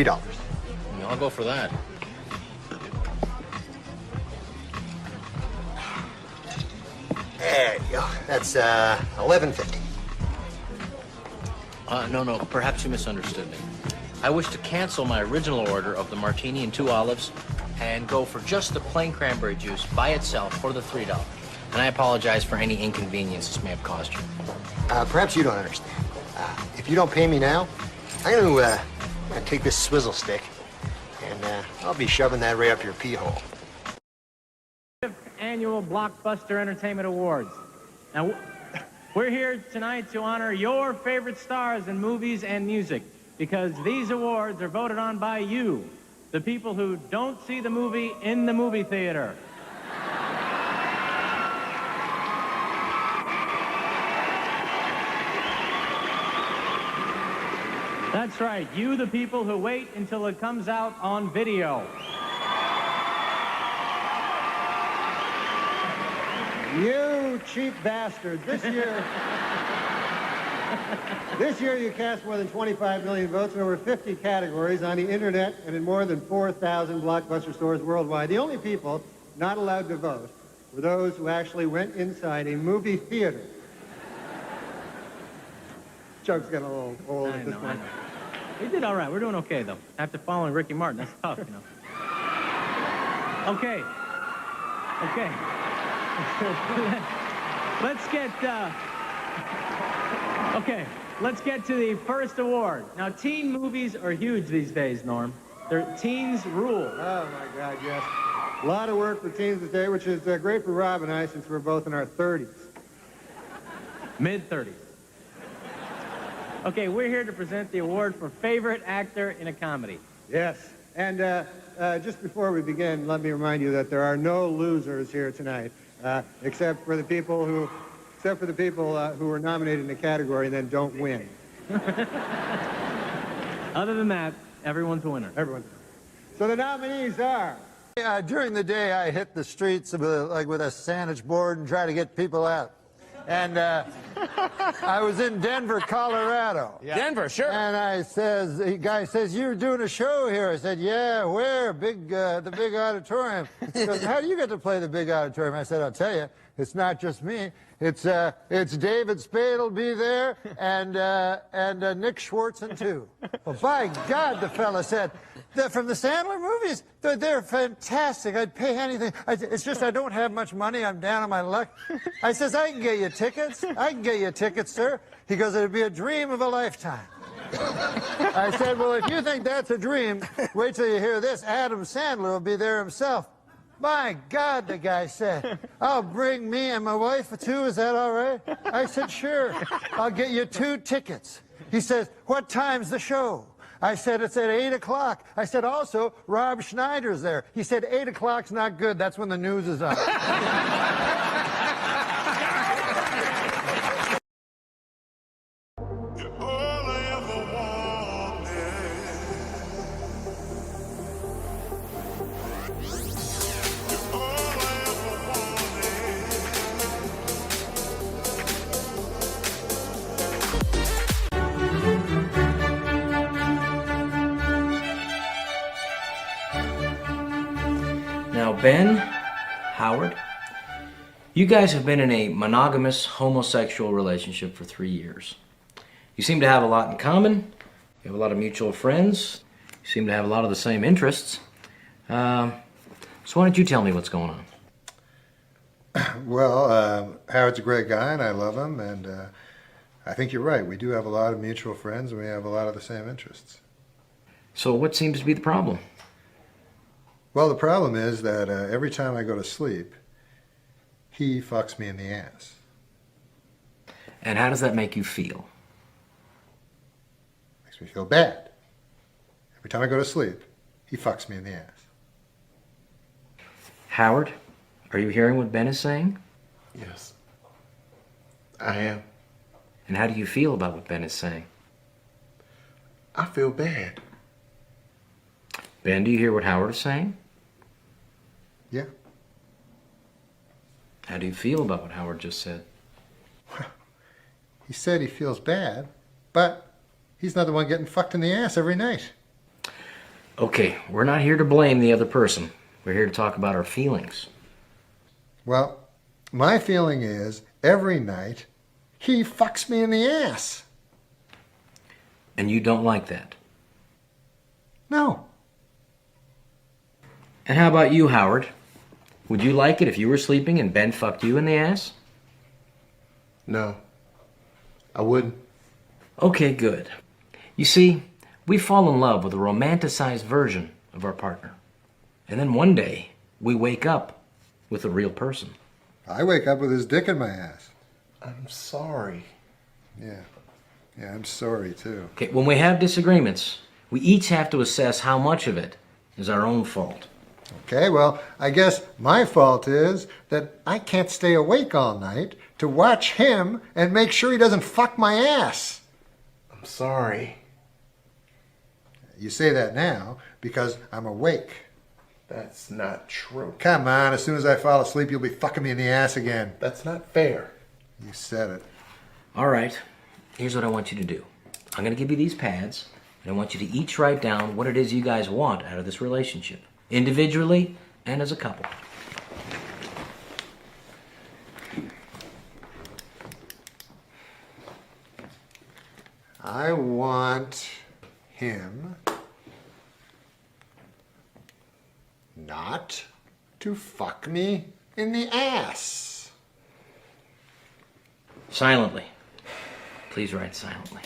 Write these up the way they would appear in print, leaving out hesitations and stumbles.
$3. I'll go for that. There you go. That's $11.50. No, perhaps you misunderstood me. I wish to cancel my original order of the martini and 2 olives and go for just the plain cranberry juice by itself for the $3. And I apologize for any inconvenience this may have caused you. Perhaps you don't understand. If you don't pay me now, I'm gonna take this swizzle stick and I'll be shoving that right up your pee hole. Annual Blockbuster Entertainment Awards. Now, we're here tonight to honor your favorite stars in movies and music, because these awards are voted on by you, the people who don't see the movie in the movie theater. That's right, you the people who wait until it comes out on video. You cheap bastard. This year you cast more than 25 million votes in over 50 categories on the internet and in more than 4,000 Blockbuster stores worldwide. The only people not allowed to vote were those who actually went inside a movie theater. Joke's getting a little old at this point. We did all right. We're doing okay, though. After following Ricky Martin, that's tough, you know. Okay. Let's get to the first award. Now, teen movies are huge these days, Norm. Teens rule. Oh, my God, yes. A lot of work for teens today, which is great for Rob and I, since we're both in our 30s. Mid-30s. Okay, we're here to present the award for favorite actor in a comedy. Yes, and just before we begin, let me remind you that there are no losers here tonight, except for the people who were nominated in the category and then don't win. Other than that, everyone's a winner. Everyone's a winner. So the nominees are... During the day, I hit the streets with a sandwich board and try to get people out. And I was in Denver, Colorado. Yeah. Denver, sure. And the guy says, "You're doing a show here." I said, "Yeah, where? The big auditorium." He goes, "How do you get to play the big auditorium?" I said, "I'll tell you, it's not just me. It's David Spade will be there, and Nick Schwartzen too." Well, by God, the fella said, from the Sandler movies, they're fantastic. I'd pay anything. It's just I don't have much money. I'm down on my luck. I says, "I can get you tickets. I can get you tickets, sir." He goes, "It'd be a dream of a lifetime." I said, "Well, if you think that's a dream, wait till you hear this. Adam Sandler will be there himself." My God, the guy said, "I'll bring me and my wife too, is that all right?" I said, "Sure, I'll get you 2 tickets." He says, "What time's the show?" I said, "It's at 8 o'clock. I said, "Also, Rob Schneider's there." He said, 8 o'clock's not good. That's when the news is on. Now, Ben, Howard, you guys have been in a monogamous homosexual relationship for 3 years. You seem to have a lot in common. You have a lot of mutual friends. You seem to have a lot of the same interests. So why don't you tell me what's going on? Well, Howard's a great guy, and I love him, and I think you're right. We do have a lot of mutual friends, and we have a lot of the same interests. So what seems to be the problem? Well, the problem is that every time I go to sleep, he fucks me in the ass. And how does that make you feel? Makes me feel bad. Every time I go to sleep, he fucks me in the ass. Howard, are you hearing what Ben is saying? Yes, I am. And how do you feel about what Ben is saying? I feel bad. Ben, do you hear what Howard is saying? Yeah. How do you feel about what Howard just said? He said he feels bad, but he's not the one getting fucked in the ass every night. Okay, we're not here to blame the other person. We're here to talk about our feelings. Well, my feeling is every night he fucks me in the ass. And you don't like that. No. And how about you, Howard? Would you like it if you were sleeping and Ben fucked you in the ass? No. I wouldn't. Okay, good. You see, we fall in love with a romanticized version of our partner. And then one day, we wake up with a real person. I wake up with his dick in my ass. I'm sorry. Yeah. Yeah, I'm sorry too. Okay, when we have disagreements, we each have to assess how much of it is our own fault. Okay, well, I guess my fault is that I can't stay awake all night to watch him and make sure he doesn't fuck my ass. I'm sorry. You say that now because I'm awake. That's not true. Come on, as soon as I fall asleep, you'll be fucking me in the ass again. That's not fair. You said it. All right, here's what I want you to do. I'm going to give you these pads, and I want you to each write down what it is you guys want out of this relationship, individually and as a couple. I want him not to fuck me in the ass. Silently. Please write silently.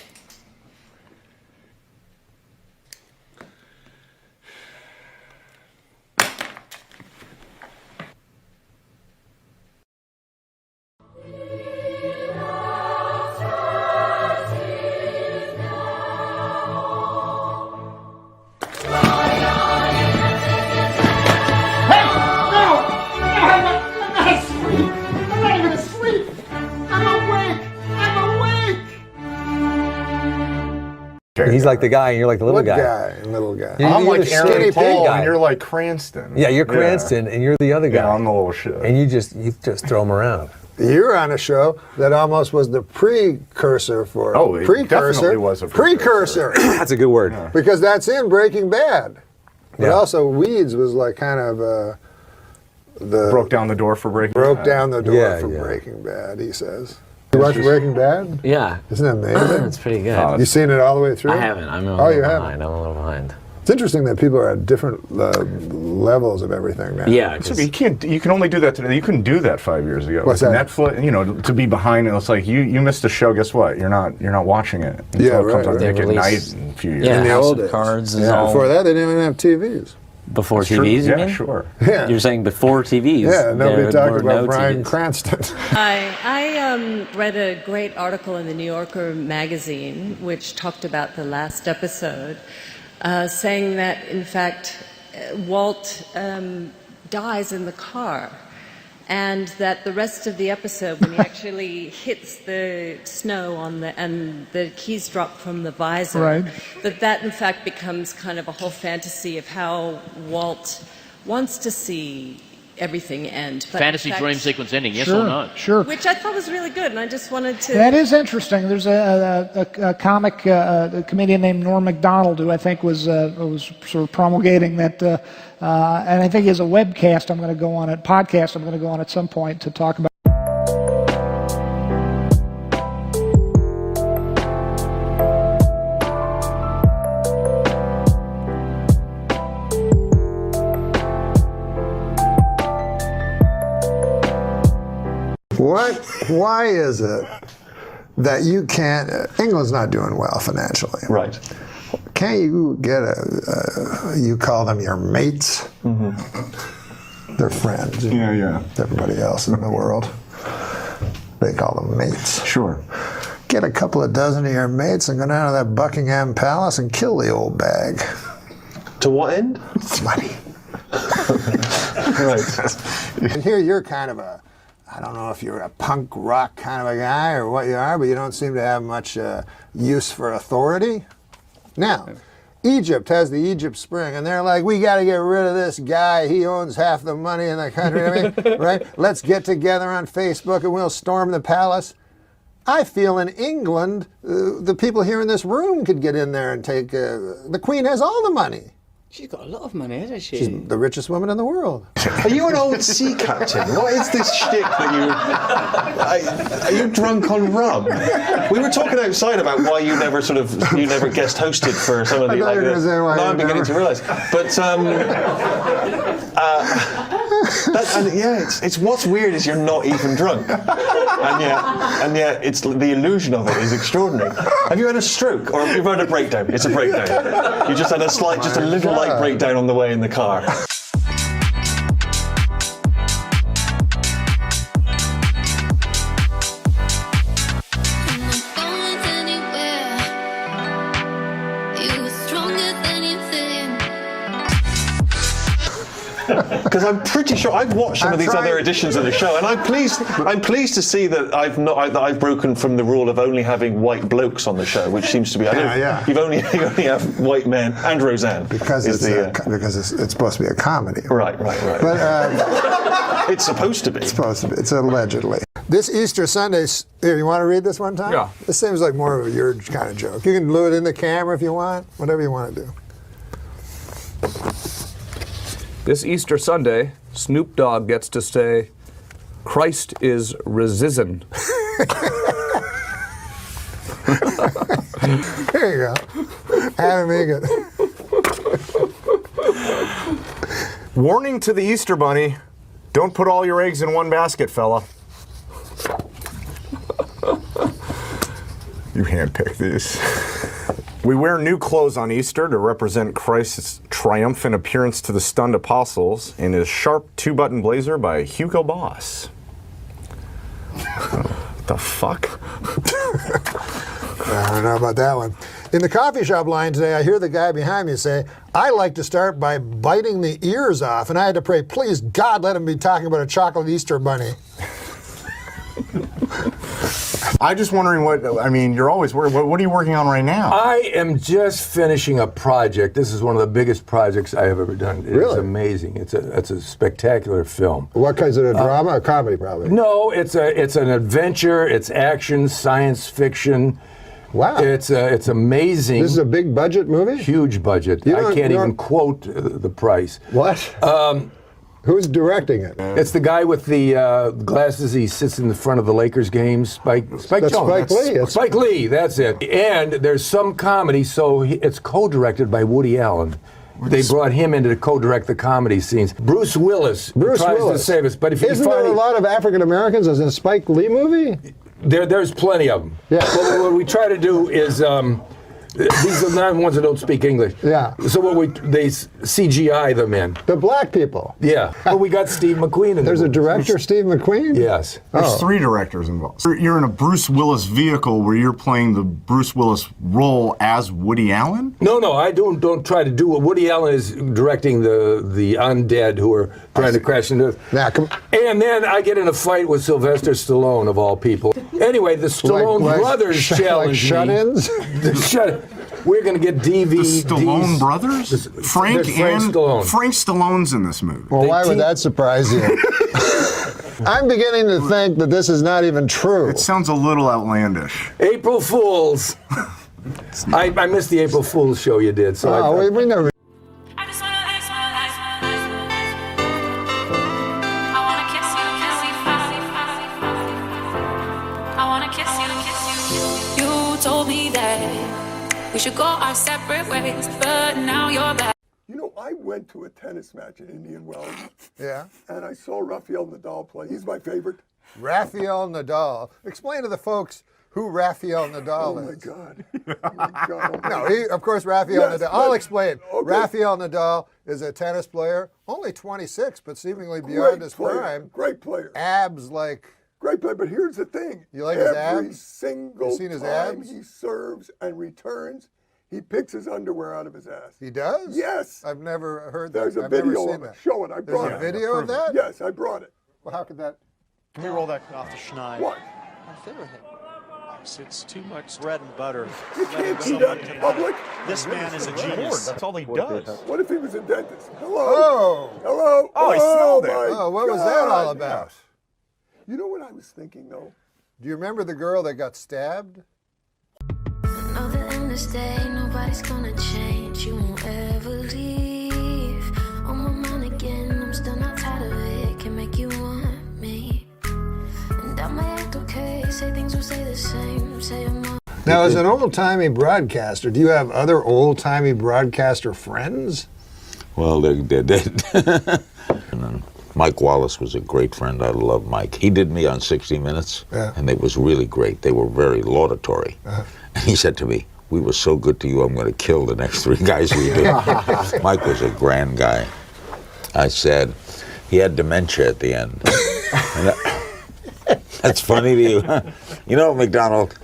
He's like the guy, and you're like the little What guy? Little guy. You're I'm the like skinny Aaron pig Paul, guy. and you're like Cranston. Yeah, you're Cranston, and you're the other guy. Yeah, I'm the little shit. And you just throw him around. You're on a show that almost was the precursor for Oh, it definitely was a precursor. Precursor. That's a good word. Because that's in Breaking Bad. But Yeah. also Weeds was like kind of the broke down the door for Breaking broke Bad. down the door Yeah, for yeah. Breaking Bad, he says. You watch Breaking Bad? Yeah. Isn't that amazing? It's pretty good. You seen it all the way through? I haven't. I'm a Oh, little you behind. haven't? I'm a little behind. It's interesting that people are at different levels of everything now. Yeah. So you can't. You can only do that today. You couldn't do that 5 years ago. What's With that? Netflix, you know, to be behind. It's like you missed a show. Guess what? You're not watching it. Until Yeah, it comes right, out right. Nick at Release- night in a few years. Yeah, In the House old of days. Cards is Yeah, all before that, they didn't even have TVs. before It's true. TVs. You Yeah, mean? sure. Yeah. You're saying before TVs? Yeah, nobody there talked were about no Bryan TVs. Cranston. I read a great article in the New Yorker magazine which talked about the last episode, saying that, in fact, Walt dies in the car, and that the rest of the episode, when he actually hits the snow and the keys drop from the visor, that in fact becomes kind of a whole fantasy of how Walt wants to see everything end. But Fantasy in fact, dream sequence ending, yes or no? Sure. which I thought was really good, and I just wanted to... That is interesting. There's a comic, a comedian named NORM MACDONALD who I think was sort of promulgating that, and I think he has a webcast I'm going to go on, podcast I'm going to go on at some point to talk about. Why is it that you can't, England's not doing well financially. Right. Can't you get you call them your mates? Mm-hmm. They're friends. Yeah. Everybody else in the world, they call them mates. Sure. Get a couple of dozen of your mates and go down to that Buckingham Palace and kill the old bag. To what end? Money. And here you're kind of a, I don't know if you're a punk rock kind of a guy or what you are, but you don't seem to have much use for authority. Now, Egypt has the Egypt Spring, and they're like, we got to get rid of this guy. He owns half the money in the country. I mean, right? Let's get together on Facebook and we'll storm the palace. I feel in England, the people here in this room could get in there and take, the Queen has all the money. She's got a lot of money, hasn't she? She's the richest woman in the world. Are you an old sea captain? What is this shtick that you... Are you drunk on rum? We were talking outside about why you never guest hosted for some of the... now I'm beginning to realise. But, it's what's weird is you're not even drunk. And yet it's the illusion of it is extraordinary. Have you had a stroke or have you had a breakdown? It's a breakdown. You just had a slight, just a little light breakdown on the way in the car. Because I'm pretty sure I've watched some of these other editions of the show, and I'm pleased to see that I've broken from the rule of only having white blokes on the show, which seems to be you only have white men and Roseanne because it's supposed to be a comedy. Right. But it's supposed to be. It's supposed to be. It's allegedly. This Easter Sunday. Here, you want to read this one time? Yeah. This seems like more of your kind of joke. You can do it in the camera if you want. Whatever you want to do. This Easter Sunday, Snoop Dogg gets to say, Christ is risen. There you go. Adam Egan. Warning to the Easter Bunny, don't put all your eggs in one basket, fella. You handpicked these. We wear new clothes on Easter to represent Christ's triumphant appearance to the stunned apostles in his sharp two-button blazer by Hugo Boss. What the fuck? I don't know about that one. In the coffee shop line today, I hear the guy behind me say, I like to start by biting the ears off, and I had to pray, please, God, let him be talking about a chocolate Easter bunny. I'm just wondering you're always working. What are you working on right now? I am just finishing a project. This is one of the biggest projects I have ever done. It's amazing. It's a spectacular film. What kind? Is it a drama? A comedy, probably? No, it's an adventure. It's action, science fiction. Wow. It's amazing. This is a big budget movie? Huge budget. I can't even quote the price. What? Who's directing it? It's the guy with the glasses. He sits in the front of the Lakers games. Spike Jones. Spike Lee. Spike Lee, that's it. And there's some comedy, so it's co-directed by Woody Allen. They brought him in to co-direct the comedy scenes. Bruce Willis tries to save us. But if Isn't there a lot of African Americans as in a Spike Lee movie? There's plenty of them. Yeah. Well, what we try to do is... these are not ones that don't speak English. Yeah. So they CGI them in. The black people. Yeah. Well, we got Steve McQueen in There's a director, Steve McQueen? Yes. There's 3 directors involved. You're in a Bruce Willis vehicle where you're playing the Bruce Willis role as Woody Allen? No, I don't try to do what Woody Allen is directing the undead who are trying to crash into. Yeah, and then I get in a fight with Sylvester Stallone of all people. Anyway, the Stallone brothers challenge me. Shut-ins? We're going to get DVDs. The Stallone brothers? Frank Stallone. Frank Stallone's in this movie. Well, why would that surprise you? I'm beginning to think that this is not even true. It sounds a little outlandish. April Fools. I missed the April Fools show you did. So we never. We should go our separate ways, but now you're back. You know, I went to a tennis match in Indian Wells. Yeah? And I saw Rafael Nadal play. He's my favorite. Rafael Nadal. Explain to the folks who Rafael Nadal is. Oh, my God. Oh, my God. No, of course, Rafael Nadal. I'll explain. Okay. Rafael Nadal is a tennis player, only 26, but seemingly beyond his prime. Great player. Abs like... Great player, but here's the thing. You like his abs? Every single time he serves and returns, he picks his underwear out of his ass. He does? Yes. I've never heard that. There's a video of it. Show it. I brought it. There's a video of that? Yes, I brought it. Well, how could that... Let me roll that off the schneid. What? It's too much bread and butter. You can't do that in public. This man is a genius. That's all he does. What if he was a dentist? Hello? Oh! Hello? Oh, he smelled it. Oh, what was that all about? You know what I was thinking, though? Do you remember the girl that got stabbed? Know the end of this day, nobody's gonna change. You won't ever leave. Now, as an old-timey broadcaster, do you have other old-timey broadcaster friends? Well, they're dead. Mike Wallace was a great friend. I love Mike. He did me on 60 Minutes, and it was really great. They were very laudatory. And he said to me, "We were so good to you, I'm going to kill the next 3 guys we do." Mike was a grand guy. I said, he had dementia at the end. That's funny to you. You know, McDonald,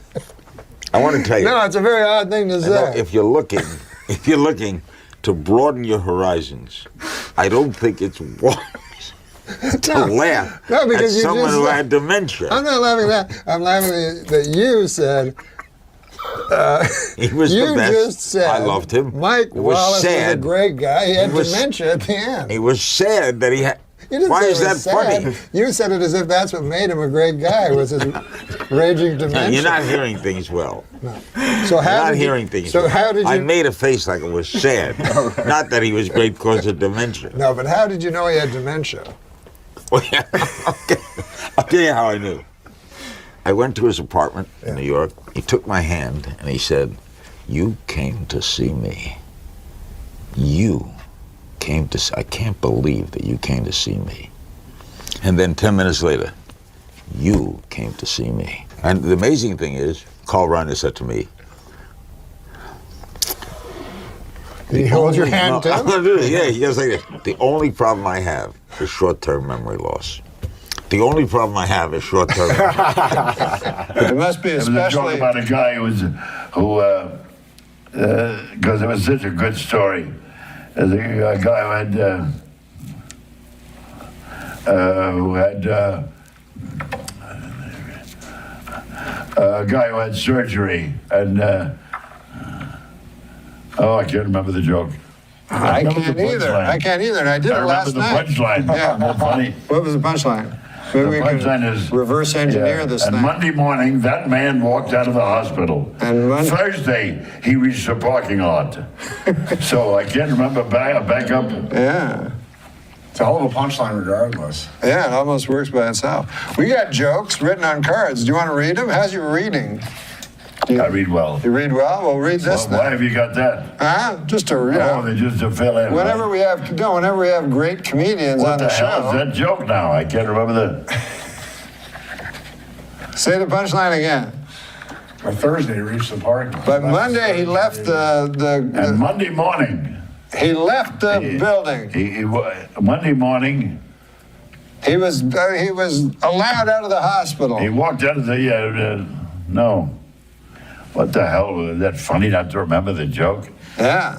I want to tell you. No, it's a very odd thing to say. If you're looking to broaden your horizons, I don't think it's wise to laugh because at someone who had dementia. I'm not laughing at that. I'm laughing that you said. He was you the best. Just said I loved him. Mike Wallace was a great guy. He had dementia at the end. He was sad that he had. You didn't Why say is it that was sad. funny? You said it as if that's what made him a great guy, was his raging dementia. You're not hearing things well. No. So how You're not did hearing you, things so well. how did you, I made a face like it was sad. Not that he was great because of dementia. No, but how did you know he had dementia? Well, yeah. Okay. I'll tell you how I knew. I went to his apartment in New York. He took my hand and he said, "You came to see me. You came to I can't believe that you came to see me." And then 10 minutes later, "You came to see me." And the amazing thing is, Carl Reiner said to me, Did he hold your hand too? I'm gonna do it. Yeah, he goes like this. "The only problem I have is short-term memory loss. The only problem I have is short-term memory." It must be especially. There was a joke about a guy because it was such a good story. There's a guy who had surgery, and I can't remember the joke. I can't either. And I did it last night. I remember the punchline. Yeah. That's funny. What was the punchline? The Maybe we can punchline is reverse engineer this and thing. Monday morning, that man walked out of the hospital. And Thursday, he reached the parking lot. So I can't remember back up. Yeah. It's a hell of a punchline regardless. Yeah, it almost works by itself. We got jokes written on cards. Do you want to read them? How's your reading? I read well. You read well? Well, read this Why have you got that? Huh? Just to, you know. Oh, just to fill in. Whenever we have great comedians on the show. What the hell is that joke now? I can't remember the... Say the punchline again. By Thursday, he reached the parking lot. But Monday, he left And Monday morning... He left the building. Monday morning... He was allowed out of the hospital. He walked out of the... no. What the hell? Was that funny not to remember the joke? Yeah.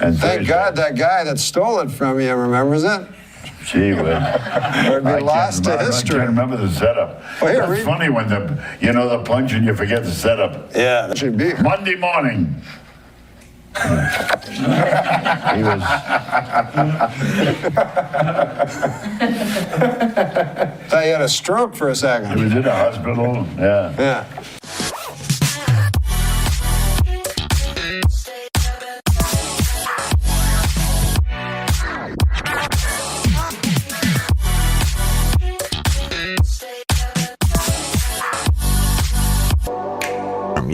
And thank God that guy that stole it from you remembers it. Gee whiz. Or it'd be lost to history. I can't remember the setup. Well, here, That's funny when the punch and you forget the setup. Yeah, that should be. Monday morning. He was. Thought you had a stroke for a second. He was in the hospital. Yeah. Yeah.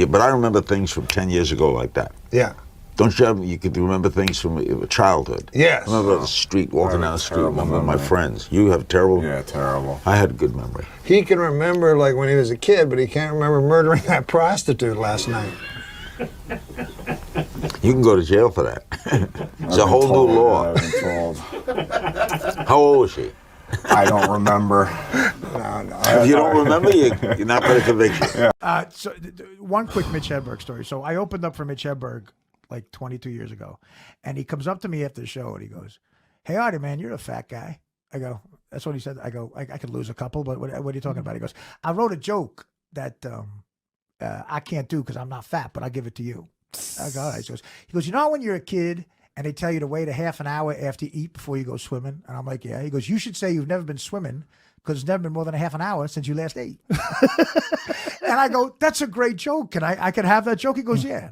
But I remember things from 10 years ago like that. Yeah. Don't you could remember things from childhood? Yes. I remember the street, walking down the street, remember my friends. You have terrible? Yeah, terrible. I had a good memory. He can remember like when he was a kid, but he can't remember murdering that prostitute last night. You can go to jail for that. It's a whole new law. I've been told. How old was she? I don't remember. If you don't remember, you're not going to convict you. One quick Mitch Hedberg story. So I opened up for Mitch Hedberg like 22 years ago, and he comes up to me after the show and he goes, "Hey, Artie, man, you're a fat guy." I go, "That's what he said." I go, I could lose a couple, but what are you talking about? He goes, "I wrote a joke that I can't do because I'm not fat, but I'll give it to you." I go, all right. He goes, "You know when you're a kid and they tell you to wait a half an hour after you eat before you go swimming?" And I'm like, "Yeah." He goes, "You should say you've never been swimming because it's never been more than a half an hour since you last ate." And I go, "That's a great joke. Can I can have that joke?" He goes, "Yeah."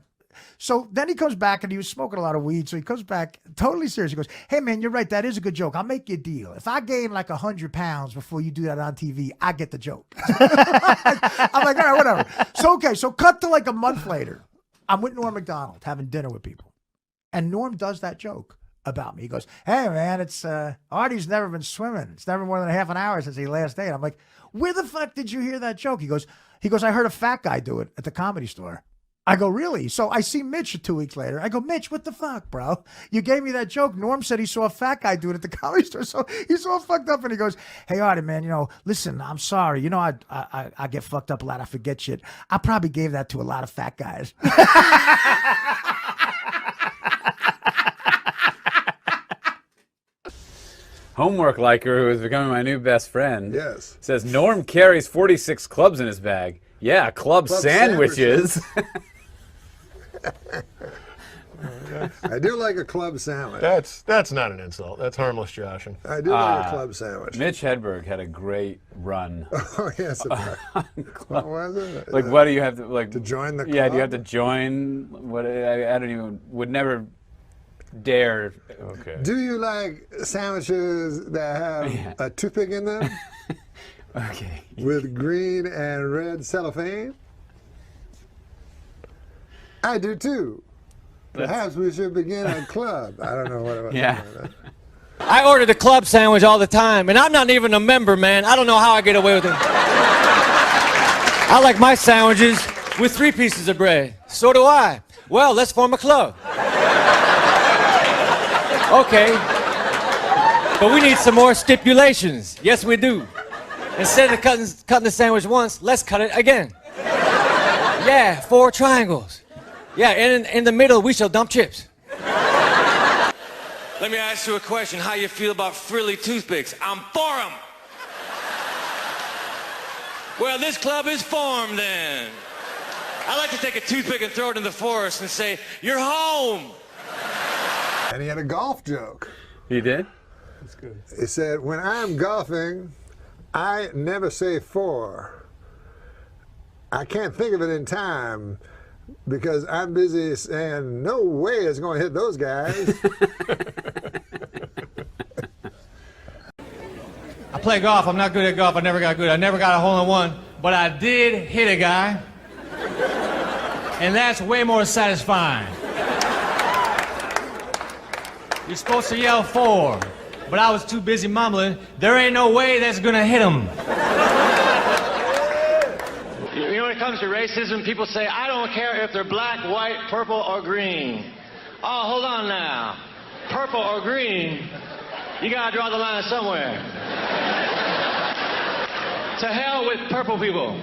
So then he comes back and he was smoking a lot of weed. So he comes back totally serious. He goes, hey, man, you're right. That is a good joke. I'll make you a deal. If I gain like 100 pounds before you do that on TV, I get the joke. I'm like, all right, whatever. So, okay, so cut to like a month later. I'm with Norm MacDonald having dinner with people. And Norm does that joke about me. He goes, hey, man, it's Artie's never been swimming. It's never more than a half an hour since he last ate. I'm like, where the fuck did you hear that joke? He goes, I heard a fat guy do it at the Comedy Store. I go, really? So I see Mitch 2 weeks later. I go, Mitch, what the fuck, bro? You gave me that joke. Norm said he saw a fat guy do it at the Comedy Store. So he's all fucked up and he goes, hey, Artie, man, listen, I'm sorry. I get fucked up a lot. I forget shit. I probably gave that to a lot of fat guys. Homework liker, who is becoming my new best friend, yes, says Norm carries 46 clubs in his bag. Yeah, club sandwiches. I do like a club sandwich. That's not an insult. That's harmless joshing. I do like a club sandwich. Mitch Hedberg had a great run. Oh, yes. What was it? Like, what do you have to, like... To join the club? Yeah, do you have to join? What? I don't even... Would never dare... Okay. Do you like sandwiches that have a toothpick in them? Okay. With green and red cellophane? I do too. Perhaps we should begin a club. I don't know what it was. Yeah. I order the club sandwich all the time, and I'm not even a member, man. I don't know how I get away with it. I like my sandwiches with 3 pieces of bread. So do I. Well, let's form a club. Okay. But we need some more stipulations. Yes, we do. Instead of cutting the sandwich once, let's cut it again. Yeah, 4 triangles. Yeah, and in the middle, we shall dump chips. Let me ask you a question. How you feel about frilly toothpicks? I'm for them. Well, this club is formed then. I like to take a toothpick and throw it in the forest and say, you're home. And he had a golf joke. He did? That's good. He said, when I'm golfing, I never say 4. I can't think of it in time because I'm busy saying, no way it's going to hit those guys. I play golf. I'm not good at golf. I never got good. I never got a hole-in-one, but I did hit a guy, and that's way more satisfying. You're supposed to yell 4, but I was too busy mumbling, there ain't no way that's going to hit him. You know, when it comes to racism, people say, I don't care if they're black, white, purple, or green. Oh, hold on now. Purple or green, you gotta draw the line somewhere. To hell with purple people.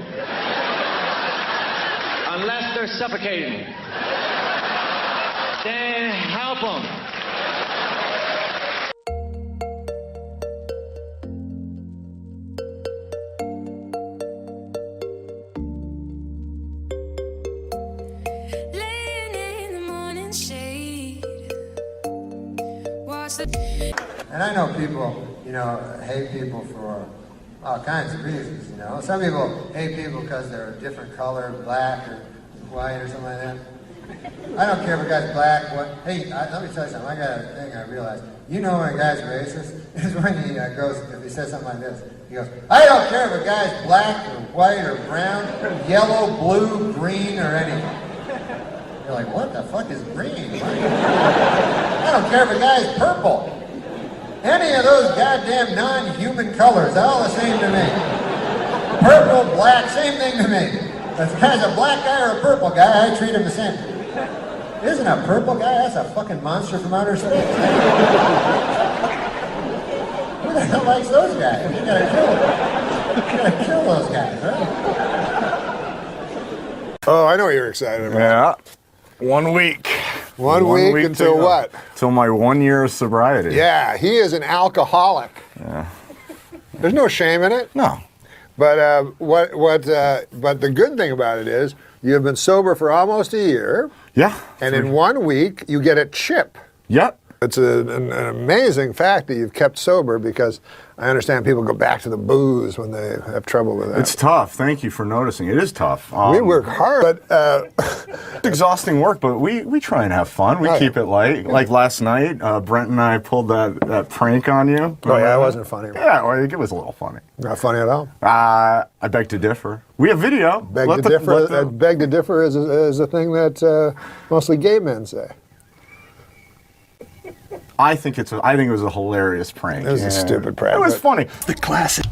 Unless they're suffocating. Then help them. And I know people, hate people for all kinds of reasons, Some people hate people because they're a different color, black or white or something like that. I don't care if a guy's black, what. Hey, let me tell you something. I got a thing I realized. You know when a guy's racist is when he goes, if he says something like this. He goes, I don't care if a guy's black or white or brown, yellow, blue, green, or anything. You're like, what the fuck is green? I don't care if a guy's purple. Any of those goddamn non-human colors, all the same to me. Purple, black, same thing to me. If the guy's a black guy or a purple guy, I treat him the same. Isn't a purple guy? That's a fucking monster from outer space. Who the hell likes those guys? You gotta kill them. You gotta kill those guys, right? Oh, I know what you're excited about. Yeah. 1 week. One week until to what? Till my 1 year of sobriety. Yeah, he is an alcoholic. Yeah. There's no shame in it. No. But but the good thing about it is you've been sober for almost a year. Yeah. And in 1 week you get a chip. Yep. It's an amazing fact that you've kept sober, because I understand people go back to the booze when they have trouble with that. It's tough. Thank you for noticing. It is tough. We work hard, but it's exhausting work, but we try and have fun. We keep it light. Like last night, Brent and I pulled that prank on you. Oh yeah, it wasn't funny. Yeah, well, it was a little funny. Not funny at all. I beg to differ. We have video. Beg to differ is a thing that mostly gay men say. I think it was a hilarious prank. It was a stupid prank. It was funny. The classic.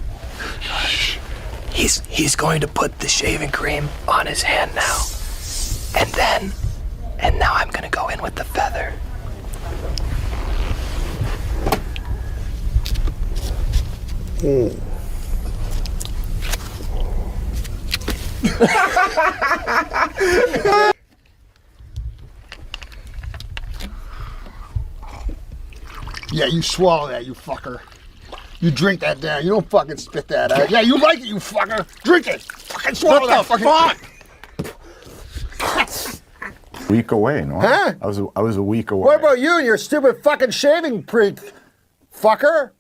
He's going to put the shaving cream on his hand now. And now I'm gonna go in with the feather. Yeah, you swallow that, you fucker. You drink that down. You don't fucking spit that out. Yeah, you like it, you fucker. Drink it. Fucking swallow that fucking. Week away, no? Huh? I was a week away. What about you and your stupid fucking shaving freak, fucker?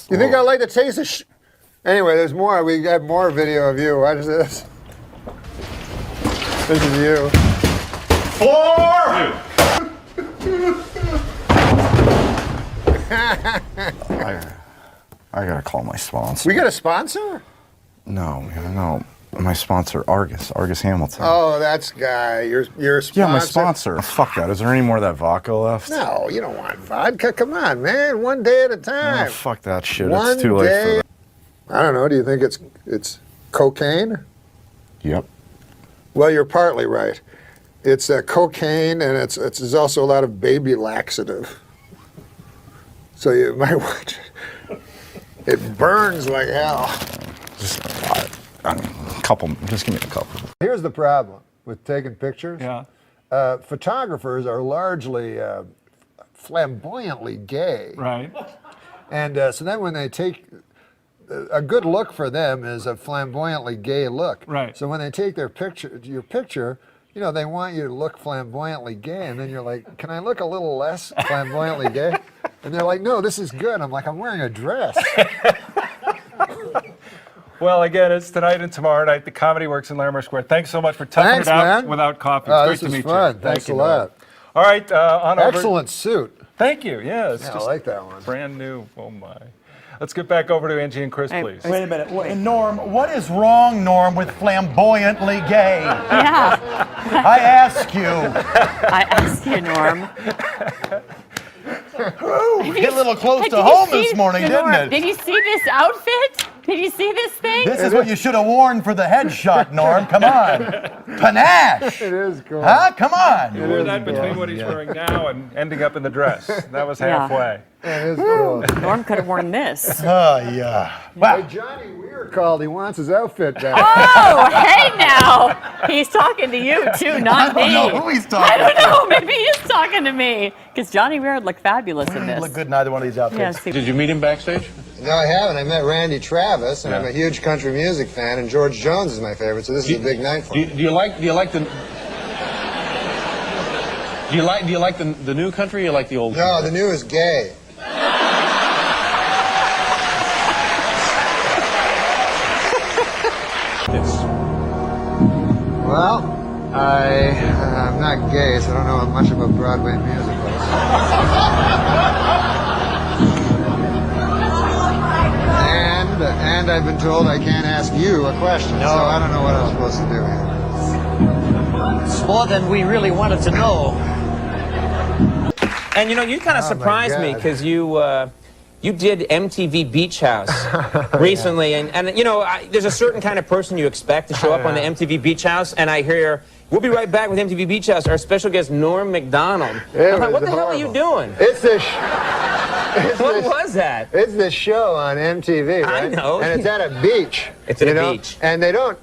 You think I like the taste of Anyway, there's more. We have more video of you. What is this? This is you. 4! I gotta call my sponsor. We got a sponsor? No. My sponsor, Argus Hamilton. Oh, that's guy. Your sponsor. Yeah, my sponsor. Fuck that. Is there any more of that vodka left? No, you don't want vodka. Come on, man. One day at a time. Oh, fuck that shit. One It's too late day. for that. I don't know. Do you think it's cocaine? Yep. Well, you're partly right. It's cocaine, and it's there's also a lot of baby laxative. So you might watch it. It burns like hell. Just give me a couple. Here's the problem with taking pictures. Yeah. Photographers are largely flamboyantly gay. Right. And so then when they take, a good look for them is a flamboyantly gay look. Right. So when they take your picture, you know, they want you to look flamboyantly gay, and then you're like, can I look a little less flamboyantly gay? And they're like, no, this is good. I'm like, I'm wearing a dress. Well, again, it's tonight and tomorrow night. The Comedy Works in Larimer Square. Thanks so much for toughing it out without coffee. It's great to meet fun. you. Thanks a you, lot. All right, on over. Excellent suit. Thank you. Yeah, it's Yeah, I just like that one. brand new. Oh my. Let's get back over to Angie and Chris, please. Wait a minute. Norm, what is wrong, Norm, with flamboyantly gay? Yeah. I ask you. I ask you, Norm. Hit a little close to home this morning, didn't it? Did you see this outfit? Did you see this thing? This is what you should have worn for the headshot, Norm. Come on. Panache. It is cool. Huh? Come on. You wore that between what he's wearing now and ending up in the dress. That was halfway. It is cool. Norm could have worn this. Oh, yeah. Wow. Hey, Johnny Weir called. He wants his outfit back. Oh, hey now. He's talking to you, too, not me. I don't know who he's talking I don't to. know. Maybe he's talking to me. Because Johnny Weir would look fabulous in this. Look good in either one of these outfits. Yes, he- Did you meet him backstage? No, I haven't. I met Randy Travis, and Yeah. I'm a huge country music fan, and George Jones is my favorite, so this is a big night for me. Do you like the new country or you like the old No, the new is gay. Well, I'm not gay, so I don't know much about Broadway musicals. And I've been told I can't ask you a question, so I don't know what I'm supposed to do here. It's more than we really wanted to know. And you know, you kind of surprised me because you did MTV Beach House recently, and you know, there's a certain kind of person you expect to show up on the MTV Beach House, and I hear, we'll be right back with MTV Beach House, our special guest, Norm MacDonald. I'm like, what the hell are you doing? It's this. What was that? It's this show on MTV, right? I know. And it's at a beach. It's at a know? beach. And they don't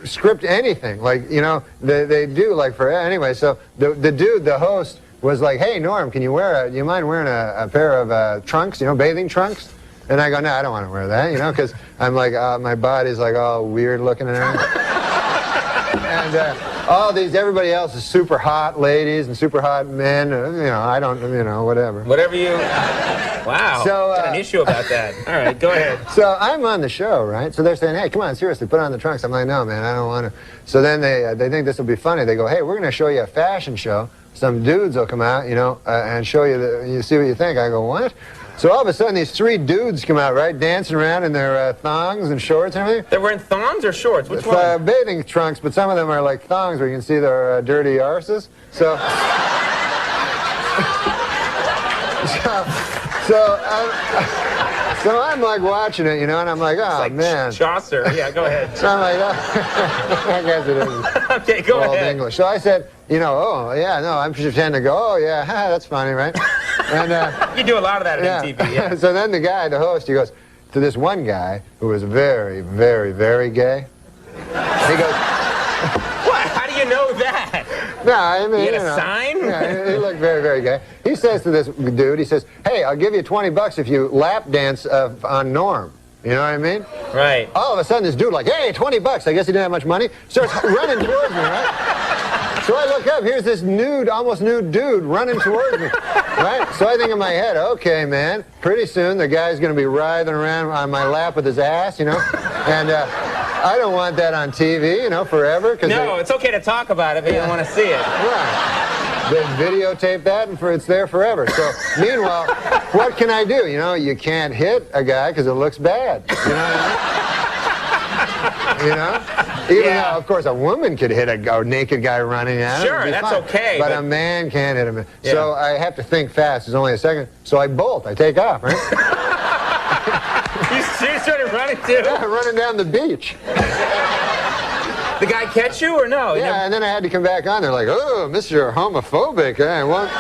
script anything. Like, you know, they do like for anyway. So the dude, the host, was like, "Hey Norm, can you you mind wearing a pair of trunks? You know, bathing trunks?" And I go, "No, I don't want to wear that. You know, because I'm like my body's like all weird looking and everything." And everybody else is super hot ladies and super hot men. I don't, whatever. Whatever you. Wow. So, got an issue about that. All right, go ahead. So I'm on the show, right? So they're saying, hey, come on, seriously, put on the trunks. I'm like, no, man, I don't want to. So then they think this will be funny. They go, hey, we're going to show you a fashion show. Some dudes will come out, and show you, you see what you think. I go, what? So all of a sudden, these 3 dudes come out, right, dancing around in their thongs and shorts and everything. They're wearing thongs or shorts? Which one? Bathing trunks, but some of them are like thongs where you can see their dirty arses. So, so I'm like watching it, and I'm like, oh, like man. Chaucer. Yeah, go ahead. So I'm like, oh. I guess it is. Okay, go Old ahead. English. So I said, oh, yeah, no, I'm pretending to go, oh, yeah, that's funny, right? And you do a lot of that at MTV, yeah. So then the host, he goes to this one guy who was very, very, very gay. He goes, what? How do you know that? no, I mean, you had a sign? Yeah, he looked very, very gay. He says to this dude, he says, hey, I'll give you $20 if you lap dance on Norm. You know what I mean? Right. All of a sudden, this dude like, hey, $20. I guess he didn't have much money. Starts running towards me, right? So I look up. Here's this almost nude dude running towards me, right? So I think in my head, okay, man, pretty soon the guy's going to be writhing around on my lap with his ass, and I don't want that on TV, forever. No, it's okay to talk about it, but you don't want to see it. Right. They videotape that, and it's there forever. So, meanwhile, what can I do? You can't hit a guy because it looks bad. You know what I mean? Even though, of course, a woman could hit a naked guy running at him. Sure, that's fine. okay. But a man can't hit him. Yeah. So I have to think fast. It's only a second. So I bolt. I take off, right? You started running too? Yeah, running down the beach. The guy catch you or no? Yeah, and then I had to come back on. They're like, oh, Mr. Homophobic. I won't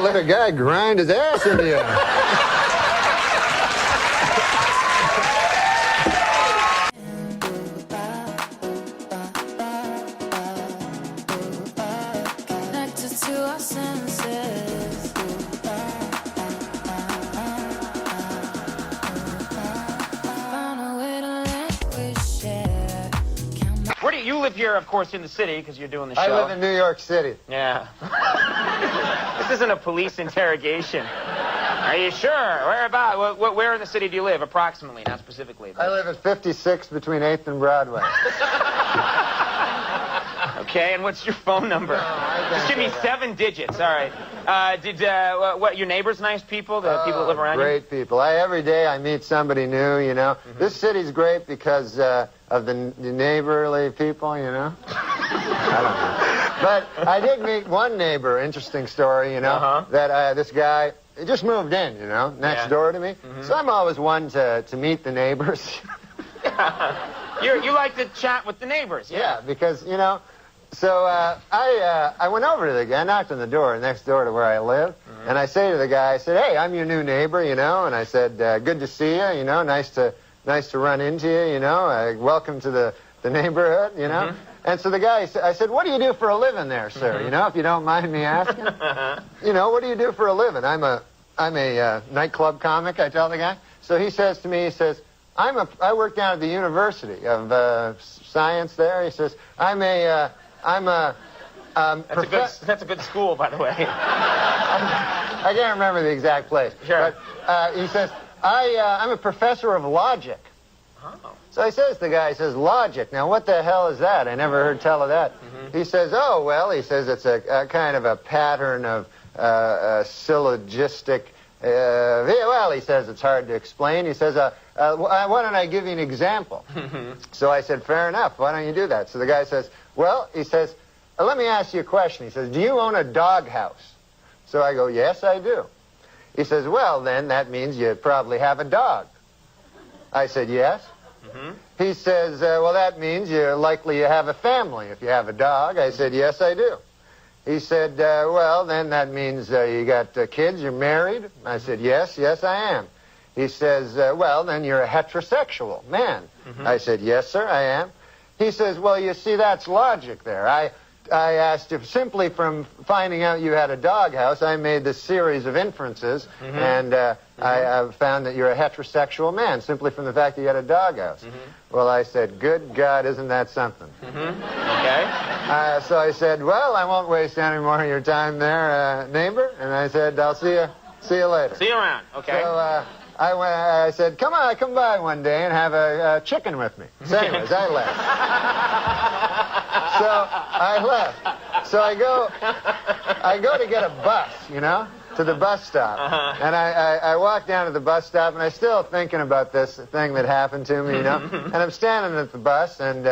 let a guy grind his ass into you. Where do you live here, of course, in the city, because you're doing the show. I live in New York City. Yeah. This isn't a police interrogation. Are you sure? Where about? Where in the city do you live, approximately, not specifically? But... I live at 56 between 8th and Broadway. Okay, and what's your phone number? Just give me 7 digits. All right. What? Your neighbors nice people? The people that live around you? Great people. Every day I meet somebody new. Mm-hmm. This city's great because of the neighborly people. I don't know. But I did meet one neighbor. Interesting story. That this guy. He just moved in. Next door to me. Mm-hmm. So I'm always one to meet the neighbors. You like to chat with the neighbors. Yeah, because So I went over to the guy, I knocked on the door next door to where I live, and I say to the guy, I said, hey, I'm your new neighbor, and I said, good to see you, nice to run into you, welcome to the neighborhood, And so the guy, I said, what do you do for a living there, sir, if you don't mind me asking? What do you do for a living? I'm a nightclub comic, I tell the guy. So he says to me, I work down at the University of Science there. He says, that's a good school, by the way. I can't remember the exact place. Sure. But he says, I'm a professor of logic. Oh. So he says, the guy says, logic. Now, what the hell is that? I never heard tell of that. Mm-hmm. He says, oh, well, he says it's a kind of a pattern of syllogistic. Well, he says it's hard to explain. He says, why don't I give you an example? So I said, fair enough. Why don't you do that? So the guy says, well, he says, let me ask you a question. He says, do you own a doghouse? So I go, yes, I do. He says, well, then that means you probably have a dog. I said, yes. Mm-hmm. He says, well, that means you're likely you have a family if you have a dog. I said, yes, I do. He said, well, then that means you got kids, you're married? I said, yes, I am. He says, well, then you're a heterosexual man. Mm-hmm. I said, yes, sir, I am. He says, well, you see, that's logic there. I asked if simply from finding out you had a doghouse, I made this series of inferences, and I found that you're a heterosexual man simply from the fact that you had a doghouse. Well, I said, good God, isn't that something? Okay. So I said, well, I won't waste any more of your time there, neighbor. And I said, I'll see you later. See you around. Okay. So I said, come by one day and have a chicken with me. So anyways, I left. So I left. So I go to get a bus, to the bus stop. And I walk down to the bus stop, and I'm still thinking about this thing that happened to me, And I'm standing at the bus, and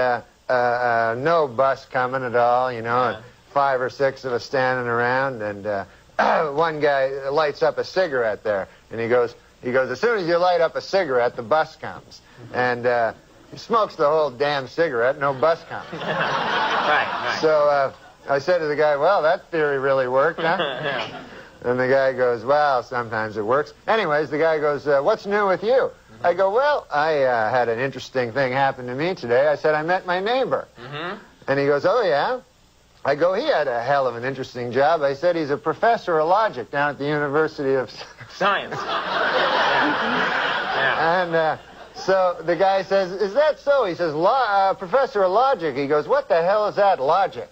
no bus coming at all, and 5 or 6 of us standing around, and one guy lights up a cigarette there, and he goes, as soon as you light up a cigarette, the bus comes. And he smokes the whole damn cigarette, no bus comes. Right. So I said to the guy, well, that theory really worked, huh? And the guy goes, well, sometimes it works. Anyways, the guy goes, what's new with you? I go, well, I had an interesting thing happen to me today. I said, I met my neighbor. And he goes, oh, yeah? I go, he had a hell of an interesting job. I said, he's a professor of logic down at the University of Science. And so the guy says, is that so? He says, professor of logic. He goes, what the hell is that, logic?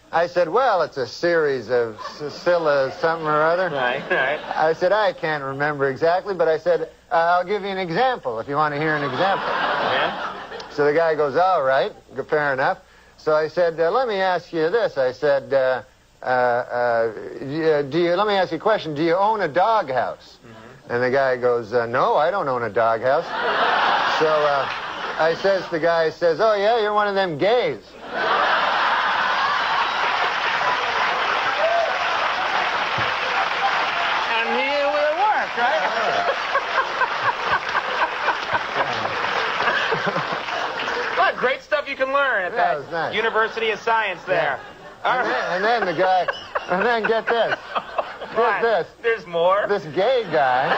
I said, well, it's a series of Scylla something or other. Right. I said, I can't remember exactly, but I said, I'll give you an example if you want to hear an example. So the guy goes, all right, fair enough. So I said, let me ask you this. I said, let me ask you a question. Do you own a doghouse? And the guy goes, no, I don't own a doghouse. So the guy says, oh, yeah, you're one of them gays. And it worked, right? What great stuff you can learn at that nice. University of Science there. And then the guy, get this. Get this. There's more. This gay guy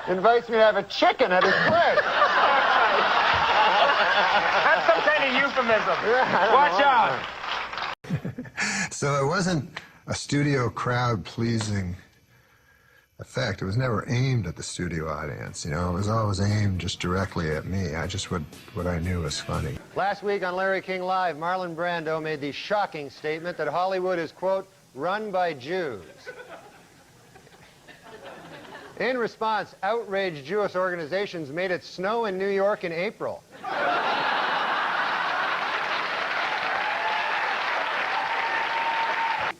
invites me to have a chicken at his place. That's some kind of euphemism. Watch out. So it wasn't a studio crowd-pleasing effect. It was never aimed at the studio audience, It was always aimed just directly at me. I just what I knew was funny. Last week on Larry King Live, Marlon Brando made the shocking statement that Hollywood is, quote, run by Jews. In response, outraged Jewish organizations made it snow in New York in April.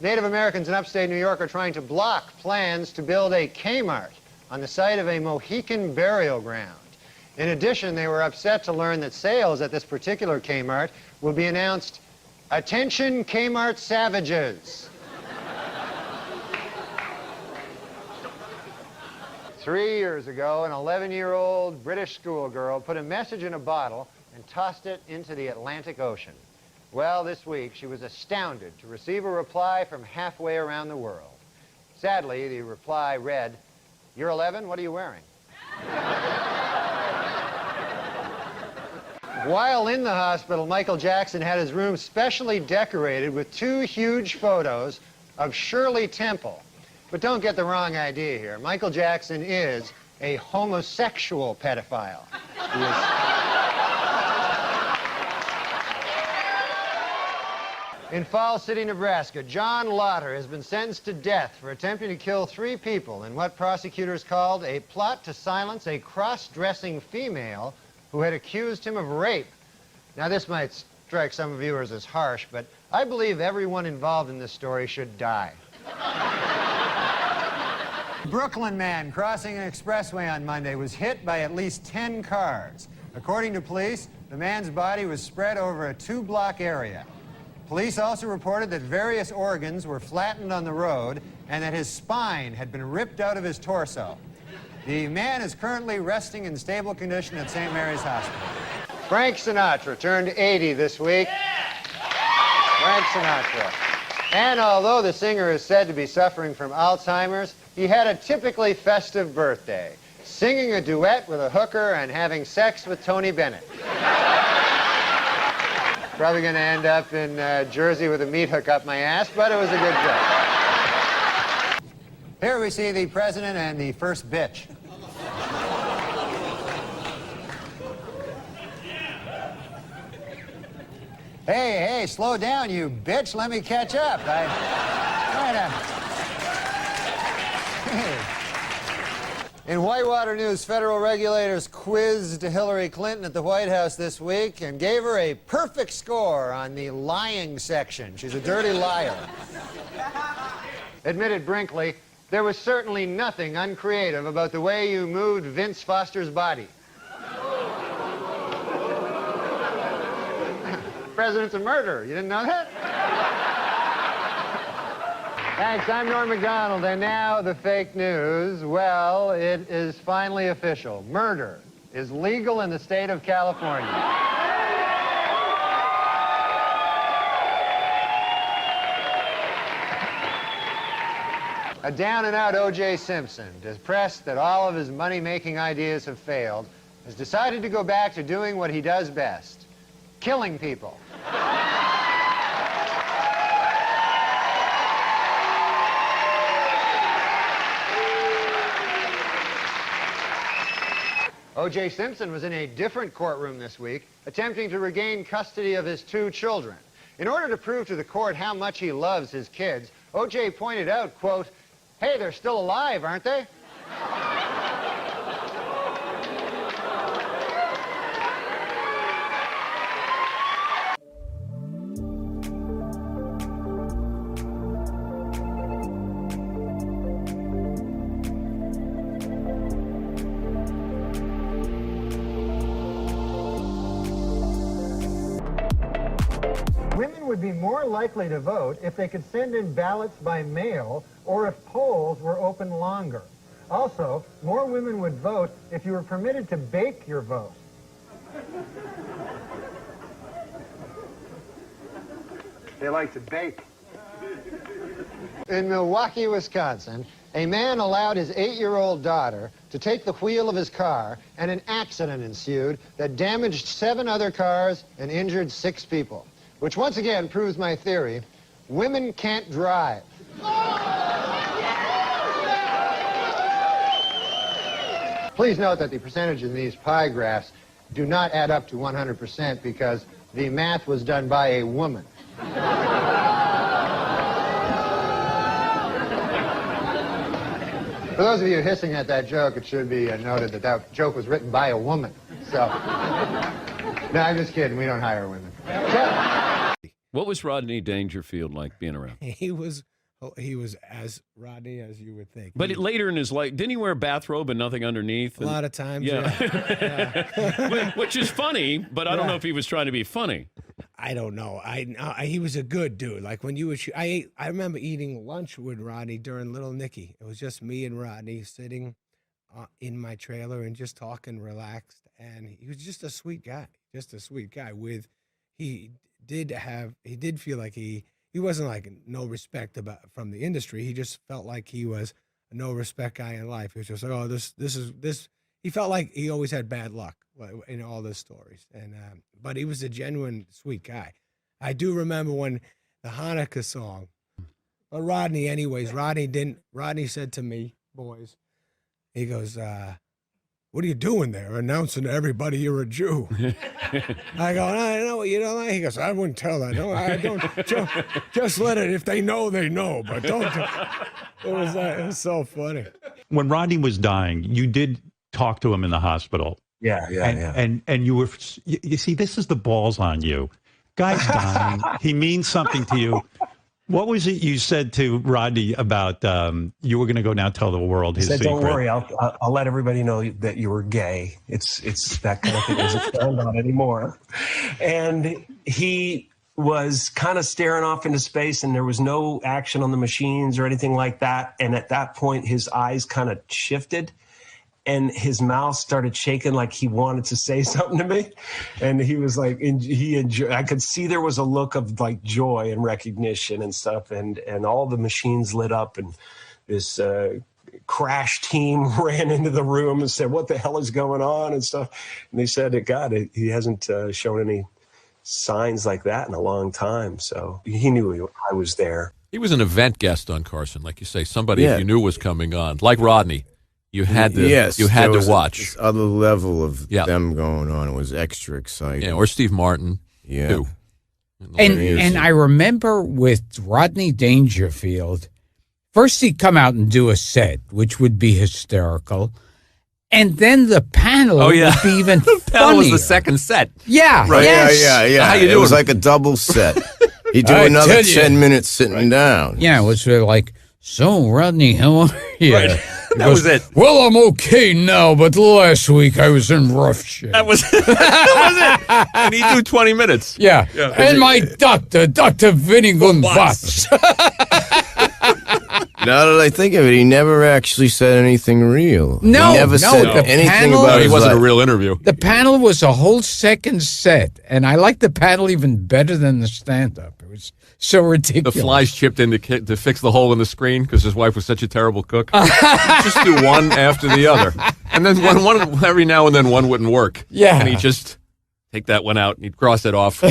Native Americans in upstate New York are trying to block plans to build a Kmart on the site of a Mohican burial ground. In addition, they were upset to learn that sales at this particular Kmart will be announced, attention Kmart savages. 3 years ago, an 11-year-old British schoolgirl put a message in a bottle and tossed it into the Atlantic Ocean. Well, this week, she was astounded to receive a reply from halfway around the world. Sadly, the reply read, you're 11, what are you wearing? While in the hospital, Michael Jackson had his room specially decorated with 2 huge photos of Shirley Temple. But don't get the wrong idea here. Michael Jackson is a homosexual pedophile. He is... In Falls City, Nebraska, John Lauder has been sentenced to death for attempting to kill 3 people in what prosecutors called a plot to silence a cross-dressing female who had accused him of rape. Now, this might strike some viewers as harsh, but I believe everyone involved in this story should die. Brooklyn man crossing an expressway on Monday was hit by at least 10 cars. According to police, the man's body was spread over a 2-block area. Police also reported that various organs were flattened on the road and that his spine had been ripped out of his torso. The man is currently resting in stable condition at St. Mary's Hospital. Frank Sinatra turned 80 this week. Frank Sinatra. And although the singer is said to be suffering from Alzheimer's, he had a typically festive birthday, singing a duet with a hooker and having sex with Tony Bennett. Probably going to end up in Jersey with a meat hook up my ass, but it was a good joke. Here we see the president and the first bitch. Hey, slow down, you bitch. Let me catch up. In Whitewater News, federal regulators quizzed Hillary Clinton at the White House this week and gave her a perfect score on the lying section. She's a dirty liar. Admitted Brinkley, there was certainly nothing uncreative about the way you moved Vince Foster's body. President's a murderer. You didn't know that? Thanks, I'm Norm MacDonald, and now the fake news. Well, it is finally official. Murder is legal in the state of California. A down-and-out O.J. Simpson, depressed that all of his money-making ideas have failed, has decided to go back to doing what he does best, killing people. O.J. Simpson was in a different courtroom this week, attempting to regain custody of his 2 children. In order to prove to the court how much he loves his kids, O.J. pointed out, quote, "Hey, they're still alive, aren't they?" Women would be more likely to vote if they could send in ballots by mail or if polls were open longer. Also, more women would vote if you were permitted to bake your vote. They like to bake. In Milwaukee, Wisconsin, a man allowed his 8-year-old daughter to take the wheel of his car, and an accident ensued that damaged 7 other cars and injured 6 people. Which once again proves my theory, women can't drive. Please note that the percentage in these pie graphs do not add up to 100% because the math was done by a woman. For those of you hissing at that joke, it should be noted that that joke was written by a woman. So, no, I'm just kidding. We don't hire women. What was Rodney Dangerfield like being around? He was as Rodney as you would think. But later in his life, didn't he wear a bathrobe and nothing underneath? A lot of times, yeah. Which is funny, but I don't know if he was trying to be funny. I don't know. He was a good dude. Like when you would shoot, I remember eating lunch with Rodney during Little Nicky. It was just me and Rodney sitting in my trailer and just talking relaxed. And he was just a sweet guy. He did feel like he wasn't like no respect from the industry. He just felt like he was a no respect guy in life. He was just like, oh, this. He felt like he always had bad luck in all his stories. And but he was a genuine sweet guy. I do remember when the Hanukkah song. Well, Rodney, anyways, Rodney said to me, boys, he goes, what are you doing there? Announcing to everybody you're a Jew. I go, I don't know what you don't like. He goes, I wouldn't tell that. No, I don't. Just let it. If they know, they know. But don't. It was so funny. When Rodney was dying, you did talk to him in the hospital. Yeah. And you were, you see, this is the balls on you. Guy's dying. He means something to you. What was it you said to Rodney about you were going to go now tell the world his secret? Don't worry, I'll let everybody know that you were gay. It's that kind of thing isn't found on anymore. And he was kind of staring off into space, and there was no action on the machines or anything like that. And at that point, his eyes kind of shifted, and his mouth started shaking like he wanted to say something to me. And he was like, I could see there was a look of like joy and recognition and stuff. And all the machines lit up, and this crash team ran into the room and said, what the hell is going on and stuff. And they said, God, he hasn't shown any signs like that in a long time. So he knew I was there. He was an event guest on Carson, like you say, somebody if you knew was coming on, like Rodney. You had to, watch. This other level of them going on. It was extra exciting. Yeah, or Steve Martin. Yeah. Too. And I remember with Rodney Dangerfield, first he'd come out and do a set, which would be hysterical. And then the panel would be even funnier. The panel was the second set. Yeah. Right. Yes. Yeah. How you it doing? was like a double set. He'd do another 10 minutes sitting down. Yeah, it was sort of like, so, Rodney, how are you? Right. That was it. Well, I'm okay now, but last week I was in rough shape. That was it. And he'd do 20 minutes. Yeah. And my doctor, Dr. Vinny Gunbats. Now that I think of it, he never actually said anything real. No, he never said anything about it. His wasn't life. a real interview. The panel was a whole second set, and I liked the panel even better than the stand-up. It was so ridiculous. The flies chipped in to fix the hole in the screen because his wife was such a terrible cook. Just do one after the other. And then one every now and then one wouldn't work. Yeah. And he'd just take that one out and he'd cross it off.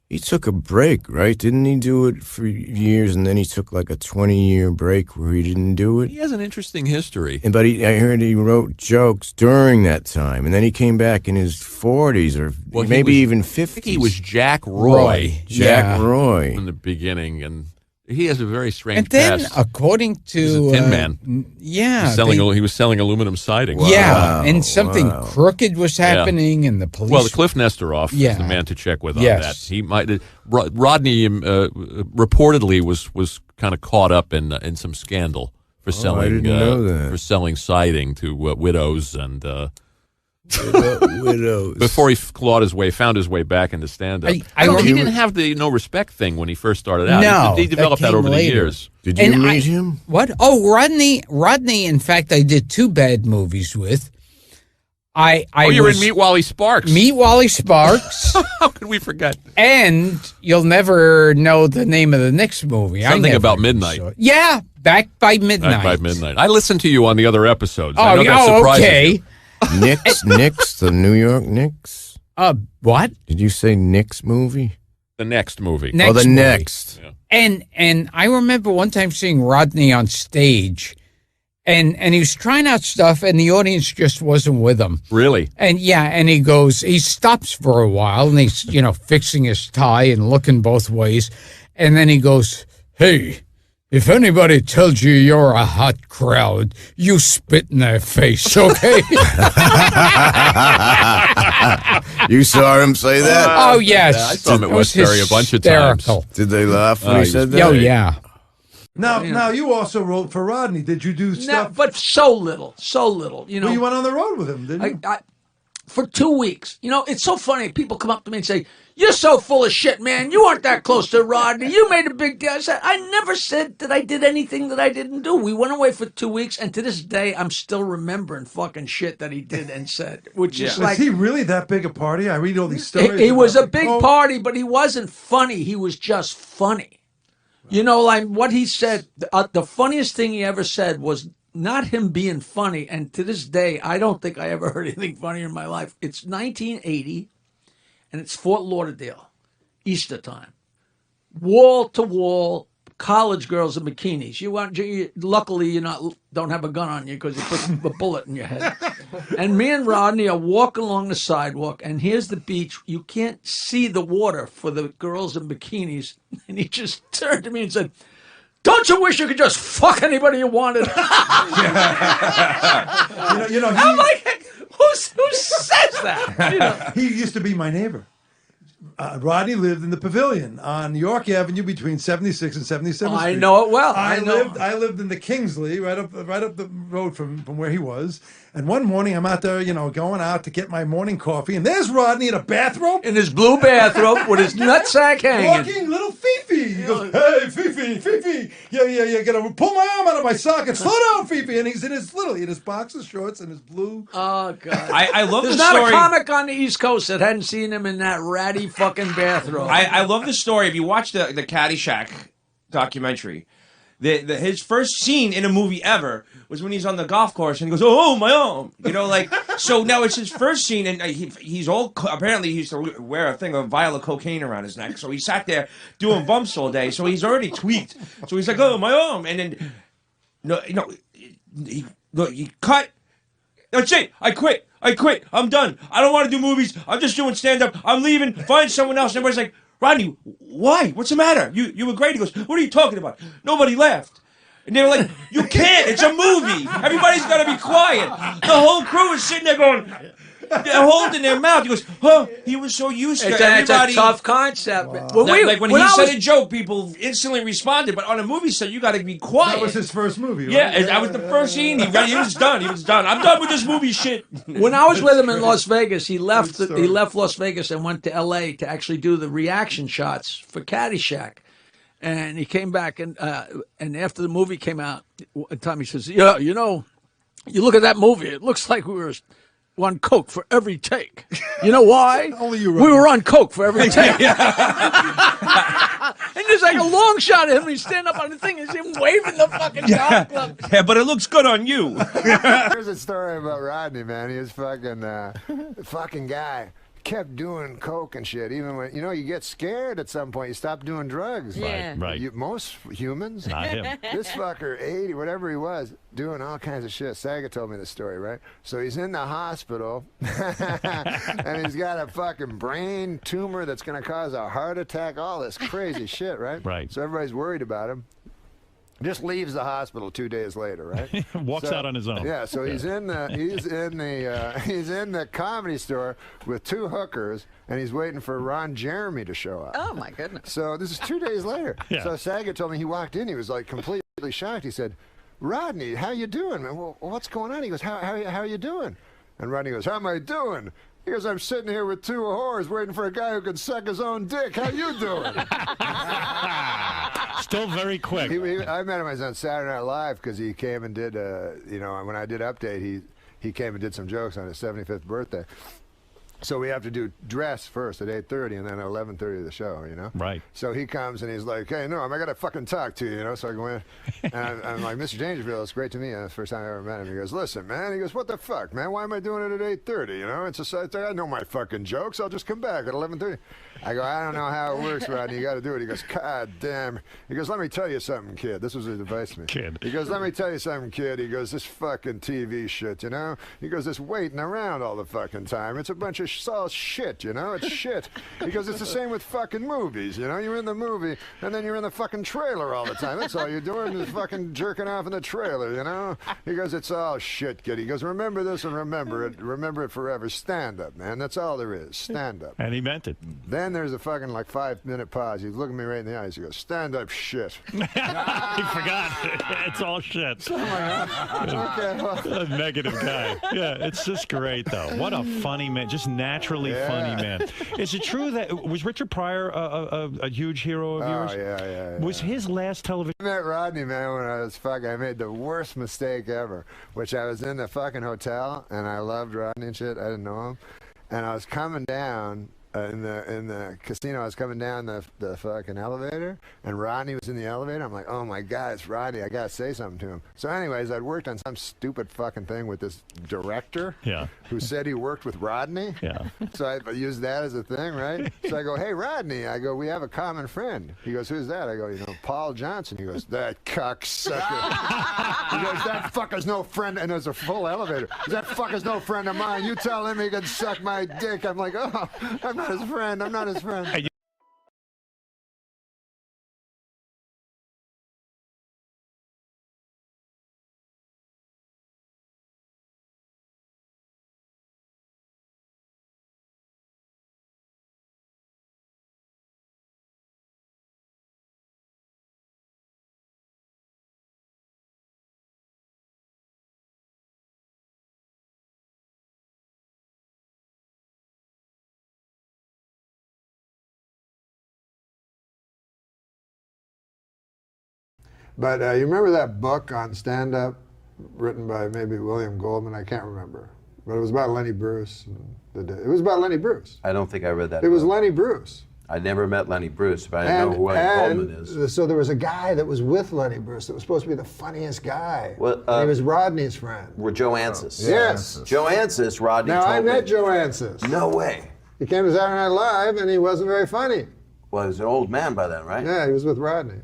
He took a break, right? Didn't he do it for years, and then he took like a 20-year break where he didn't do it? He has an interesting history. But I heard he wrote jokes during that time, and then he came back in his 40s or maybe even 50s. I think he was Jack Roy. Jack Roy. In the beginning, and he has a very strange And then, past. according to... He was a tin man. Yeah. He was selling aluminum siding. Yeah, and something crooked was happening, and the police... Well, Cliff Nestoroff is the man to check with on that. He might Rodney reportedly was kind of caught up in some scandal for selling I didn't know that. for selling siding to widows and widows. Before he found his way back into stand-up. He didn't have the no respect thing when he first started out. No, he developed that over the years. Did you meet him? What? Oh, Rodney. In fact, I did 2 bad movies with. You were in Meet Wally Sparks. Meet Wally Sparks. How could we forget? And you'll never know the name of the next movie. Something about midnight. Yeah, Back by Midnight. Back by Midnight. I listened to you on the other episodes. Oh, I know that surprises okay. you. Knicks, the New York Knicks. What? Did you say Knicks movie? The next movie. The movie. next. Yeah. And I remember one time seeing Rodney on stage, and he was trying out stuff, and the audience just wasn't with him. Really? And he stops for a while, and he's fixing his tie and looking both ways, and then he goes, "Hey, if anybody tells you you're a hot crowd, you spit in their face, okay?" You saw him say that? Oh, yes. I saw him at Westbury a bunch of times. Did they laugh when he said that? Oh, yeah. Now you also wrote for Rodney. Did you do stuff? No, but so little. Well, you went on the road with him, didn't you? For 2 weeks. It's so funny. People come up to me and say, "You're so full of shit, man. You weren't that close to Rodney. You made a big deal." I said, "I never said that I did anything that I didn't do." We went away for 2 weeks, and to this day, I'm still remembering fucking shit that he did and said, which is like... Was he really that big a party? I read all these stories. He was a about big party, but he wasn't funny. He was just funny. Like what he said, the funniest thing he ever said was not him being funny. And to this day, I don't think I ever heard anything funnier in my life. It's 1980, and it's Fort Lauderdale, Easter time. Wall to wall, college girls in bikinis. Luckily, you don't have a gun on you because you put a bullet in your head. And me and Rodney are walking along the sidewalk, and here's the beach. You can't see the water for the girls in bikinis. And he just turned to me and said, "Don't you wish you could just fuck anybody you wanted?" I'm like, who says that? He used to be my neighbor. Rodney lived in the Pavilion on York Avenue between 76 and 77th Street. I know it well. I lived in the Kingsley, right up the road from where he was. And one morning I'm out there, going out to get my morning coffee, and there's Rodney in a bathrobe. In his blue bathrobe with his nutsack hanging. Walking little Fifi. He goes, "Hey, Fifi. Yeah, gonna pull my arm out of my socket. Slow down, Fifi." And he's in his boxer shorts and his blue. Oh, God. I love There's the not story. a comic on the East Coast that hadn't seen him in that ratty fucking bathrobe. I love the story. If you watch the Caddyshack documentary, his first scene in a movie ever was when he's on the golf course and he goes, "Oh, my arm," you know, like. So now it's his first scene, and he's all apparently he used to wear a vial of cocaine around his neck. So he sat there doing bumps all day. So he's already tweaked. So he's like, "Oh, my arm," and then he cut. That's it. I quit. I'm done. I don't want to do movies. I'm just doing stand-up. I'm leaving. Find someone else. And everybody's like, "Rodney, why? What's the matter? You were great." He goes, "What are you talking about? Nobody laughed." And they were like, "You can't. It's a movie. Everybody's got to be quiet." The whole crew is sitting there going, they're holding their mouth. He goes, "Huh?" He was so used to everybody. It's a tough concept. Wow. When he said a joke, people instantly responded. But on a movie set, you got to be quiet. That was his first movie, right? Yeah, that was the first scene. He was done. I'm done with this movie shit. When I was with him in Las Vegas, he left Las Vegas and went to L.A. to actually do the reaction shots for Caddyshack. And he came back, and after the movie came out, Tommy says, "Yeah, you know, you look at that movie, it looks like we were on coke for every take. You know why? Only you. We were on coke for every take." And there's like a long shot of him. He's standing up on the thing. He's him waving the fucking golf club. Yeah, but it looks good on you. Here's a story about Rodney, man. He was fucking guy. Kept doing coke and shit, even when you get scared at some point. You stop doing drugs. Yeah. Right. Most humans. Not him. This fucker, 80, whatever he was, doing all kinds of shit. Saga told me the story, right? So he's in the hospital, and he's got a fucking brain tumor that's going to cause a heart attack. All this crazy shit, right? Right. So everybody's worried about him. Just leaves the hospital 2 days later, right? Walks out on his own. Yeah, so he's in the comedy store with 2 hookers, and he's waiting for Ron Jeremy to show up. Oh my goodness! So this is 2 days later. Yeah. So Saget told me he walked in, he was like completely shocked. He said, "Rodney, how you doing, man? Well, what's going on?" He goes, "How are you doing?" And Rodney goes, "How am I doing?" He goes, "I'm sitting here with 2 whores waiting for a guy who can suck his own dick. How you doing?" Still very quick. I met him on Saturday Night Live because he came and did, when I did Update, he came and did some jokes on his 75th birthday. So we have to do dress first at 8:30 and then at 11:30 the show, Right. So he comes and he's like, "Hey, Norm, I got to fucking talk to you, So I go in and I'm like, "Mr. Dangerfield, it's great to meet you." That's the first time I ever met him. He goes, "Listen, man." He goes, "What the fuck, man? Why am I doing it at 8:30? I know my fucking jokes. I'll just come back at 11:30. I go, "I don't know how it works, Rodney. You got to do it." He goes, "God damn." He goes, "Let me tell you something, kid." This was his advice to me. Kid. He goes, "Let me tell you something, kid." He goes, "This fucking TV shit, He goes, "This waiting around all the fucking time. It's a bunch of all shit, It's shit." He goes, "It's the same with fucking movies, You're in the movie, and then you're in the fucking trailer all the time. That's all you're doing is fucking jerking off in the trailer, He goes, "It's all shit, kid." He goes, "Remember this and remember it. Remember it forever. Stand up, man. That's all there is. Stand up." And he meant it. Then there's a fucking 5-minute pause. He's looking me right in the eyes. He goes, "Stand up, shit." He forgot. It's all shit. Okay, well. A negative guy. Yeah, it's just great, though. What a funny man. Just naturally funny man. Is it true that, was Richard Pryor a huge hero of yours? Oh, yeah. Was his last television... I met Rodney, man, when I made the worst mistake ever, which I was in the fucking hotel, and I loved Rodney and shit. I didn't know him. And I was coming down in the casino. I was coming down the fucking elevator, and Rodney was in the elevator. I'm like, "Oh my God, it's Rodney. I gotta say something to him." So anyways, I'd worked on some stupid fucking thing with this director who said he worked with Rodney. Yeah. So I used that as a thing, right? So I go, "Hey, Rodney," I go, "we have a common friend." He goes, "Who's that?" I go, "Paul Johnson." He goes, "That cocksucker." He goes, "That fucker's no friend." And there's a full elevator. "That fucker's no friend of mine. You tell him he can suck my dick." I'm like, "Oh, I'm not his friend. I'm not his friend." But you remember that book on stand-up written by maybe William Goldman? I can't remember. But it was about Lenny Bruce. It was about Lenny Bruce. I don't think I read that. It was Lenny Bruce. I never met Lenny Bruce, but I know who William Goldman is. So there was a guy that was with Lenny Bruce that was supposed to be the funniest guy. Well, he was Rodney's friend. Joe Ancis. Yes. Joe Ancis, Rodney Now, told I met me. Joe Ancis. No way. He came to Saturday Night Live, and he wasn't very funny. Well, he was an old man by then, right? Yeah, he was with Rodney.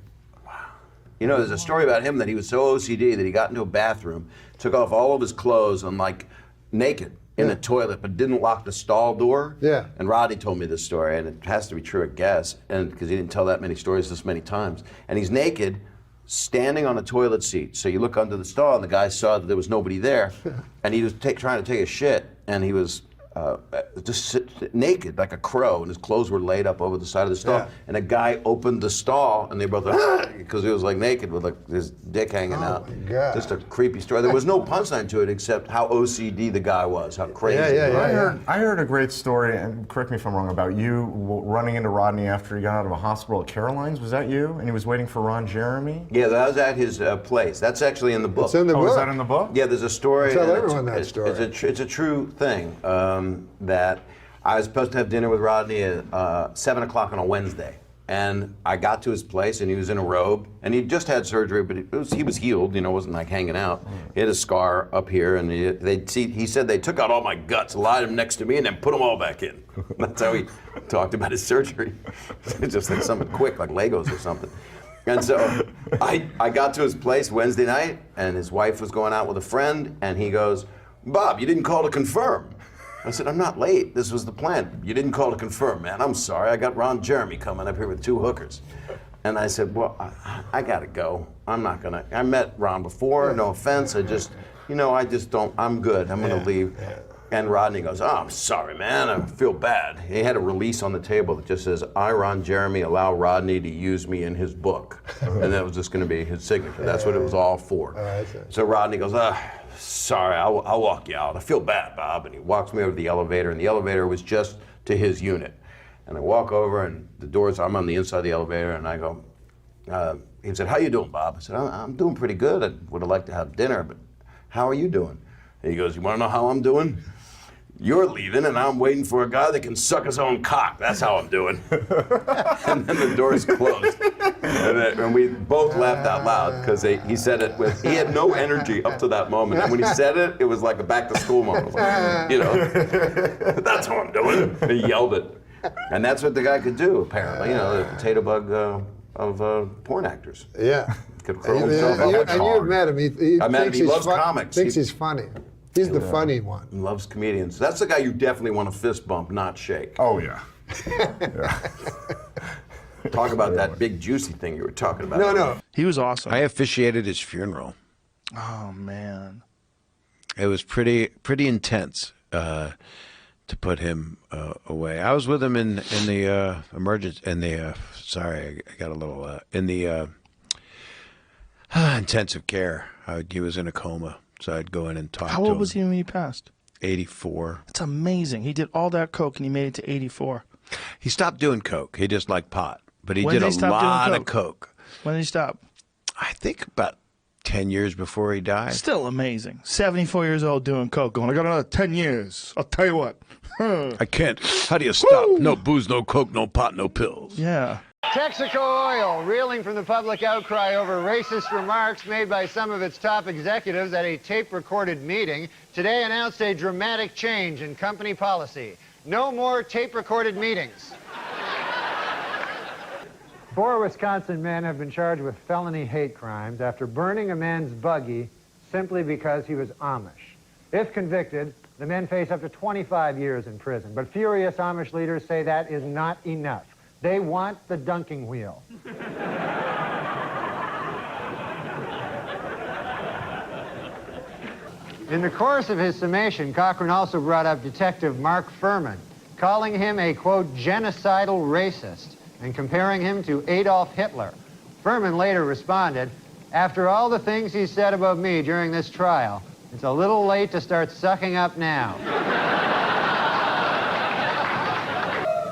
You know, there's a story about him that he was so OCD that he got into a bathroom, took off all of his clothes, and like naked in the toilet, but didn't lock the stall door. Yeah. And Rodney told me this story, and it has to be true, I guess, and because he didn't tell that many stories this many times. And he's naked, standing on a toilet seat. So you look under the stall, and the guy saw that there was nobody there, and he was trying to take a shit, and he was just naked like a crow, and his clothes were laid up over the side of the stall. Yeah. And a guy opened the stall, and they both because he was like naked with like his dick hanging out. My God. Just a creepy story. There was no punchline to it except how OCD the guy was, how crazy. I heard a great story, and correct me if I'm wrong, about you running into Rodney after he got out of a hospital at Caroline's. Was that you? And he was waiting for Ron Jeremy? Yeah, that was at his place. That's actually in the book. It's in the book. Is that in the book? Yeah, there's a story. Tell and everyone that story. It's a true thing. That I was supposed to have dinner with Rodney at 7 o'clock on a Wednesday. And I got to his place, and he was in a robe, and he just had surgery, but he was healed, you know, wasn't like hanging out. He had a scar up here, and he said they took out all my guts, lied them next to me, and then put them all back in. That's how he talked about his surgery. It's just like something quick, like Legos or something. And so I got to his place Wednesday night, and his wife was going out with a friend, and he goes, "Bob, you didn't call to confirm." I said, "I'm not late. This was the plan. You didn't call to confirm, man. I'm sorry. I got Ron Jeremy coming up here with 2 hookers." And I said, "Well, I got to go. I'm not going to. I met Ron before. No offense. I just don't. I'm good. I'm going to leave." And Rodney goes, "Oh, I'm sorry, man. I feel bad." He had a release on the table that just says, "I, Ron Jeremy, allow Rodney to use me in his book." And that was just going to be his signature. That's what it was all for. So Rodney goes, "Sorry, I'll walk you out. I feel bad, Bob." And he walks me over to the elevator, and the elevator was just to his unit. And I walk over, and the doors, I'm on the inside of the elevator, and I go, he said, "How you doing, Bob?" I said, "I'm doing pretty good. I would have liked to have dinner, but how are you doing?" And he goes, "You want to know how I'm doing? You're leaving, and I'm waiting for a guy that can suck his own cock. That's how I'm doing." And then the doors closed. And we both laughed out loud because he said it he had no energy up to that moment. And when he said it, it was like a back to school moment. Like, "That's how I'm doing." And he yelled it. And that's what the guy could do, apparently. The potato bug of porn actors. Yeah. Could curl himself up. And you've met him. I met him. He loves comics. Thinks he's funny. He's the funny one. He loves comedians. That's the guy you definitely want to fist bump, not shake. Oh, yeah. Talk about that big juicy thing you were talking about. No. He was awesome. I officiated his funeral. Oh, man. It was pretty intense to put him away. I was with him in the emergency, sorry, I got a little, in the intensive care. He was in a coma, so I'd go in and talk to him. How old was he when he passed? 84. That's amazing. He did all that coke and he made it to 84. He stopped doing coke. He just liked pot, but he When did did a he stop lot doing of coke. When did he stop? I think about 10 years before he died. Still amazing. 74 years old doing coke, going, "I got another 10 years. I'll tell you what." I can't. How do you stop? Woo! No booze, no coke, no pot, no pills. Yeah. Texaco Oil, reeling from the public outcry over racist remarks made by some of its top executives at a tape-recorded meeting, today announced a dramatic change in company policy. No more tape-recorded meetings. 4 Wisconsin men have been charged with felony hate crimes after burning a man's buggy simply because he was Amish. If convicted, the men face up to 25 years in prison. But furious Amish leaders say that is not enough. They want the dunking wheel. In the course of his summation, Cochran also brought up Detective Mark Furman, calling him a, quote, genocidal racist, and comparing him to Adolf Hitler. Furman later responded, "After all the things he said about me during this trial, it's a little late to start sucking up now."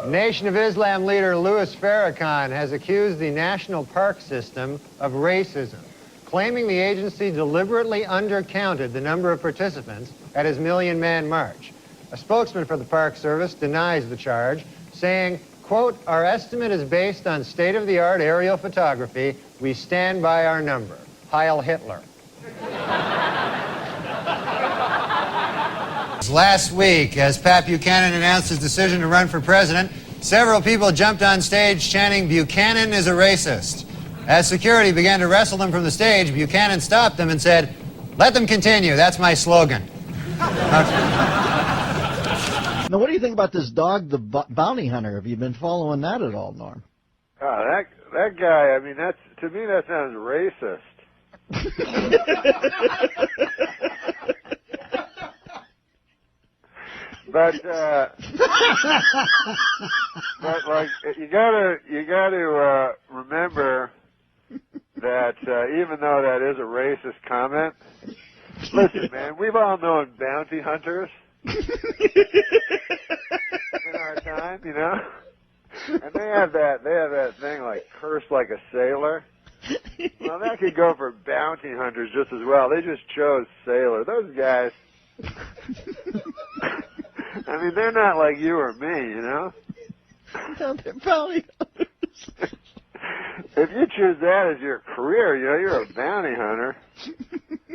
Nation of Islam leader Louis Farrakhan has accused the National Park System of racism, claiming the agency deliberately undercounted the number of participants at his Million Man March. A spokesman for the Park Service denies the charge, saying quote, our estimate is based on state-of-the-art aerial photography. We stand by our number. Heil Hitler. Last week, as Pat Buchanan announced his decision to run for president, several people jumped on stage chanting, Buchanan is a racist. As security began to wrestle them from the stage, Buchanan stopped them and said, let them continue, that's my slogan. Now, what do you think about this dog, the bounty hunter? Have you been following that at all, Norm? Oh, that guy, I mean, to me that sounds racist. But like you gotta remember that even though that is a racist comment, listen, man, we've all known bounty hunters in our time, you know, and they have that thing like curse like a sailor. Well, that could go for bounty hunters just as well. They just chose sailor. Those guys. I mean, they're not like you or me, you know? No, they're bounty hunters. If you choose that as your career, you know, you're a bounty hunter.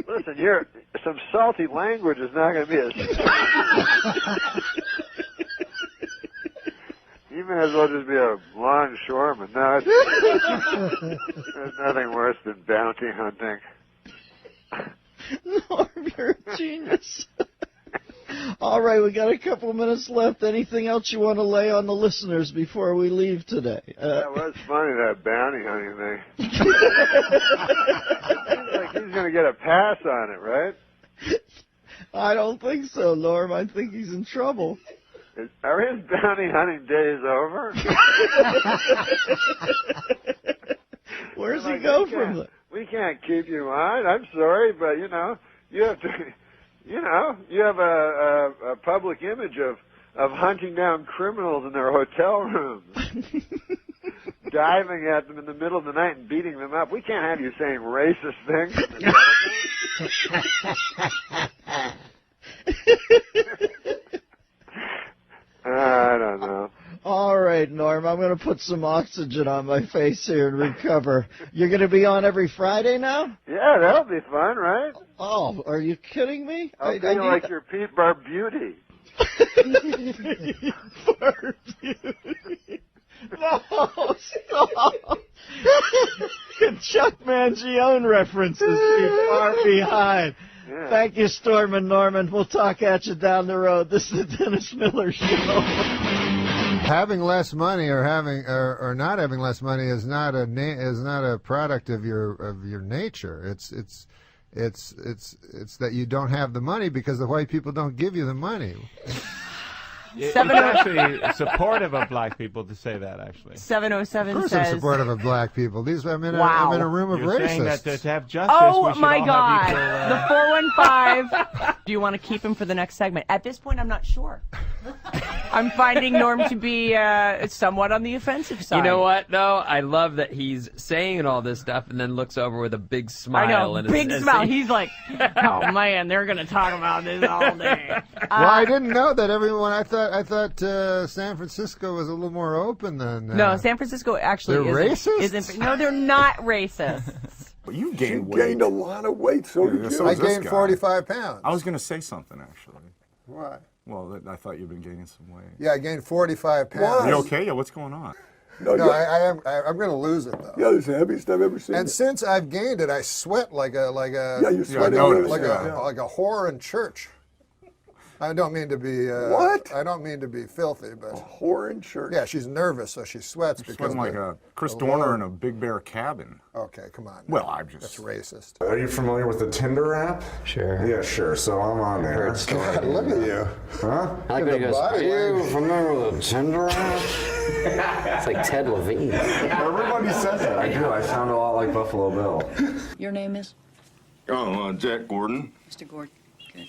Listen, some salty language is not going to be You may as well just be a longshoreman. No, there's nothing worse than bounty hunting. Norm, you're a genius. All right, we got a couple minutes left. Anything else you want to lay on the listeners before we leave today? That was funny, that bounty hunting thing. Seems like he's going to get a pass on it, right? I don't think so, Norm. I think he's in trouble. Are his bounty hunting days over? Where's he go from that? We can't keep you on. I'm sorry, but, you know, you have to... You know, you have a public image of hunting down criminals in their hotel rooms, diving at them in the middle of the night and beating them up. We can't have you saying racist things on the telephone. I don't know. All right, Norm, I'm going to put some oxygen on my face here and recover. You're going to be on every Friday now? Yeah, that'll be fun, right? Oh, are you kidding me? I'll feel like your Pete Barbuti. Barbuti. No, stop. Chuck Mangione references too far behind. Yeah. Thank you, Storm and Norman. We'll talk at you down the road. This is the Dennis Miller Show. Having less money or or not having less money is not a product of your nature. It's that you don't have the money because the white people don't give you the money. It's actually supportive of black people to say that, actually. 707 of course says... I'm supportive of black people. I'm in Wow. a room of You're racists. saying that to have justice, Oh, we should my all God. have The 415. Do you want to keep him for the next segment? At this point, I'm not sure. I'm finding Norm to be somewhat on the offensive side. You know what, though? I love that he's saying all this stuff and then looks over with a big smile. I know, and big smile. He's like, oh, man, they're going to talk about this all day. Well, I didn't know that everyone. I thought San Francisco was a little more open than. No, San Francisco actually they're racist. Isn't. No, they're not racist. Well, you gained gained a lot of weight. So did you. I gained 45 pounds. I was going to say something actually. What? Well, I thought you'd been gaining some weight. Yeah, I gained 45 pounds. Are you okay? Yeah, what's going on? No, I'm going to lose it though. Yeah, it's the heaviest I've ever seen. And since I've gained it, I sweat like a you sweat like a whore in church. I don't mean to be what? I don't mean to be filthy, but a whore in church. Yeah, she's nervous, so she sweats because sweating like a Chris Dorner in a Big Bear cabin. Okay, come on. Well, I'm just. That's racist. Are you familiar with the Tinder app? Sure. Yeah, sure. So I'm on there. God, look at you. Huh? Are you familiar with the Tinder app? It's like Ted Levine. Everybody says it. I do. I sound a lot like Buffalo Bill. Your name is? Oh, Jack Gordon. Mr. Gordon. Good.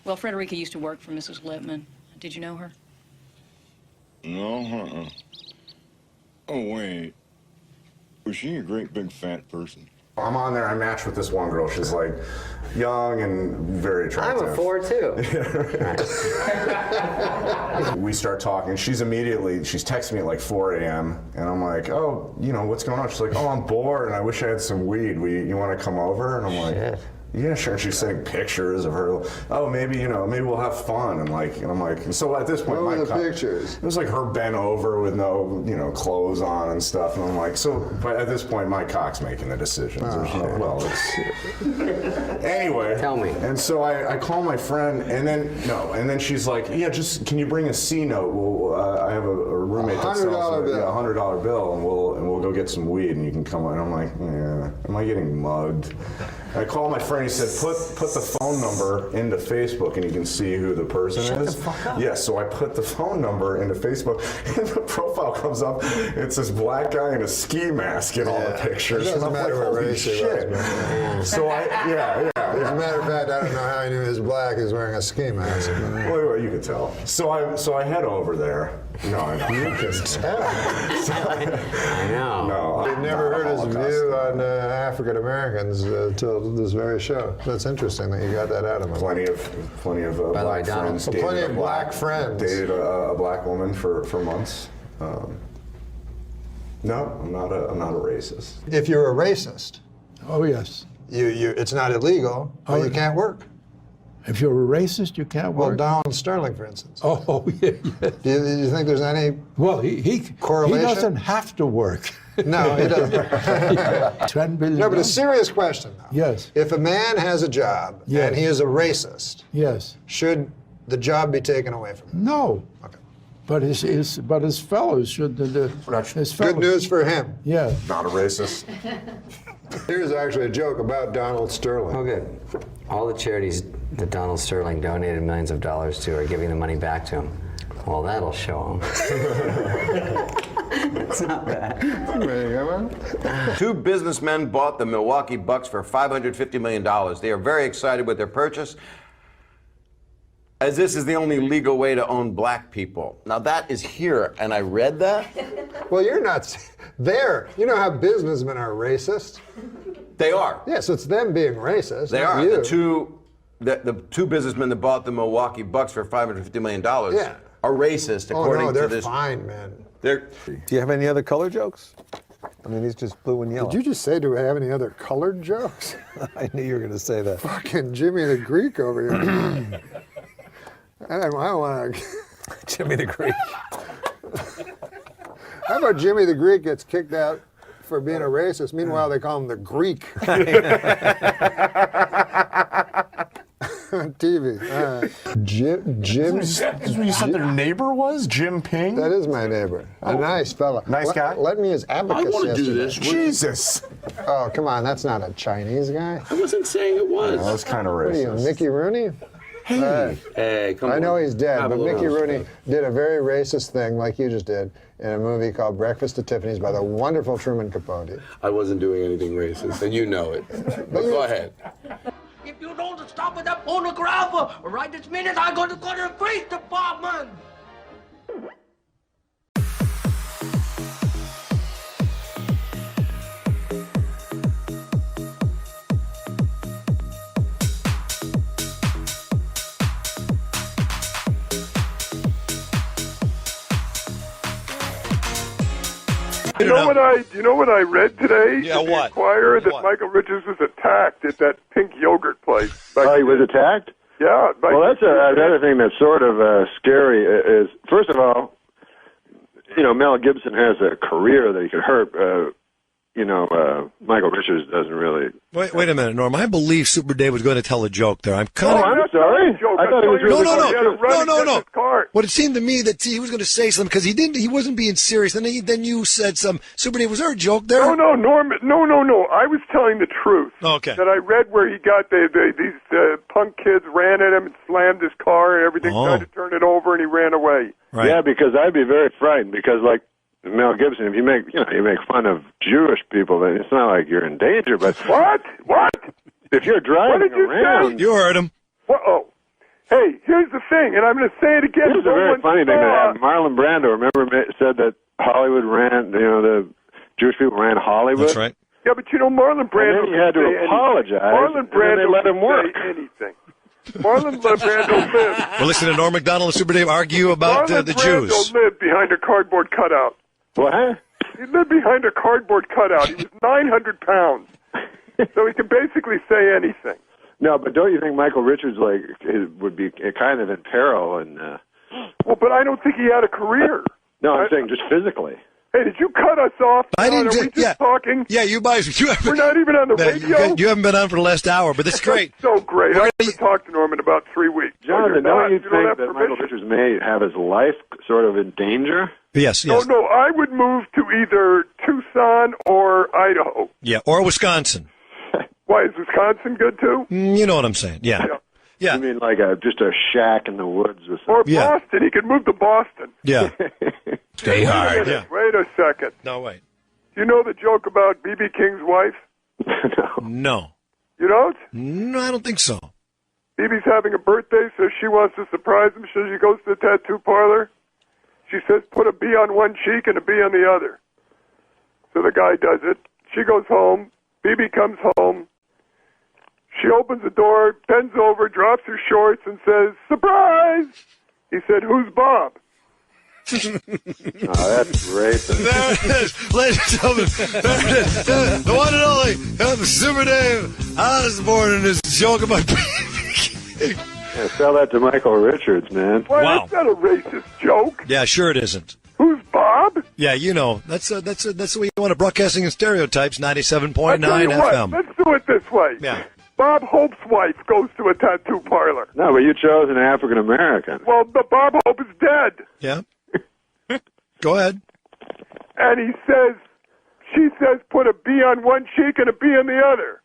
Well, Frederica used to work for Mrs. Lippman. Did you know her? No, Oh, wait. Was she a great big fat person? I'm on there. I match with this one girl. She's like young and very attractive. I'm a 4 too. We start talking. She's texting me at like 4 a.m. and I'm like, oh, what's going on? She's like, oh, I'm bored and I wish I had some weed. You want to come over? And I'm like, yeah, sure. And she's sending pictures of her. Oh, maybe we'll have fun. And I'm like, so at this point, what were the pictures? It was like her bent over with no, clothes on and stuff. And I'm like, but at this point, my cock's making the decisions. Anyway. Tell me. And so I call my friend, and then she's like, yeah, just can you bring a C note? Well, I have a roommate that sells $100 bill, and we'll go get some weed, and you can come on. I'm like, yeah, am I getting mugged? I called my friend. He said, put the phone number into Facebook, and you can see who the person is. Shut the fuck up. Yeah, so I put the phone number into Facebook, and the profile comes up. It's this black guy in a ski mask in all the pictures. It doesn't matter what race he was, man. So As a matter of fact, I don't know how he knew he was black. He was wearing a ski mask. Well, you could tell. So I head over there. No, I know. You can tell. I know. No, I've never heard his view on African Americans until this very show. That's interesting that you got that out of him. Plenty of black friends. Plenty of black friends. Dated a black woman for months. No, I'm not a racist. If you're a racist, oh yes, it's not illegal, but you can't work. If you're a racist, you can't work. Well, Donald Sterling, for instance. Oh, yeah. Do you think there's any correlation? He doesn't have to work. No, he doesn't. $10 billion. No, but a serious question, though. Yes. If a man has a job and he is a racist, should the job be taken away from him? No. Okay. But his fellows should. Good news for him. Yeah. Not a racist. Here's actually a joke about Donald Sterling. Okay. All the charities that Donald Sterling donated millions of dollars to are giving the money back to him. Well, that'll show him. It's not bad. Two businessmen bought the Milwaukee Bucks for $550 million. They are very excited with their purchase, as this is the only legal way to own black people. Now that is here, and I read that. Well, you're not there. You know how businessmen are racist? They are. Yes, it's them being racist. They not are. You. The two businessmen that bought the Milwaukee Bucks for $550 million are racist, according to this. They're fine, man. Do you have any other color jokes? I mean, he's just blue and yellow. Did you just say, do we have any other colored jokes? I knew you were going to say that. Fucking Jimmy the Greek over here. I don't want to. Jimmy the Greek. How about Jimmy the Greek gets kicked out for being a racist? Meanwhile, they call him the Greek. On TV. Jim. Is that what you said their neighbor was? Jim Ping? That is my neighbor. A nice fella. Nice guy? Let me his abacus I want to do this. Jesus. Oh, come on. That's not a Chinese guy. I wasn't saying it was. That was kind of What are racist. you, Mickey Rooney? Hey, come on. I know he's dead, Have but a little Mickey Rooney respect. did a very racist thing, like you just did, in a movie called Breakfast at Tiffany's by the wonderful Truman Capote. I wasn't doing anything racist, and you know it. But go ahead. If you don't stop with that pornographer right this minute, I'm going to go to the police department. You know what I read today? Yeah, in the what? Inquirer, that Michael Richards was attacked at that pink yogurt place. Oh, he was attacked? Yeah. Well, that's another thing that's sort of scary is, first of all, Mel Gibson has a career that he could hurt. Michael Richards doesn't really. Wait a minute, Norm. I believe Super Dave was going to tell a joke there. I'm kind of. Oh, I'm sorry. I thought it was really No. But it seemed to me that he was going to say something because he wasn't being serious. And then you said some. Super Dave, was there a joke there? No, Norm. No. I was telling the truth. Okay. That I read where he got these punk kids ran at him and slammed his car and everything, tried to turn it over, and he ran away. Right. Yeah, because I'd be very frightened because, like Mel Gibson, if you make fun of Jewish people, then it's not like you're in danger. But What? If you're driving around, you heard him. Uh-oh. Hey, here's the thing, and I'm going to say it again. Here's a very funny thing that happened. Marlon Brando, remember, said that Hollywood ran, the Jewish people ran Hollywood. That's right. Yeah, but you know, Marlon Brando. And then he had to apologize. Marlon Brando and then they let him work. Say anything. Marlon Brando lived. We're listening to Norm MacDonald and Super Dave argue about the Jews. Marlon Brando lived behind a cardboard cutout. What? He lived behind a cardboard cutout. He was 900 pounds, so he could basically say anything. No, but don't you think Michael Richards would be kind of in peril? And well, but I don't think he had a career. No, I'm saying just physically. Hey, did you cut us off? I didn't. Are we just talking? Yeah, you guys. We're not even on the radio. You haven't been on for the last hour, but it's great. So great. I haven't talked to Norm in about 3 weeks. Jonathan, don't you think that Michael Richards may have his life sort of in danger? Yes. No, I would move to either Tucson or Idaho. Yeah, or Wisconsin. Why, is Wisconsin good too? You know what I'm saying? Yeah. You mean like just a shack in the woods or something? Or Boston. He could move to Boston. Yeah. Stay hard. Yeah. Wait a second. No, wait. Do you know the joke about B.B. King's wife? No. You don't? No, I don't think so. B.B.'s having a birthday, so she wants to surprise him. So she goes to the tattoo parlor. She says, put a B on one cheek and a B on the other. So the guy does it. She goes home. B.B. comes home. She opens the door, bends over, drops her shorts, and says, surprise! He said, who's Bob? Oh, that's great. There it is, ladies and gentlemen. There it is. The one and only Super Dave Osborne and his joke about Yeah, sell that to Michael Richards, man. Why, that's not a racist joke. Yeah, sure it isn't. Who's Bob? Yeah, you know, that's the way you want to broadcasting in stereotypes. 97.9 I'll tell you FM. what, let's do it this way. Yeah. Bob Hope's wife goes to a tattoo parlor. No, but you chose an African American. Well, the Bob Hope is dead. Yeah. Go ahead. And she says, put a B on one cheek and a B on the other.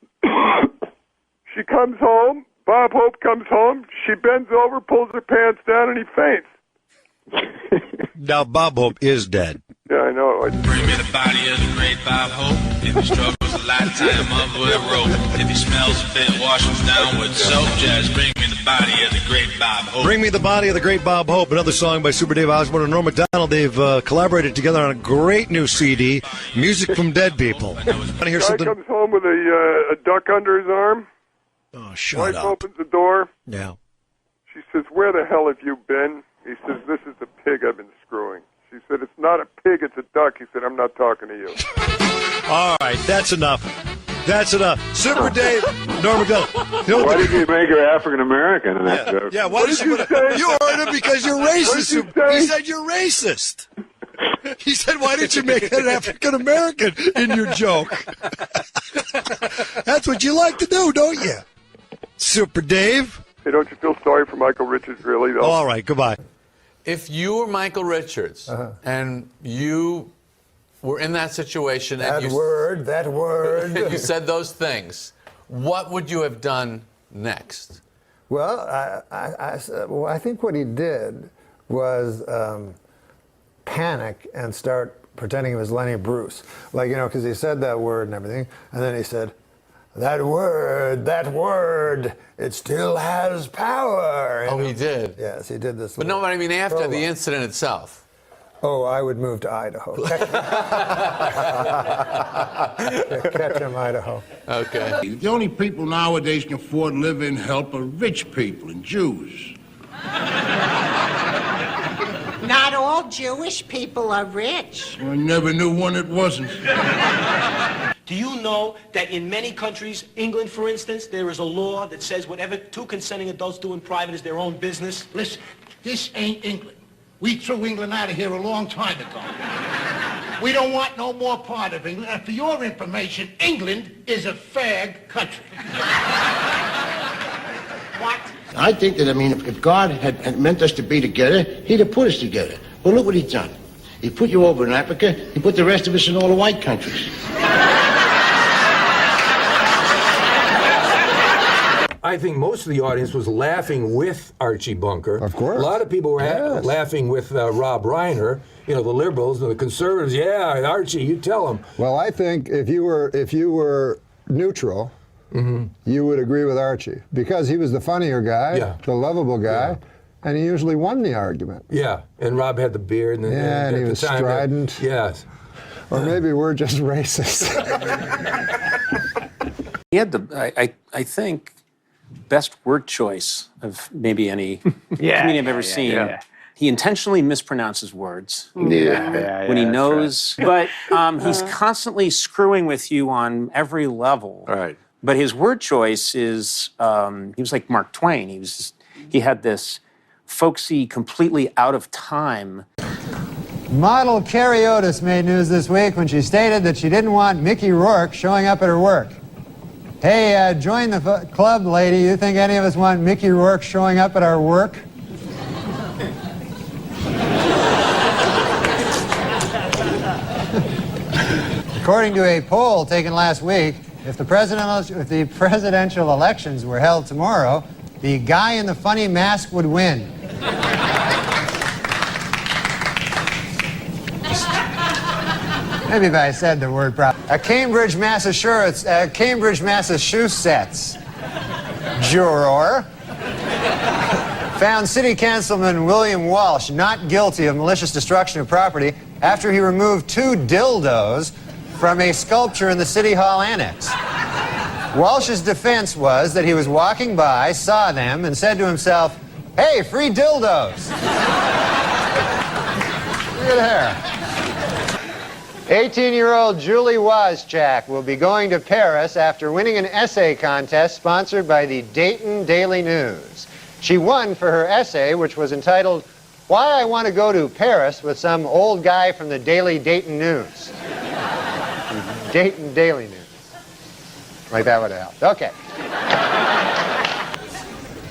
She comes home. Bob Hope comes home. She bends over, pulls her pants down, and he faints. Now, Bob Hope is dead. Yeah, I know. Bring me the body of the great Bob Hope. If he struggles a lot, tie him up with a rope. If he smells a bit, wash him down with soap. Just bring me the body of the great Bob Hope. Bring me the body of the great Bob Hope. Another song by Super Dave Osborne and Norm MacDonald. They've collaborated together on a great new CD, Music from Dead People. Want to hear Guy something? comes home with a duck under his arm. Oh, shut Wife up. opens the door. Yeah. She says, where the hell have you been? He says, this is the pig I've been screwing. She said, it's not a pig, it's a duck. He said, I'm not talking to you. All right, that's enough. That's enough. Super Dave, Norm MacDonald. You know Why did you make her African American in that joke? Yeah, why did you say? You heard him because you're racist. He said you're racist. He said, why didn't you make it an African American in your joke? That's what you like to do, don't you? Super Dave. Hey, don't you feel sorry for Michael Richards, really, though? All right, goodbye. If you were Michael Richards and you were in that situation and That word. and you said those things, what would you have done next? Well, I think what he did was panic and start pretending he was Lenny Bruce. Like, because he said that word and everything, and then he said, that word, it still has power. Oh, he did? Yes, he did this. But no, I mean after the incident itself. Oh, I would move to Idaho. Ketchum, Idaho. Okay. The only people nowadays can afford living help are rich people and Jews. Not all Jewish people are rich. I never knew one that wasn't. Do you know that in many countries, England, for instance, there is a law that says whatever two consenting adults do in private is their own business? Listen, this ain't England. We threw England out of here a long time ago. We don't want no more part of England. And for your information, England is a fag country. What? I think that, if God had meant us to be together, he'd have put us together. Well, look what he's done. He put you over in Africa. He put the rest of us in all the white countries. I think most of the audience was laughing with Archie Bunker. Of course. A lot of people were laughing with Rob Reiner, the liberals and the conservatives. Yeah, Archie, you tell them. Well, I think if you were neutral, you would agree with Archie because he was the funnier guy, the lovable guy, and he usually won the argument. Yeah, and Rob had the beard. And he was strident. Yes. Or maybe we're just racist. He had the, I think, best word choice of maybe any comedian I've ever seen. yeah. He intentionally mispronounces words when he that's knows, but he's constantly screwing with you on every level. Right. But his word choice is, he was like Mark Twain. He had this folksy, completely out of time. Model Carrie Otis made news this week when she stated that she didn't want Mickey Rourke showing up at her work. Hey, join the club, lady. You think any of us want Mickey Rourke showing up at our work? According to a poll taken last week, if the presidential elections were held tomorrow, the guy in the funny mask would win. Maybe if I said the word properly. A Cambridge, Massachusetts juror found City Councilman William Walsh not guilty of malicious destruction of property after he removed 2 dildos from a sculpture in the City Hall Annex. Walsh's defense was that he was walking by, saw them, and said to himself, "Hey, free dildos." Look at her. 18-year-old Julie Wozchak will be going to Paris after winning an essay contest sponsored by the Dayton Daily News. She won for her essay, which was entitled, "Why I Want to Go to Paris with Some Old Guy from the Daily Dayton News." Dayton Daily News. Like that would have helped. Okay.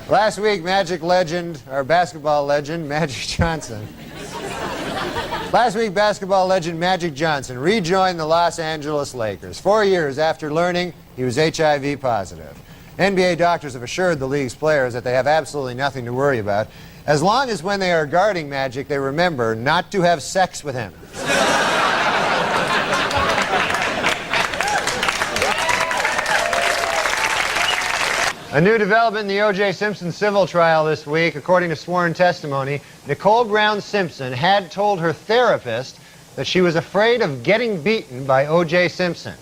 Last week, Magic legend, or basketball legend, Magic Johnson. Last week, basketball legend Magic Johnson rejoined the Los Angeles Lakers 4 years after learning he was HIV positive. NBA doctors have assured the league's players that they have absolutely nothing to worry about, as long as when they are guarding Magic, they remember not to have sex with him. A new development in the O.J. Simpson civil trial this week. According to sworn testimony, Nicole Brown Simpson had told her therapist that she was afraid of getting beaten by O.J. Simpson.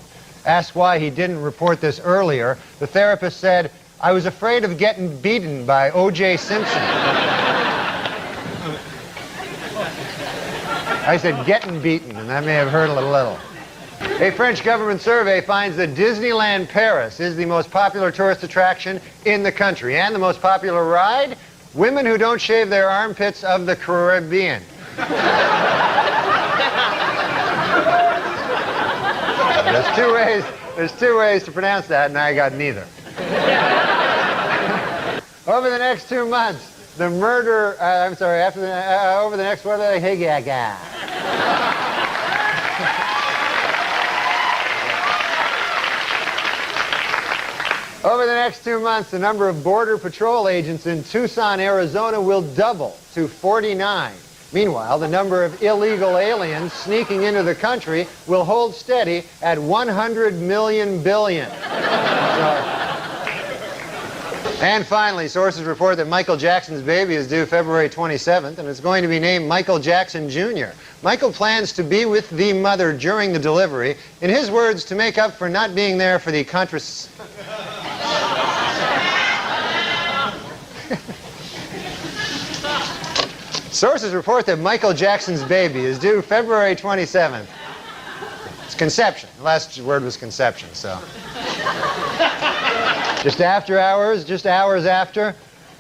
Asked why he didn't report this earlier, the therapist said, "I was afraid of getting beaten by O.J. Simpson." I said getting beaten, and that may have hurt a little. A French government survey finds that Disneyland Paris is the most popular tourist attraction in the country. And the most popular ride? Women who don't shave their armpits of the Caribbean. There's two ways to pronounce that, and I got neither. Over the next 2 months, the murder, over the next, what are they? Over the next 2 months, the number of Border Patrol agents in Tucson, Arizona will double to 49. Meanwhile, the number of illegal aliens sneaking into the country will hold steady at 100 million billion. And finally, sources report that Michael Jackson's baby is due February 27th, and it's going to be named Michael Jackson Jr. Michael plans to be with the mother during the delivery, in his words, to make up for not being there for the Sources report that Michael Jackson's baby is due February 27th. It's conception. The last word was conception, so. Just hours after,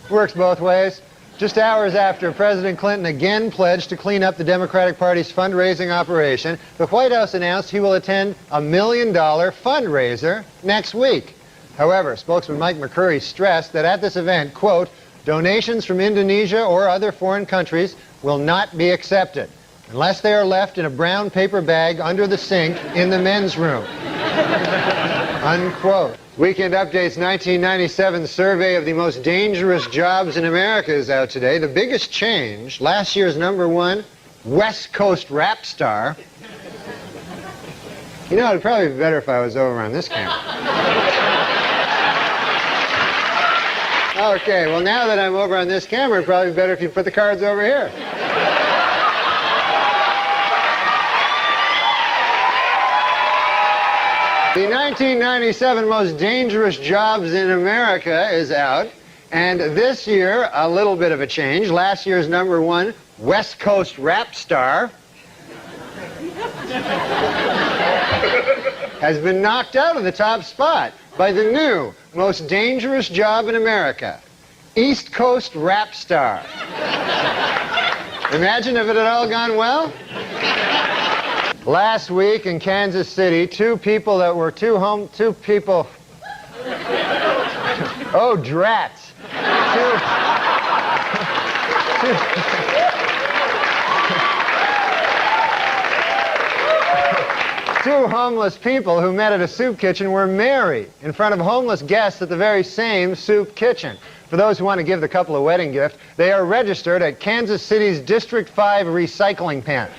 works both ways. Just hours after President Clinton again pledged to clean up the Democratic Party's fundraising operation, the White House announced he will attend a $1 million fundraiser next week. However, spokesman Mike McCurry stressed that at this event, quote, "Donations from Indonesia or other foreign countries will not be accepted unless they are left in a brown paper bag under the sink in the men's room." Unquote. Weekend Update's 1997 survey of the most dangerous jobs in America is out today. The biggest change, last year's #1 West Coast rap star. You know, it'd probably be better if I was over on this camera. Okay, well, now that I'm over on this camera, it'd probably be better if you put the cards over here. The 1997 Most Dangerous Jobs in America is out. And this year, a little bit of a change. Last year's #1 West Coast rap star has been knocked out of the top spot by the new Most Dangerous Job in America, East Coast rap star. Imagine if it had all gone well. Last week in Kansas City, two people... Oh, drats. Two homeless people who met at a soup kitchen were married in front of homeless guests at the very same soup kitchen. For those who want to give the couple a wedding gift, they are registered at Kansas City's District 5 recycling pen.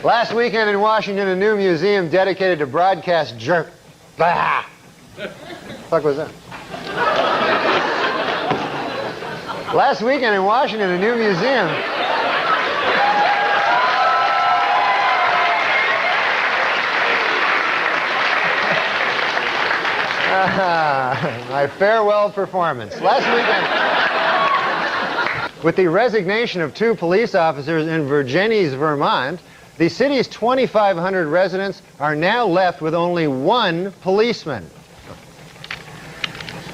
Last weekend in Washington, a new museum dedicated to broadcast Bah! The fuck was that? Last weekend in Washington, a new museum. My farewell performance. Last weekend, with the resignation of 2 police officers in Virginia, Vermont, the city's 2,500 residents are now left with only 1 policeman.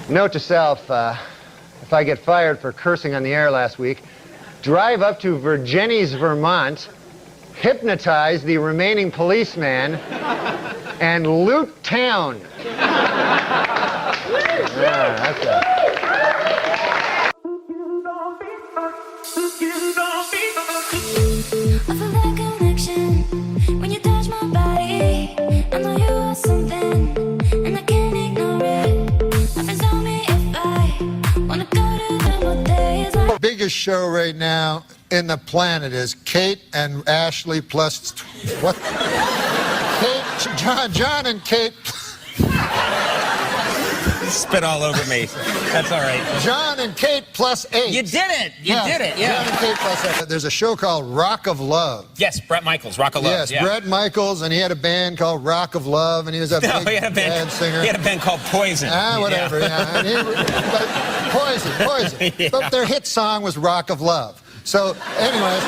Note to self, if I get fired for cursing on the air last week, drive up to Virginia, Vermont, hypnotize the remaining policeman, and loot town. Yeah, that's it. Biggest show right now in the planet is Kate and Ashley plus what? Kate, John and Kate. Spit all over me. That's all right. John and Kate plus 8. You did it. You did it. Yeah. John and Kate plus 8. There's a show called Rock of Love. Yes, Bret Michaels, Rock of Love. Yes, yeah. Bret Michaels, and he had a band called Rock of Love, and he was a big he had a band singer. He had a band called Poison. Whatever. Yeah. And but Poison. Yeah. But their hit song was Rock of Love. So, anyways,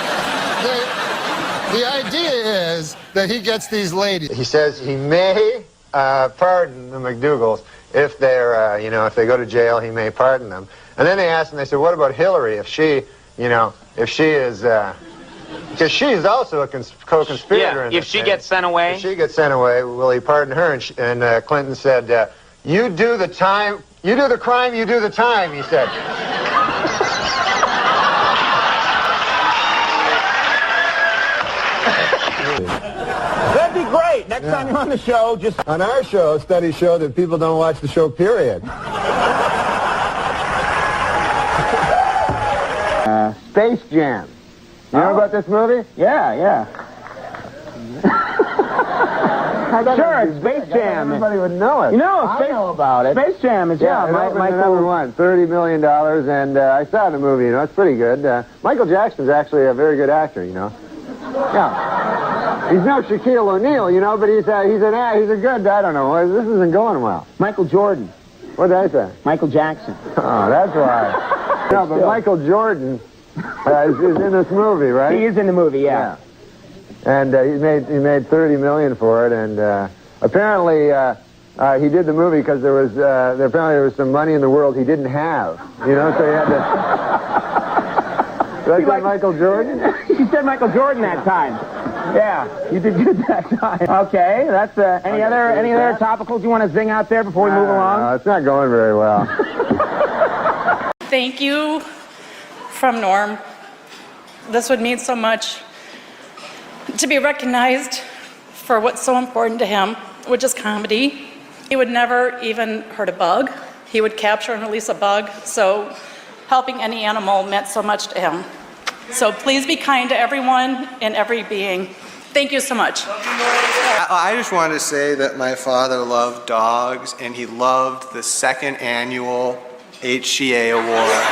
the idea is that he gets these ladies. He says he may pardon the McDougalls if they're, if they go to jail, he may pardon them. And then they asked him, they said, what about Hillary? If she, if she is, because she's also a co-conspirator. Yeah, if she gets sent away. If she gets sent away, will he pardon her? And Clinton said, you do the time, you do the crime, you do the time, he said. That'd be great. Next time you're on the show, just... On our show, studies show that people don't watch the show, period. Space Jam. You know about this movie? Yeah. Sure, it's Space Jam. Everybody would know it. You know, I know about it. Space Jam is, it opened at #1, $30 million, and I saw the movie, it's pretty good. Michael Jackson's actually a very good actor, Yeah. He's no Shaquille O'Neal, but he's a good, I don't know, this isn't going well. Michael Jordan. What did I say? Michael Jackson. Oh, that's why. No, but Michael Jordan is in this movie, right? He is in the movie, yeah. And he made $30 million for it, and apparently he did the movie because apparently there was some money in the world he didn't have, so he had to. Did I say Michael Jordan? You said Michael Jordan that time. Yeah, you did good that time. Okay, that's any other topicals you want to zing out there before we move along? No, it's not going very well. Thank you from Norm. This would mean so much to be recognized for what's so important to him, which is comedy. He would never even hurt a bug. He would capture and release a bug, so helping any animal meant so much to him. So please be kind to everyone and every being. Thank you so much. I just wanted to say that my father loved dogs, and he loved the 2nd annual HCA Award.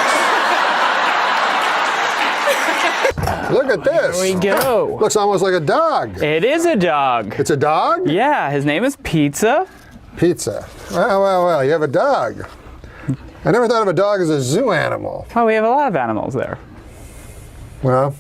Look at this. Here we go. Looks almost like a dog. It is a dog. It's a dog? Yeah, his name is Pizza. Pizza. Well, you have a dog. I never thought of a dog as a zoo animal. Oh, we have a lot of animals there. Well,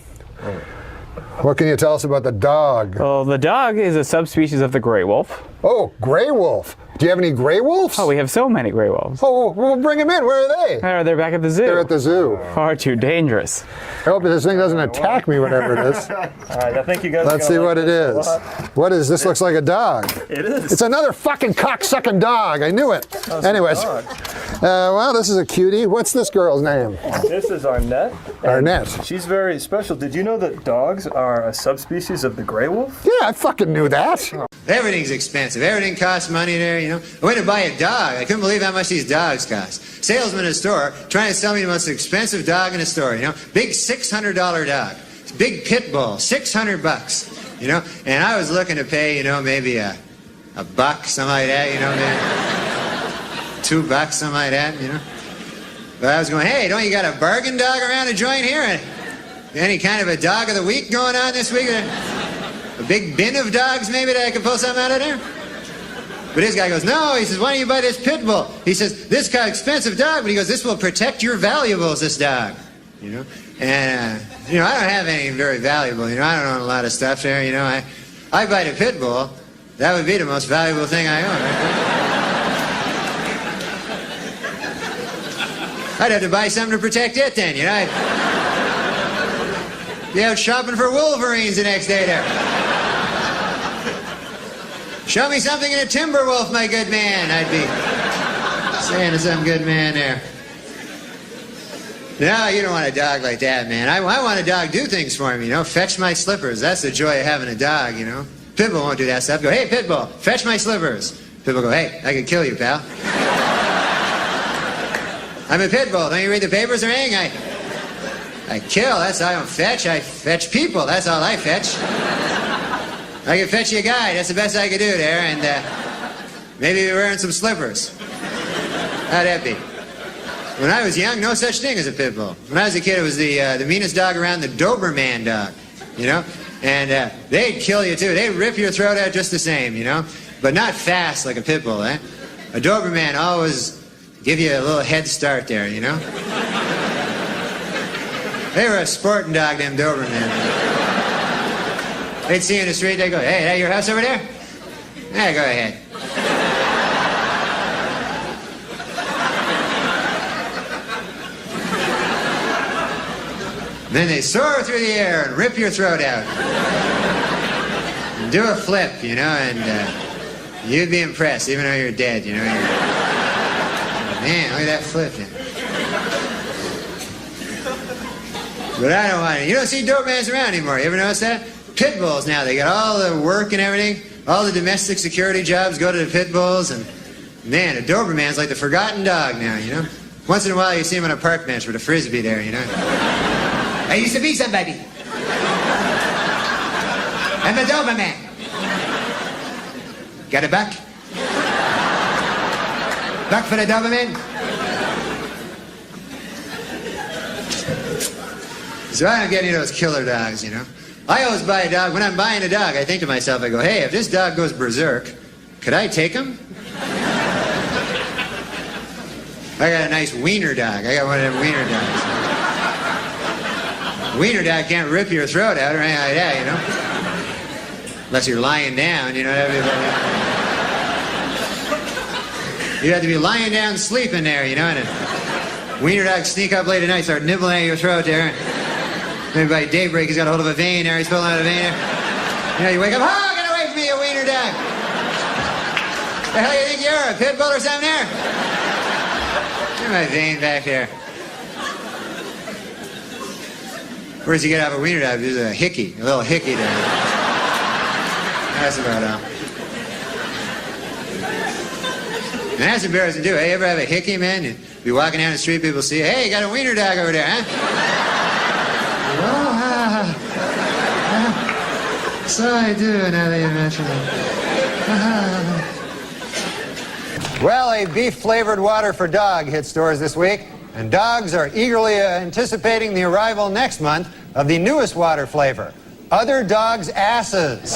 what can you tell us about the dog? Well, the dog is a subspecies of the gray wolf. Oh, gray wolf. Do you have any gray wolves? Oh, we have so many gray wolves. Oh, well, bring them in. Where are they? They're back at the zoo. They're at the zoo. Far too dangerous. I hope this thing doesn't attack me, whatever it is. All right, I think you guys. Let's see what it is. What is this? Looks like a dog. It is. It's another fucking cocksucking dog. I knew it. Anyways, well, this is a cutie. What's this girl's name? This is Arnett. Arnett. She's very special. Did you know that dogs are a subspecies of the gray wolf? Yeah, I fucking knew that. Everything's expensive. Everything costs money there, you know. I went to buy a dog. I couldn't believe how much these dogs cost. Salesman in a store trying to sell me the most expensive dog in a store, you know. Big $600 dog. Big pit bull, $600, you know. And I was looking to pay, you know, maybe a buck, something like that, you know, maybe $2, something like that, you know. But I was going, hey, don't you got a bargain dog around the joint here? Any kind of a dog of the week going on this week? A big bin of dogs maybe that I could pull something out of there? But this guy goes, no, he says, why don't you buy this pit bull? He says, this kind of expensive dog, but he goes, this will protect your valuables, this dog. You know? And, you know, I don't have anything very valuable. You know, I don't own a lot of stuff there. You know, I buy the pit bull. That would be the most valuable thing I own, right? I'd have to buy something to protect it then, you know? I'd be out shopping for Wolverines the next day there. Show me something in a timber wolf, my good man. I'd be saying to some good man there. No, you don't want a dog like that, man. I want a dog do things for me, you know. Fetch my slippers. That's the joy of having a dog, you know. Pitbull won't do that stuff. Go, hey, Pitbull, fetch my slippers. Pitbull go, hey, I could kill you, pal. I'm a Pitbull. Don't you read the papers or anything? I kill. That's all I don't fetch. I fetch people. That's all I fetch. I can fetch you a guy. That's the best I could do there. And maybe you're wearing some slippers. How'd that be? When I was young, no such thing as a pit bull. When I was a kid, it was the meanest dog around, the Doberman dog, you know? And they'd kill you, too. They'd rip your throat out just the same, you know? But not fast like a pit bull, eh? A Doberman always give you a little head start there, you know? They were a sporting dog, them Doberman. They'd see you in the street, they'd go, hey, is that your house over there? Yeah, go ahead. Then they soar through the air and rip your throat out. And do a flip, you know, and you'd be impressed, even though you're dead, you know. Man, look at that flip. But I don't want it. You don't see Dobermans around anymore. You ever notice that? Pit bulls now, they got all the work and everything. All the domestic security jobs go to the pit bulls. And man, a Doberman's like the forgotten dog now, you know. Once in a while you see him on a park bench with a Frisbee there, you know. I used to be somebody. I'm a Doberman. Got a buck? Buck for the Doberman? So I don't get any of those killer dogs, you know. I always buy a dog. When I'm buying a dog, I think to myself, I go, hey, if this dog goes berserk, could I take him? I got a nice wiener dog. I got one of them wiener dogs. Wiener dog can't rip your throat out or anything like that, you know. Unless you're lying down, you know. You have to be lying down sleeping there, you know. And a wiener dog sneak up late at night, start nibbling at your throat there. Maybe by daybreak he's got a hold of a vein there, he's pulling out a vein there. You know, you wake up, oh, get away from me, you wiener dog. The hell you think you are, a pit bull or something there? Get my vein back there. Where's he get out of a wiener dog? There's a hickey, a little hickey there. That's about all. And that's embarrassing too. Hey, you ever have a hickey, man? You be walking down the street, people see you, hey, you got a wiener dog over there, huh? So I do, now that you mention it. Well, a beef-flavored water for dog hit stores this week. And dogs are eagerly anticipating the arrival next month of the newest water flavor, other dogs' asses.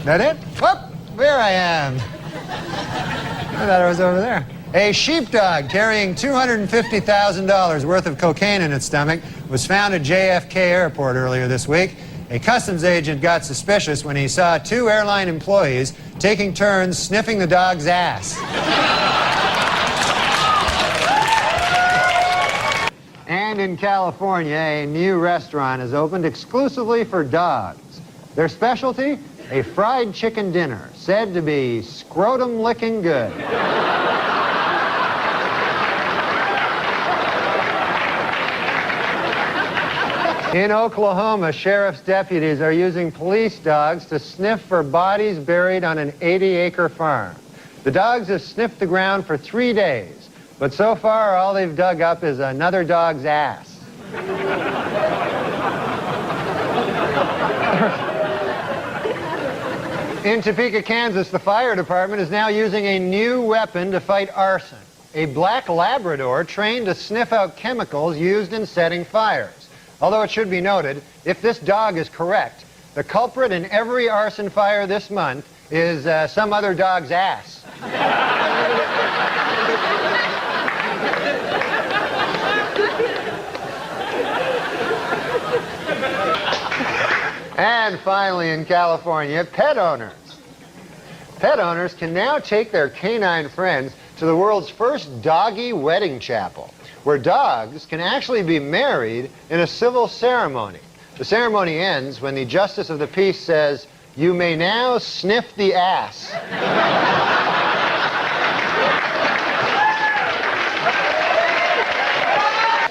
That it? Whoop! There I am. I thought I was over there. A sheepdog carrying $250,000 worth of cocaine in its stomach was found at JFK Airport earlier this week. A customs agent got suspicious when he saw 2 airline employees taking turns sniffing the dog's ass. And in California, a new restaurant has opened exclusively for dogs. Their specialty? A fried chicken dinner, said to be scrotum-licking good. In Oklahoma, sheriff's deputies are using police dogs to sniff for bodies buried on an 80-acre farm. The dogs have sniffed the ground for 3 days, but so far all they've dug up is another dog's ass. In Topeka, Kansas, the fire department is now using a new weapon to fight arson. A black Labrador trained to sniff out chemicals used in setting fires. Although it should be noted, if this dog is correct, the culprit in every arson fire this month is some other dog's ass. And finally, in California, pet owners. Pet owners can now take their canine friends to the world's first doggy wedding chapel, where dogs can actually be married in a civil ceremony. The ceremony ends when the Justice of the Peace says, "You may now sniff the ass."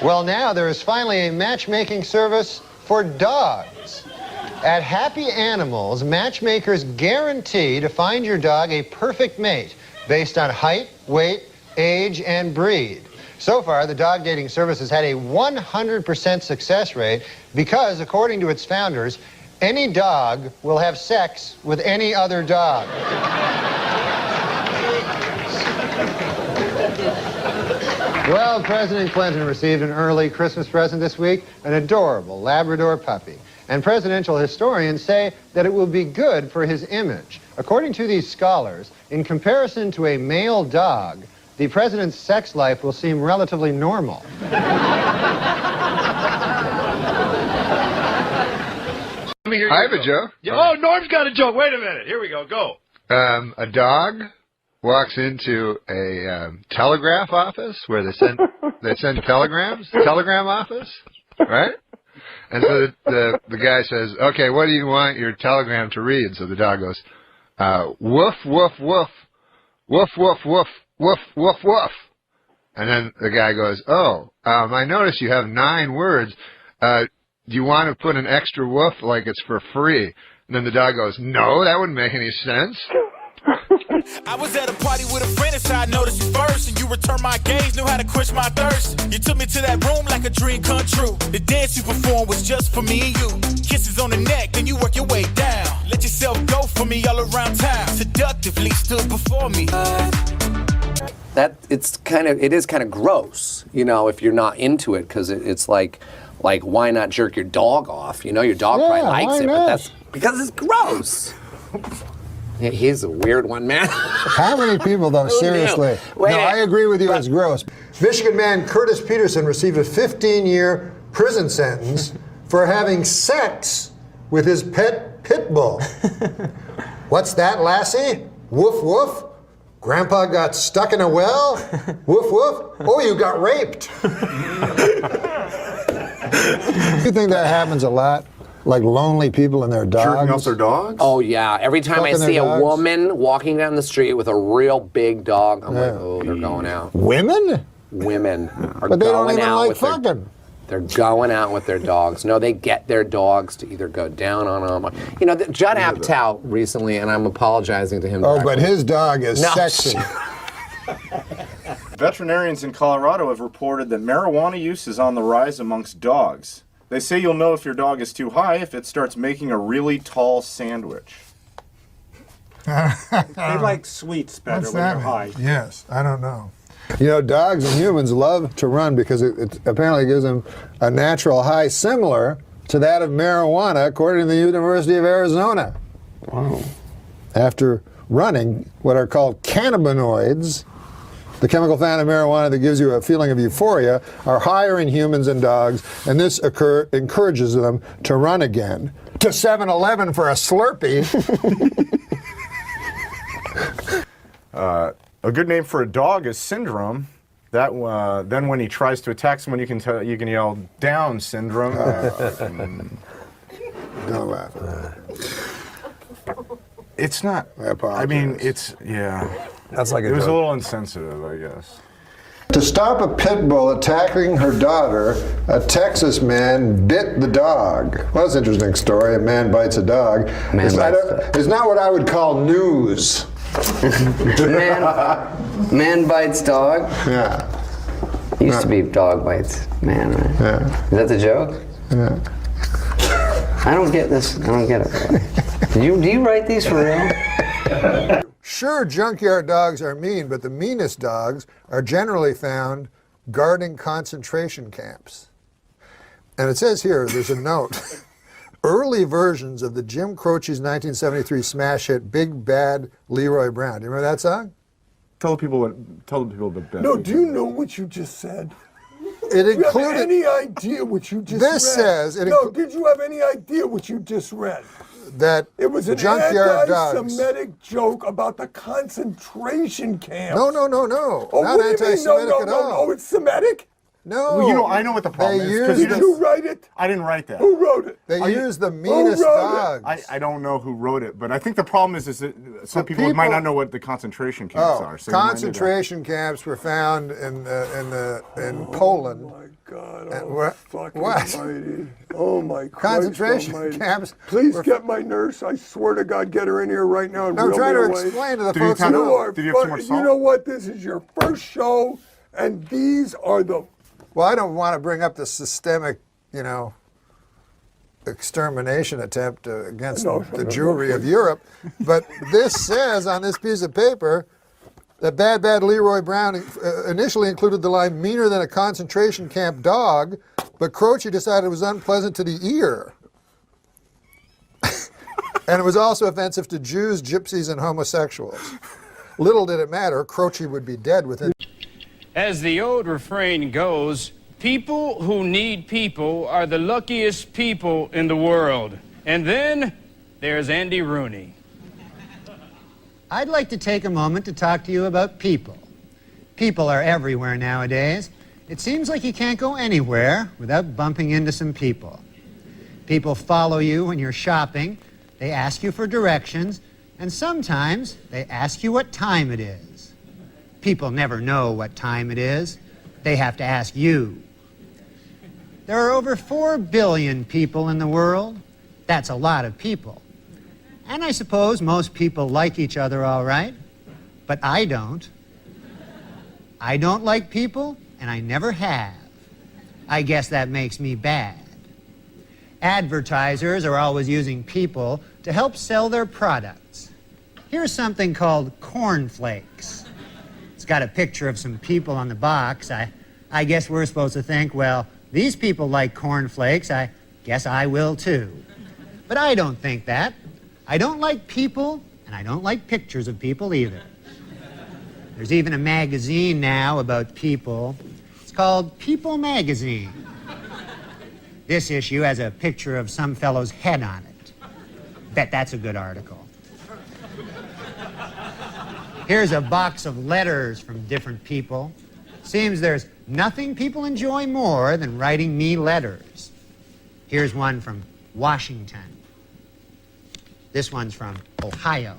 Well, now there is finally a matchmaking service for dogs. At Happy Animals, matchmakers guarantee to find your dog a perfect mate based on height, weight, age, and breed. So far, the dog dating service has had a 100% success rate because, according to its founders, any dog will have sex with any other dog. Well, President Clinton received an early Christmas present this week, an adorable Labrador puppy. And presidential historians say that it will be good for his image. According to these scholars, in comparison to a male dog, the president's sex life will seem relatively normal. I have a joke. Oh, Norm's got a joke. Wait a minute. Here we go. Go. A dog walks into a telegraph office where they send telegrams. Telegram office, right? And so the guy says, "Okay, what do you want your telegram to read?" So the dog goes, "Woof, woof, woof, woof, woof, woof, woof, woof, woof." And then the guy goes, "Oh, I notice you have 9 words. Do you want to put an extra woof like it's for free?" And then the dog goes, "No, that wouldn't make any sense." I was at a party with a friend and I noticed you first, and you returned my gaze, knew how to quench my thirst. You took me to that room like a dream come true. The dance you performed was just for me and you. Kisses on the neck, then you work your way down. Let yourself go for me all around town. Seductively stood before me. That it is kind of gross, you know, if you're not into it, because it's like why not jerk your dog off? You know, your dog probably likes it, but that's because it's gross. He's a weird one, man. How many people, though, seriously? No, I agree with you, it's gross. Michigan man Curtis Peterson received a 15-year prison sentence for having sex with his pet pit bull. What's that, lassie? Woof, woof. Grandpa got stuck in a well? Woof, woof. Oh, you got raped. You think that happens a lot? Like lonely people and their dogs? Jerking off their dogs? Oh, yeah. Every time I see a woman walking down the street with a real big dog, I'm like, oh, they're going out. Women? Women are but they don't going even out like with fucking. They're going out with their dogs. No, they get their dogs to either go down on them. You know, Judd Apatow recently, and I'm apologizing to him. Oh, but his dog is No. sexy. Veterinarians in Colorado have reported that marijuana use is on the rise amongst dogs. They say you'll know if your dog is too high if it starts making a really tall sandwich. They like sweets better when they're high. Yes, I don't know. You know, dogs and humans love to run because it apparently gives them a natural high similar to that of marijuana, according to the University of Arizona. Wow. After running what are called cannabinoids, the chemical found in marijuana that gives you a feeling of euphoria, are higher in humans and dogs, and this encourages them to run again. To 7-Eleven for a Slurpee. A good name for a dog is Syndrome. That then when he tries to attack someone, you can yell Down Syndrome. Don't laugh at that. It's not. I mean, it's yeah. That's like it was a little insensitive, I guess. To stop a pit bull attacking her daughter, a Texas man bit the dog. Well, that's an interesting story. A man bites a dog. It's not what I would call news. Man bites dog? Yeah. Used to be dog bites man, right? Yeah. Is that the joke? Yeah. I don't get this. I don't get it. Do you write these for real? Sure, junkyard dogs are mean, but the meanest dogs are generally found guarding concentration camps. And it says here, there's a note. Early versions of the Jim Croce's 1973 smash hit Big Bad Leroy Brown. Do you remember that song? Tell the people about that. No, do you know what you just said? It Did you have included. any idea what you just read? This says. Did you have any idea what you just read? That it was an junkyard dogs. anti-Semitic joke about the concentration camps. No. Oh, Not what do you mean? anti-Semitic at all. No, it's Semitic? No. Well, I know what the problem is. Did you write it? I didn't write that. Who wrote it? They use the meanest dogs. I don't know who wrote it, but I think the problem is that some people might not know what the concentration camps are. So concentration camps were found in Poland. Oh my God! What? Almighty. Oh my God! Concentration camps. Please get my nurse. I swear to God, get her in here right now and I'm reel trying me to away. explain to the folks who know. Did you have too much salt? You know what? This is your first show, and these are the. Well, I don't want to bring up the systemic, extermination attempt against the Jewry of Europe, but this says on this piece of paper that Bad Leroy Brown initially included the line meaner than a concentration camp dog, but Croce decided it was unpleasant to the ear. And it was also offensive to Jews, gypsies, and homosexuals. Little did it matter, Croce would be dead within. As the old refrain goes, people who need people are the luckiest people in the world. And then there's Andy Rooney. I'd like to take a moment to talk to you about people. People are everywhere nowadays. It seems like you can't go anywhere without bumping into some people. People follow you when you're shopping, they ask you for directions, and sometimes they ask you what time it is. People never know what time it is. They have to ask you. There are over 4 billion people in the world. That's a lot of people. And I suppose most people like each other all right, but I don't. I don't like people, and I never have. I guess that makes me bad. Advertisers are always using people to help sell their products. Here's something called cornflakes. It's got a picture of some people on the box. I guess we're supposed to think, well, these people like cornflakes. I guess I will too. But I don't think that. I don't like people, and I don't like pictures of people either. There's even a magazine now about people. It's called People Magazine. This issue has a picture of some fellow's head on it. Bet that's a good article. Here's a box of letters from different people. Seems there's nothing people enjoy more than writing me letters. Here's one from Washington. This one's from Ohio.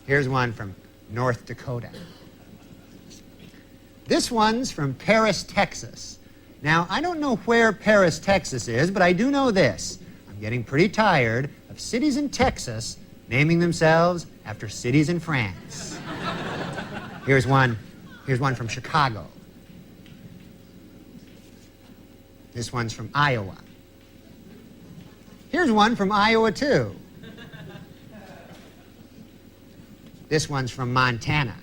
Here's one from North Dakota. This one's from Paris, Texas. Now, I don't know where Paris, Texas is, but I do know this. I'm getting pretty tired of cities in Texas naming themselves after cities in France. Here's one from Chicago. This one's from Iowa. Here's one from Iowa, too. This one's from Montana.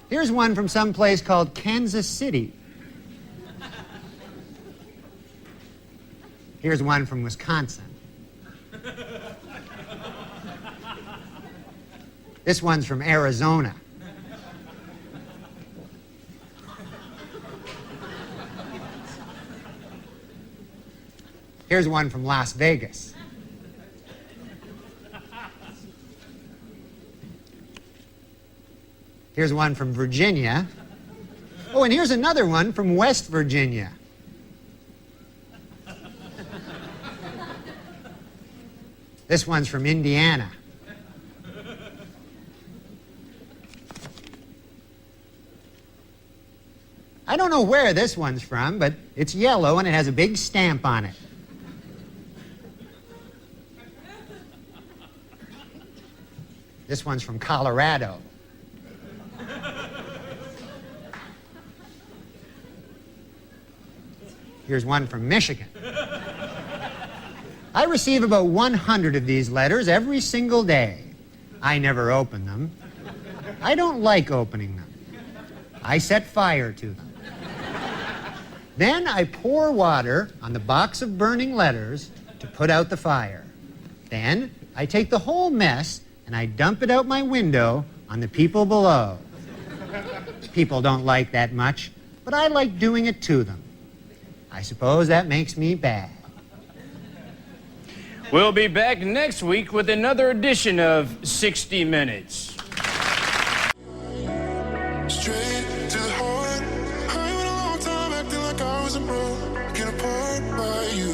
Here's one from some place called Kansas City. Here's one from Wisconsin. This one's from Arizona. Here's one from Las Vegas. Here's one from Virginia. Oh, and here's another one from West Virginia. This one's from Indiana. I don't know where this one's from, but it's yellow and it has a big stamp on it. This one's from Colorado. Here's one from Michigan. I receive about 100 of these letters every single day. I never open them. I don't like opening them. I set fire to them. Then I pour water on the box of burning letters to put out the fire. Then I take the whole mess and I dump it out my window on the people below. People don't like that much, but I like doing it to them. I suppose that makes me bad. We'll be back next week with another edition of 60 Minutes. Straight to the heart. I went a long time acting like I was a broken apart by you.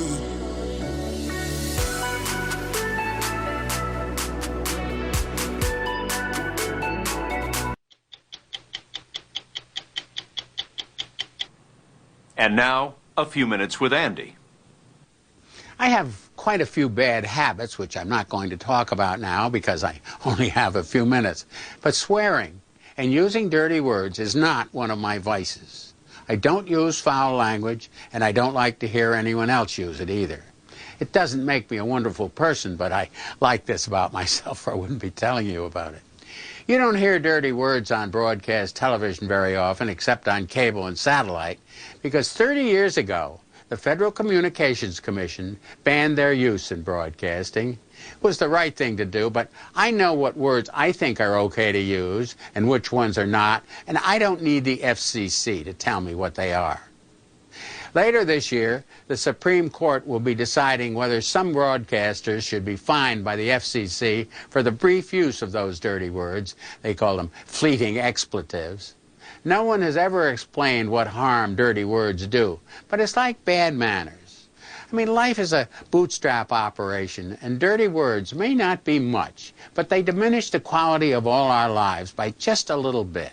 And now, a few minutes with Andy. I have quite a few bad habits, which I'm not going to talk about now because I only have a few minutes. But swearing and using dirty words is not one of my vices. I don't use foul language, and I don't like to hear anyone else use it either. It doesn't make me a wonderful person, but I like this about myself, or I wouldn't be telling you about it. You don't hear dirty words on broadcast television very often, except on cable and satellite, because 30 years ago, the Federal Communications Commission banned their use in broadcasting. It was the right thing to do, but I know what words I think are okay to use and which ones are not, and I don't need the FCC to tell me what they are. Later this year, the Supreme Court will be deciding whether some broadcasters should be fined by the FCC for the brief use of those dirty words. They call them fleeting expletives. No one has ever explained what harm dirty words do, but it's like bad manners. I mean, life is a bootstrap operation, and dirty words may not be much, but they diminish the quality of all our lives by just a little bit.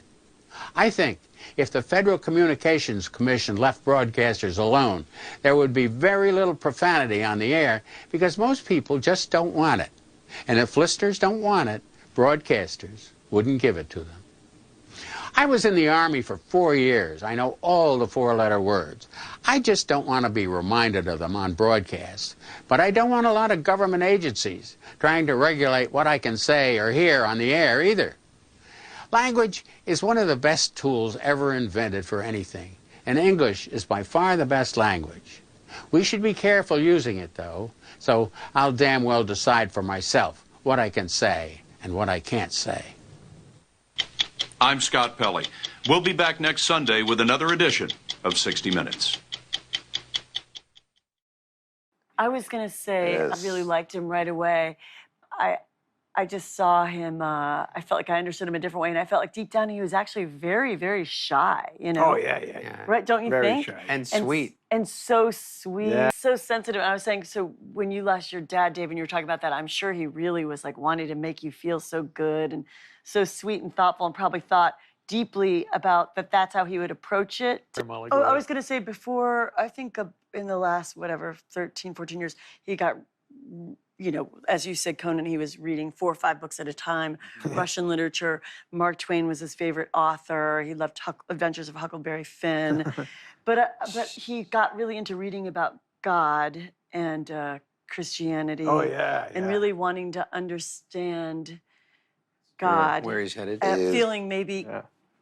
I think if the Federal Communications Commission left broadcasters alone, there would be very little profanity on the air because most people just don't want it. And if listeners don't want it, broadcasters wouldn't give it to them. I was in the Army for 4 years. I know all the four-letter words. I just don't want to be reminded of them on broadcast. But I don't want a lot of government agencies trying to regulate what I can say or hear on the air either. Language is one of the best tools ever invented for anything, and English is by far the best language. We should be careful using it, though, so I'll damn well decide for myself what I can say and what I can't say. I'm Scott Pelley. We'll be back next Sunday with another edition of 60 Minutes. I was going to say, Yes. I really liked him right away. I just saw him, I felt like I understood him a different way, and I felt like deep down he was actually very, very shy, you know? Oh, yeah. Right, don't you Very think? shy. And sweet. And so sweet, Yeah. so sensitive. I was saying, so when you lost your dad, Dave, and you were talking about that, I'm sure he really was like wanting to make you feel so good and so sweet and thoughtful, and probably thought deeply about that that's how he would approach it. Oh, I was going to say before, I think in the last, 13, 14 years, he got you know, as you said, Conan, he was reading 4 or 5 books at a time, Russian literature. Mark Twain was his favorite author. He loved Adventures of Huckleberry Finn. But he got really into reading about God and Christianity. Oh, yeah, And yeah. really wanting to understand God. Where he's headed. Feeling maybe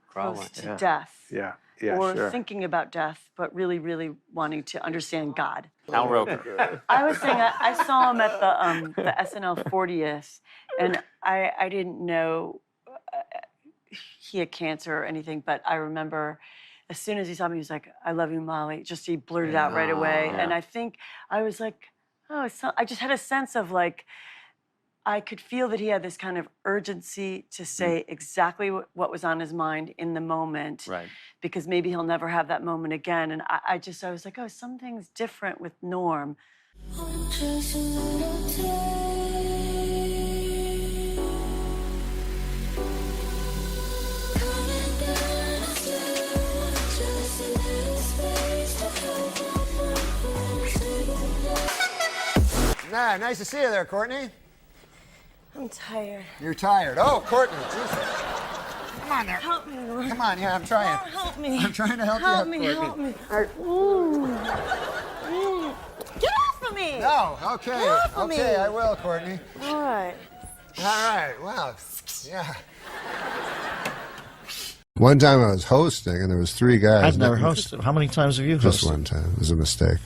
close to death. Yeah, or sure. thinking about death, but really, really wanting to understand God. Al Roker. I was saying, I saw him at the SNL 40th, and I didn't know he had cancer or anything, but I remember as soon as he saw me, he was like, "I love you, Molly." Just he blurted out right away. Yeah. And I think I was like, oh, I just had a sense of like, I could feel that he had this kind of urgency to say exactly what was on his mind in the moment. Right. Because maybe he'll never have that moment again. And I was like, oh, something's different with Norm. Nah, nice to see you there, Courtney. I'm tired. You're tired. Oh, Courtney, Jesus. Come on there. Help me, Norm. Come on, yeah, I'm trying. Oh, help me. I'm trying to help you Help out, me, Courtney. help me. Get off of me! No, okay. Get off of me. Okay, I will, Courtney. All right. All right, well, yeah. One time I was hosting, and there was 3 guys. I've never hosted. How many times have you hosted? Just one time. It was a mistake.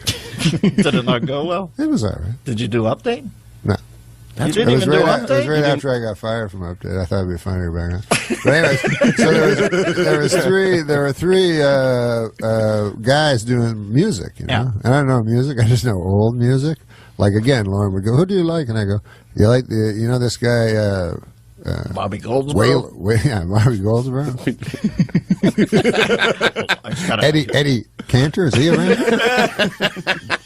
Did it not go well? It was all right. Did you do update? No. You didn't even do update? It was right after I got fired from update. I thought it'd be funnier back then. But anyways, so there were three guys doing music, you know. Yeah. And I don't know music. I just know old music. Like again, Lauren would go, "Who do you like?" And I go, "You like this guy." Bobby Goldsboro. Yeah, Bobby Goldsboro. Eddie Cantor, is he around?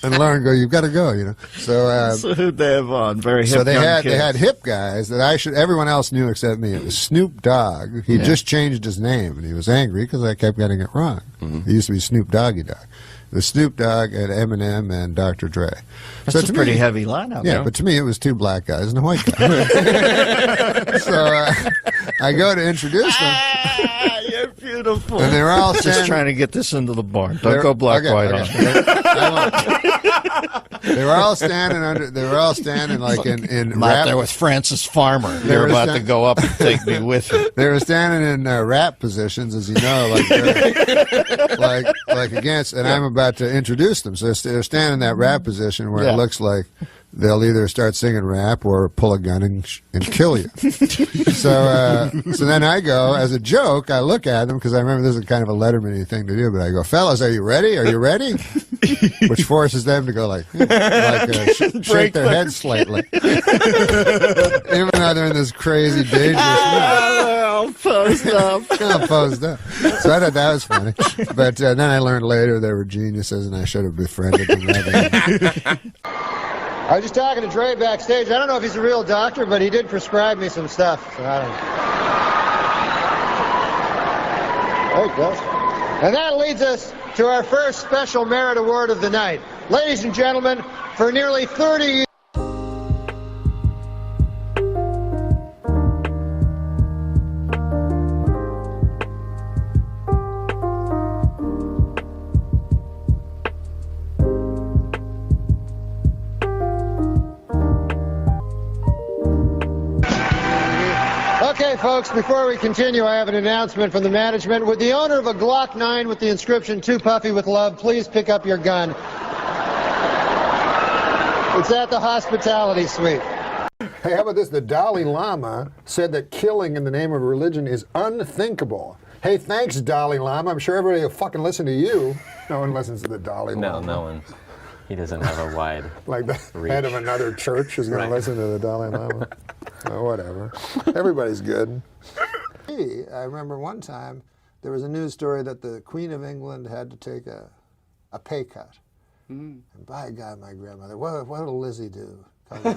And Lauren go, "You've got to go," you know. So who'd they have on? Very hip. So they young had kids. hip guys that everyone else knew except me. It was Snoop Dogg. He just changed his name, and he was angry because I kept getting it wrong. It used to be Snoop Doggy Dogg. It was Snoop Dogg and Eminem and Dr. Dre. That's a pretty heavy lineup. Yeah, but to me it was 2 black guys and a white guy. So I go to introduce them. You're beautiful. And they were all just trying to get this into the barn. Don't go black white on. They were all standing like in I'm out rap. there with Francis Farmer. You're about to go up and take me with you. They were standing in rap positions, as you know, like against, and I'm about to introduce them. So they're standing in that rap position where it looks like they'll either start singing rap or pull a gun and kill you. So then I go, as a joke, I look at them, because I remember this is kind of a Letterman-y thing to do, but I go, "Fellas, are you ready? Are you ready?" Which forces them to go shake their heads slightly. Even though they're in this crazy, dangerous They're all posed up. all posed up. So I thought that was funny. But then I learned later they were geniuses, and I should have befriended them rather than... I was just talking to Dre backstage. I don't know if he's a real doctor, but he did prescribe me some stuff. So I don't know. There he goes. And that leads us to our first special merit award of the night. Ladies and gentlemen, for nearly 30 years... Okay, folks, before we continue, I have an announcement from the management. Would the owner of a Glock 9 with the inscription, "Too Puffy with Love," please pick up your gun? It's at the hospitality suite. Hey, how about this? The Dalai Lama said that killing in the name of religion is unthinkable. Hey, thanks, Dalai Lama. I'm sure everybody will fucking listen to you. No one listens to the Dalai Lama. No one. He doesn't have a wide Like the reach. head of another church is going to listen to the Dalai Lama. Oh, whatever. Everybody's good. I remember one time there was a news story that the Queen of England had to take a pay cut. And by God, my grandmother, what'll Lizzie do? You know?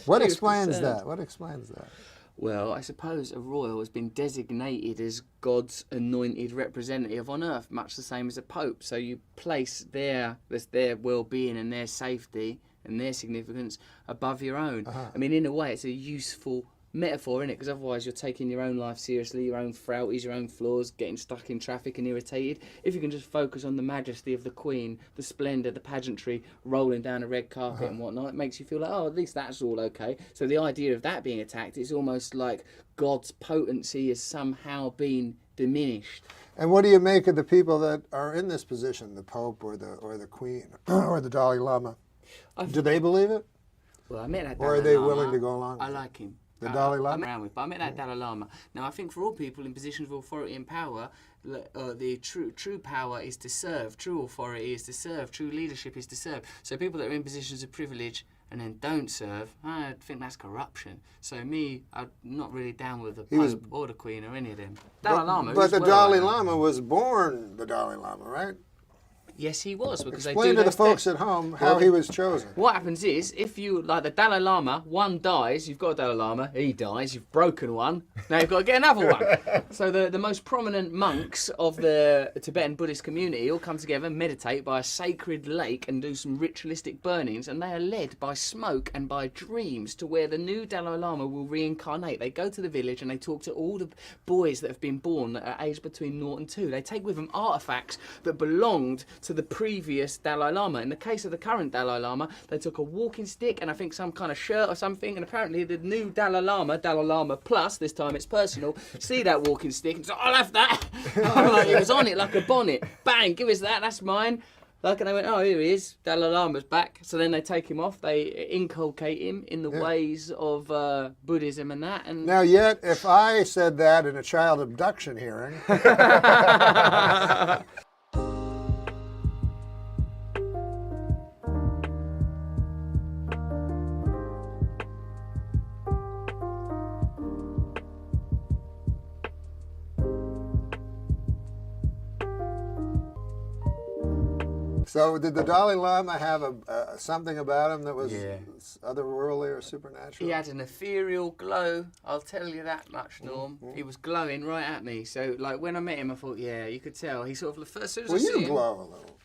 What explains that? What explains that? Well, I suppose a royal has been designated as God's anointed representative on earth, much the same as a pope. So you place their well-being and their safety and their significance above your own. I mean, in a way, it's a useful metaphor, isn't it? Because otherwise you're taking your own life seriously, your own frailties, your own flaws, getting stuck in traffic and irritated. If you can just focus on the majesty of the Queen, the splendour, the pageantry, rolling down a red carpet and whatnot, it makes you feel like, oh, at least that's all okay. So the idea of that being attacked is almost like God's potency has somehow been diminished. And what do you make of the people that are in this position, the Pope or the Queen or the Dalai Lama? Do they believe it? Well, I met that Or are Dalai they Lama. willing to go along with I it? like him. The Dalai Lama? I'm around with, but I met that Dalai Lama. Now, I think for all people in positions of authority and power, the true power is to serve. True authority is to serve. True leadership is to serve. So people that are in positions of privilege and then don't serve, I think that's corruption. So me, I'm not really down with the Pope or the Queen or any of them. Dalai Lama. But the Dalai Lama was born the Dalai Lama, right? Yes, he was. Because Explain to the folks at home how he was chosen. What happens is, if you, like the Dalai Lama, one dies, you've got a Dalai Lama, he dies, you've broken one, now you've got to get another one. So the most prominent monks of the Tibetan Buddhist community all come together, meditate by a sacred lake and do some ritualistic burnings, and they are led by smoke and by dreams to where the new Dalai Lama will reincarnate. They go to the village and they talk to all the boys that have been born that are aged between 0 and 2. They take with them artifacts that belonged to the previous Dalai Lama. In the case of the current Dalai Lama, they took a walking stick and I think some kind of shirt or something, and apparently the new Dalai Lama Plus, this time it's personal, see that walking stick and say, I'll have that. Like, it was on it like a bonnet. Bang, give us that, that's mine. Like, and they went, oh, here he is, Dalai Lama's back. So then they take him off, they inculcate him in the ways of Buddhism and that. And Now, yet, if I said that in a child abduction hearing... So did the Dalai Lama have something about him that was otherworldly or supernatural? he had an ethereal glow, I'll tell you that much, Norm. He was glowing right at me. So, like, when I met him, I thought, yeah, you could tell. He sort of, as soon as I see him... glow a little.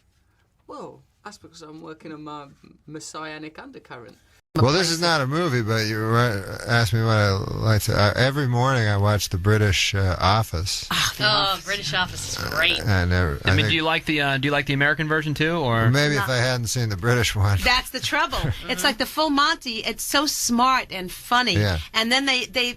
Well, that's because I'm working on my messianic undercurrent. Well, this is not a movie, but you asked me what I like to. Every morning I watch the British Office. Oh, British Office is great. I mean, do you like the American version too, or maybe if I hadn't seen the British one? That's the trouble. It's like the full Monty. It's so smart and funny, and then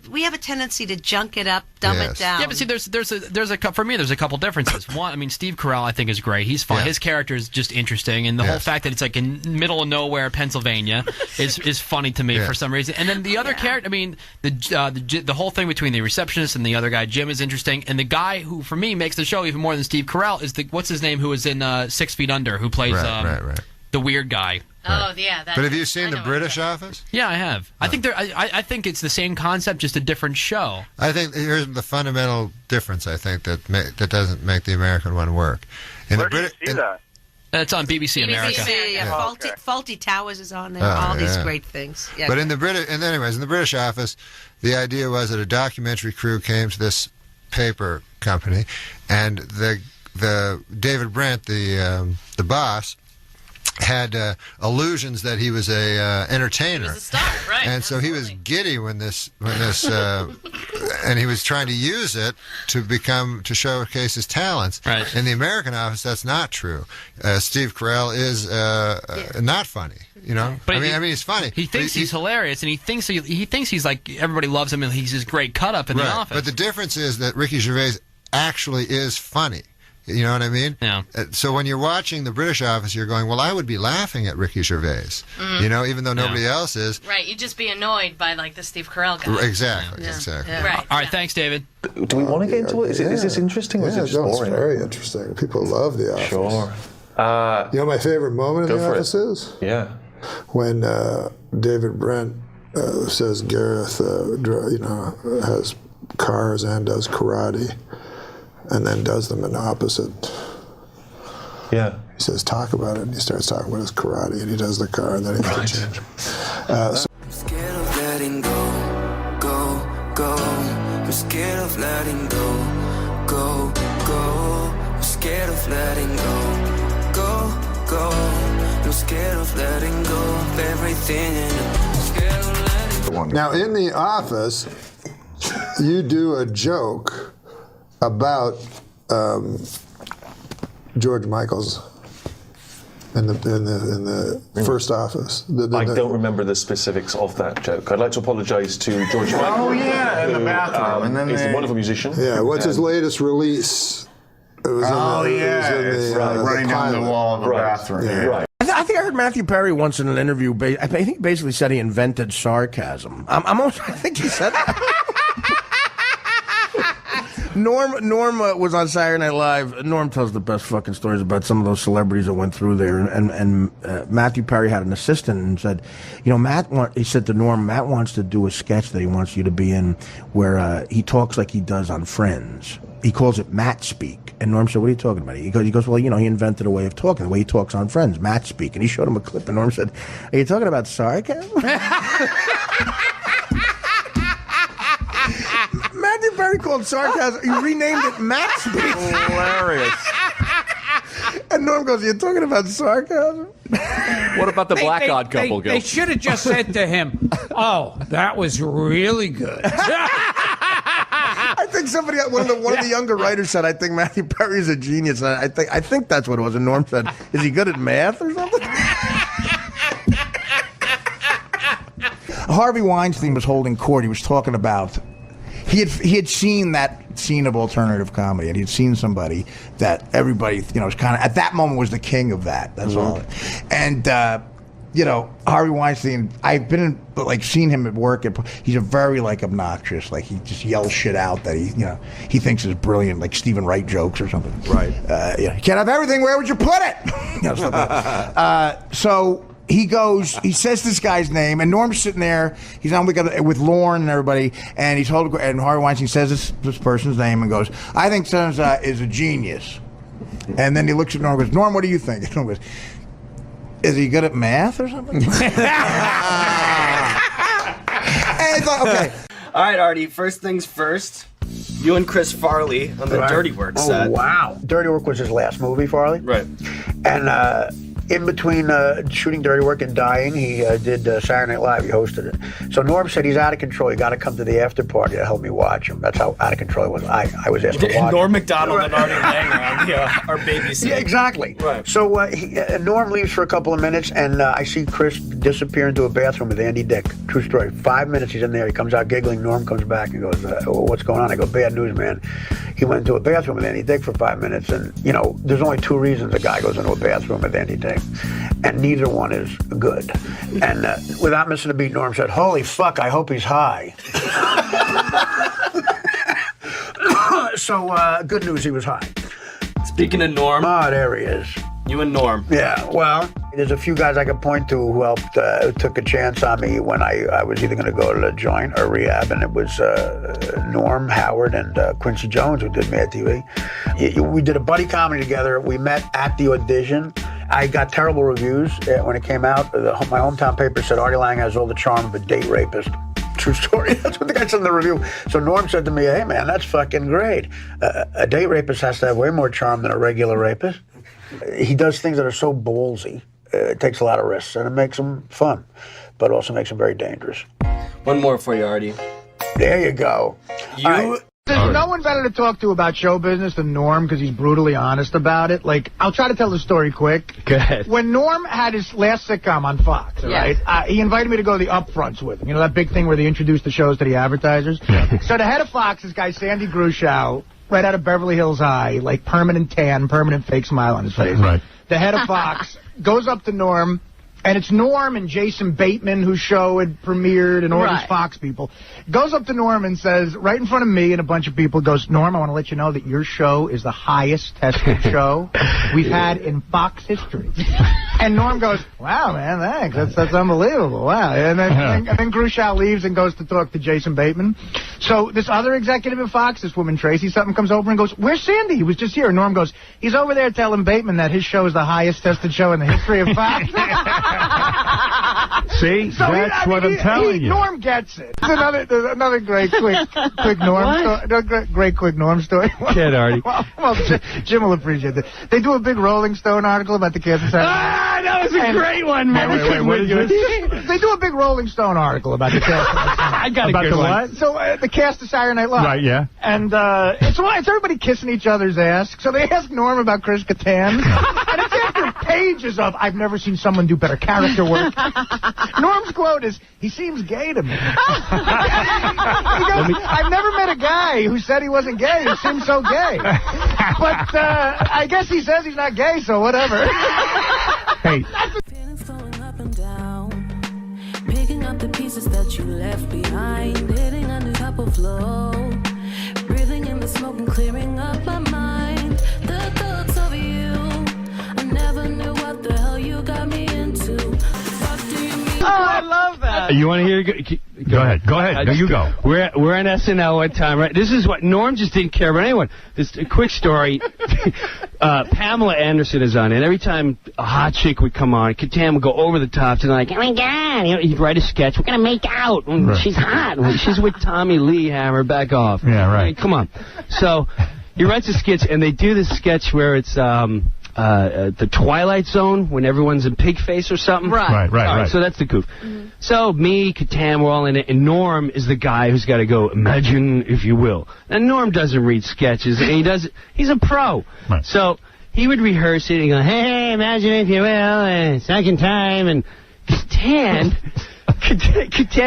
we have a tendency to junk it up, dumb it down. Yeah, but see, there's a for me there's a couple differences. One, I mean, Steve Carell I think is great. He's fun. His character is just interesting, and the whole fact that it's like in middle of nowhere, Pennsylvania, is funny to me for some reason. And then the other character, I mean, the whole thing between the receptionist and the other guy, Jim, is interesting. And the guy who, for me, makes the show even more than Steve Carell is what's his name, who was in 6 Feet Under, who plays the weird guy. Oh, yeah. But have you seen the British Office? Yeah, I have. I think I think it's the same concept, just a different show. I think here's the fundamental difference. I think that doesn't make the American one work. Where do you see that? It's on BBC America. Faulty Towers is on there. All these great things. Yeah. But in the British Office, the idea was that a documentary crew came to this paper company, and the David Brent, the boss, had illusions that he was a entertainer. He was a star, right? And so he was giddy when this and he was trying to use it to showcase his talents. Right. In the American Office, that's not true. Steve Carell is not funny. You know, but I mean, he's funny. He thinks he's hilarious, and he thinks he's like everybody loves him, and he's this great cut up in the office. But the difference is that Ricky Gervais actually is funny. You know what I mean? Yeah. So when you're watching the British Office, you're going, well, I would be laughing at Ricky Gervais, you know, even though nobody else is. Right, you'd just be annoyed by, like, the Steve Carell guy. Exactly. Yeah. Right. All right, thanks, David. Do we want to get into it? Is this interesting, or is it just boring? It's very interesting. People love The Office. Sure. You know my favorite moment in The Office is? Yeah. When David Brent says Gareth, has cars and does karate, and then does them in opposite. Yeah. He says, talk about it, and he starts talking about his karate, and he does the car, and then he doesn't change. I'm scared of letting go. of letting go. I'm scared of letting go of everything, and I'm scared of letting go. Now, in The Office, you do a joke about George Michael's in the first Office. I don't remember the specifics of that joke. I'd like to apologise to George Michael. Oh yeah, in the bathroom, and then he's a wonderful musician. Yeah, what's his latest release? It was running down the wall of the bathroom. Yeah. Right. I think I heard Matthew Perry once in an interview. I think basically said he invented sarcasm. I think he said that. Norm was on Saturday Night Live. Norm tells the best fucking stories about some of those celebrities that went through there. And Matthew Perry had an assistant and said, you know, he said to Norm, Matt wants to do a sketch that he wants you to be in where he talks like he does on Friends. He calls it Matt speak. And Norm said, what are you talking about? He goes, well, you know, he invented a way of talking, the way he talks on Friends, Matt speak. And he showed him a clip, and Norm said, are you talking about sarcasm? Matthew Perry called sarcasm. He renamed it Matt speak. Hilarious. And Norm goes, you're talking about sarcasm? What about the black-eyed couple, Gil? They should have just said to him, oh, that was really good. I think one of the younger writers said, I think Matthew Perry's a genius. And I think that's what it was. And Norm said, is he good at math or something? Harvey Weinstein was holding court. He was talking about he had seen that scene of alternative comedy, and he'd seen somebody that everybody, you know, was kind of at that moment was the king of that. That's all. And you know, Harvey Weinstein, I've been seen him at work. He's a very obnoxious, he just yells shit out that he thinks is brilliant, like Stephen Wright jokes or something. Right. You can't have everything. Where would you put it? Stuff like that. So he says this guy's name, and Norm's sitting there. He's on with Lorne and everybody, and and Harvey Weinstein says this person's name and goes, I think Sons is a genius. And then he looks at Norm and goes, Norm, what do you think? And Norm goes, is he good at math or something? And it's like, okay. All right, Artie, first things first. You and Chris Farley on the Dirty Work set. Oh, wow. Dirty Work was his last movie, Farley. Right. And in between shooting Dirty Work and dying, he did Saturday Night Live. He hosted it. So Norm said he's out of control. You got to come to the after party to help me watch him. That's how out of control he was. I was asked to watch Norm MacDonald and Artie Lang are babysitting. Yeah, exactly. Right. So Norm leaves for a couple of minutes, and I see Chris disappear into a bathroom with Andy Dick. True story. 5 minutes he's in there. He comes out giggling. Norm comes back and goes, what's going on? I go, bad news, man. He went into a bathroom with Andy Dick for 5 minutes, and, you know, there's only two reasons a guy goes into a bathroom with Andy Dick, and neither one is good. And without missing a beat, Norm said, holy fuck, I hope he's high. So, good news, he was high. Speaking of Norm. There he is. You and Norm. Yeah, well, there's a few guys I could point to who helped, took a chance on me when I was either going to go to the joint or rehab, and it was Norm, Howard, and Quincy Jones who did Mad TV. We did a buddy comedy together. We met at the audition. I got terrible reviews when it came out. My hometown paper said Artie Lang has all the charm of a date rapist. True story. That's what the guy said in the review. So Norm said to me, hey, man, that's fucking great. A date rapist has to have way more charm than a regular rapist. He does things that are so ballsy. It takes a lot of risks, and it makes him fun, but also makes him very dangerous. One more for you, Artie. There you go. There's no one better to talk to about show business than Norm because he's brutally honest about it. I'll try to tell the story quick. Go ahead. When Norm had his last sitcom on Fox, right? He invited me to go to the upfronts with him. You know, that big thing where they introduce the shows to the advertisers? Yeah. So the head of Fox, this guy, Sandy Gruschow, right out of Beverly Hills High, permanent tan, permanent fake smile on his face. Right. The head of Fox goes up to Norm, and it's Norm and Jason Bateman, whose show had premiered, and all these Fox people. Goes up to Norm and says, right in front of me and a bunch of people, goes, Norm, I want to let you know that your show is the highest tested show we've had in Fox history. And Norm goes, wow, man, thanks. That's unbelievable. Wow. And then Grushow leaves and goes to talk to Jason Bateman. So this other executive at Fox, this woman Tracy something, comes over and goes, where's Sandy? He was just here. And Norm goes, he's over there telling Bateman that his show is the highest tested show in the history of Fox. See? So that's what I'm telling you. Norm gets it. There's another great quick Norm story. Great quick Norm story. Kid, Artie. Well, Jim will appreciate that. They do a big Rolling Stone article about the Kansas City. That was a great one, man. Wait, what did you They do a big Rolling Stone article about the cast. I got about a good one. So the cast of Saturday Night Live. Right, yeah. And it's everybody kissing each other's ass. So they ask Norm about Chris Kattan. And it's after pages of, I've never seen someone do better character work. Norm's quote is, he seems gay to me. He goes, I've never met a guy who said he wasn't gay. He seems so gay. But I guess he says he's not gay, so whatever. Hey. Feelings flowing up and down, picking up the pieces that you left behind, hitting a new type of flow, breathing in the smoke and clearing up my mind. The thoughts of you, I never knew what the hell you got me into. The fuck do you mean? Oh, I love that. You want to hear? Go ahead. Go ahead. No, you go. We're on SNL one time, right? This is what Norm just didn't care about anyone. This a quick story. Pamela Anderson is on, and every time a hot chick would come on, Kattan would go over the top to like, oh my God, he'd write a sketch. We're gonna make out. Right. She's hot. She's with Tommy Lee Hammer. Back off. Yeah, right. I mean, come on. So he writes a sketch, and they do this sketch where it's the Twilight Zone when everyone's in pig face or something. Right. So that's the goof. So me, Kattan, we're all in it, and Norm is the guy who's got to go, imagine if you will. And Norm doesn't read sketches, and he's a pro. Right. So he would rehearse it and go, hey, imagine if you will, second time, and Kattan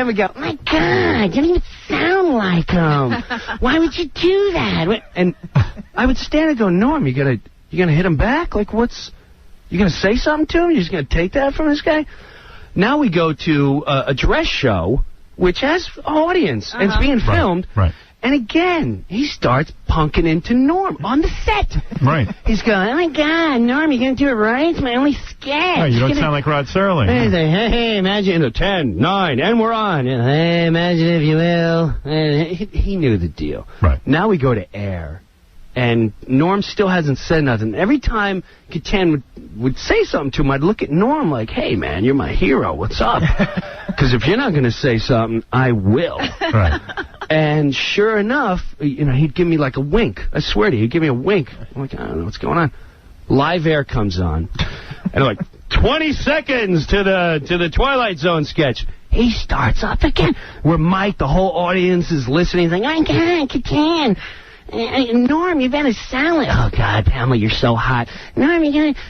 would go, my God, you don't even sound like him. Why would you do that? And I would stand and go, Norm, you gonna hit him back? Like, you gonna say something to him? You just gonna take that from this guy? Now we go to a dress show, which has an audience, and it's being filmed. Right. And again, he starts punking into Norm on the set. Right. He's going, oh my God, Norm, you gonna do it right? It's my only sketch. Oh, you don't sound like Rod Serling. Hey, imagine, 10, 9, and we're on. Hey, imagine if you will. He knew the deal. Right. Now we go to air. And Norm still hasn't said nothing. Every time Kattan would say something to him, I'd look at Norm like, hey, man, you're my hero. What's up? Because if you're not going to say something, I will. Right. And sure enough, he'd give me like a wink. I swear to you, he'd give me a wink. I'm like, I don't know what's going on. Live Air comes on. And I'm like, 20 seconds to the Twilight Zone sketch. He starts up again. Where Mike, the whole audience is listening. He's like, oh, my God, Kattan. Norm, you better sound like... Oh, God, Pamela, you're so hot. Norm,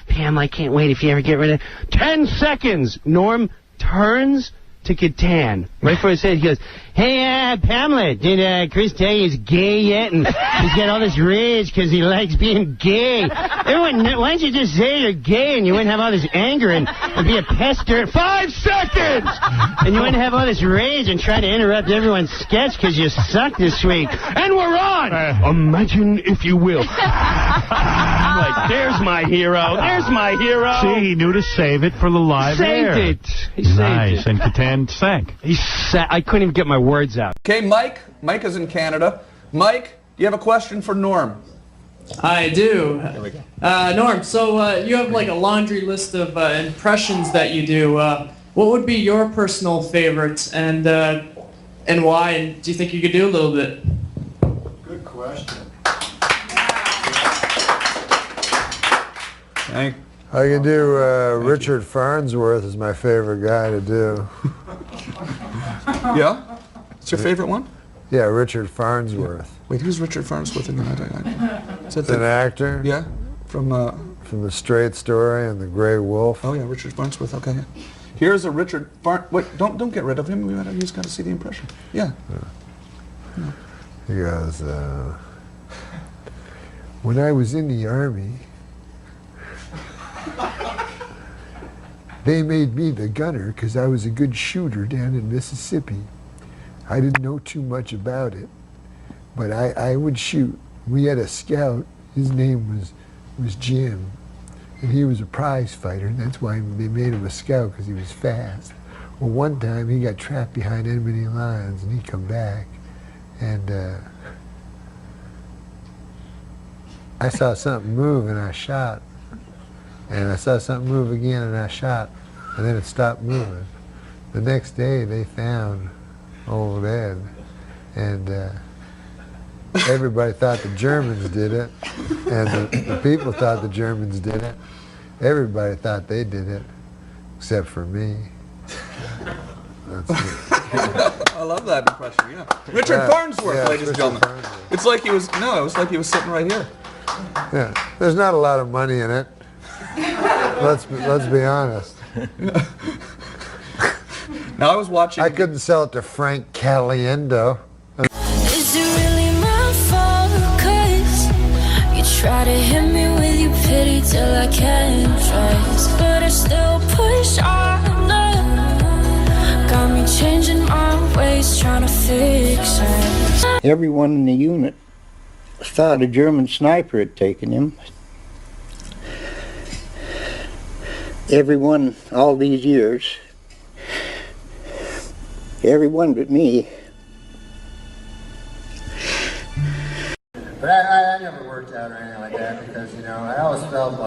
Pamela, I can't wait if you ever get rid of... 10 seconds! Norm turns to Kattan. Right for his head, he goes, hey, Pamela, did Chris tell you he's gay yet? And he's got all this rage because he likes being gay. Everyone, why don't you just say you're gay and you wouldn't have all this anger and be a pester? 5 seconds! And you wouldn't have all this rage and try to interrupt everyone's sketch because you suck this week. And we're on! Imagine if you will. I'm like, there's my hero. There's my hero. See, he knew to save it for the live air. Saved it. He saved nice. it. And Kattan sank. I couldn't even get my words out. Okay, Mike. Mike is in Canada. Mike, do you have a question for Norm? I do. There we go. Norm, so you have like a laundry list of impressions that you do. What would be your personal favorites and why? And do you think you could do a little bit? Good question. I can do Richard Farnsworth is my favorite guy to do. Yeah? It's your favorite one? Yeah, Richard Farnsworth. Wait, who's Richard Farnsworth? Is that An actor? Yeah? From The Straight Story and The Grey Wolf. Oh, yeah, Richard Farnsworth. Okay, yeah. Here's a Richard Wait, don't get rid of him. He's got to see the impression. Yeah. He goes, when I was in the Army, they made me the gunner because I was a good shooter down in Mississippi. I didn't know too much about it, but I would shoot. We had a scout, his name was Jim, And he was a prize fighter, and that's why they made him a scout, because he was fast. Well, one time he got trapped behind enemy lines, and he come back, and I saw something move, and I shot. And I saw something move again, and I shot, and then it stopped moving. The next day, they found old Ed, and everybody thought the Germans did it, and the people thought the Germans did it. Everybody thought they did it, except for me. That's it. I love that impression. Yeah, Richard Farnsworth, ladies and gentlemen. It's like he was. No, it was like he was sitting right here. Yeah, there's not a lot of money in it. Let's be honest. Now I was watching. I couldn't sell it to Frank Caliendo. Is it really my fault? 'Cause you try to hit me with your pity till I can't trust, but I still push on. Got me changing my ways, trying to fix it. Everyone in the unit thought a German sniper had taken him. Everyone, all these years, everyone but me. But I never worked out or anything like that, because, you know, I always felt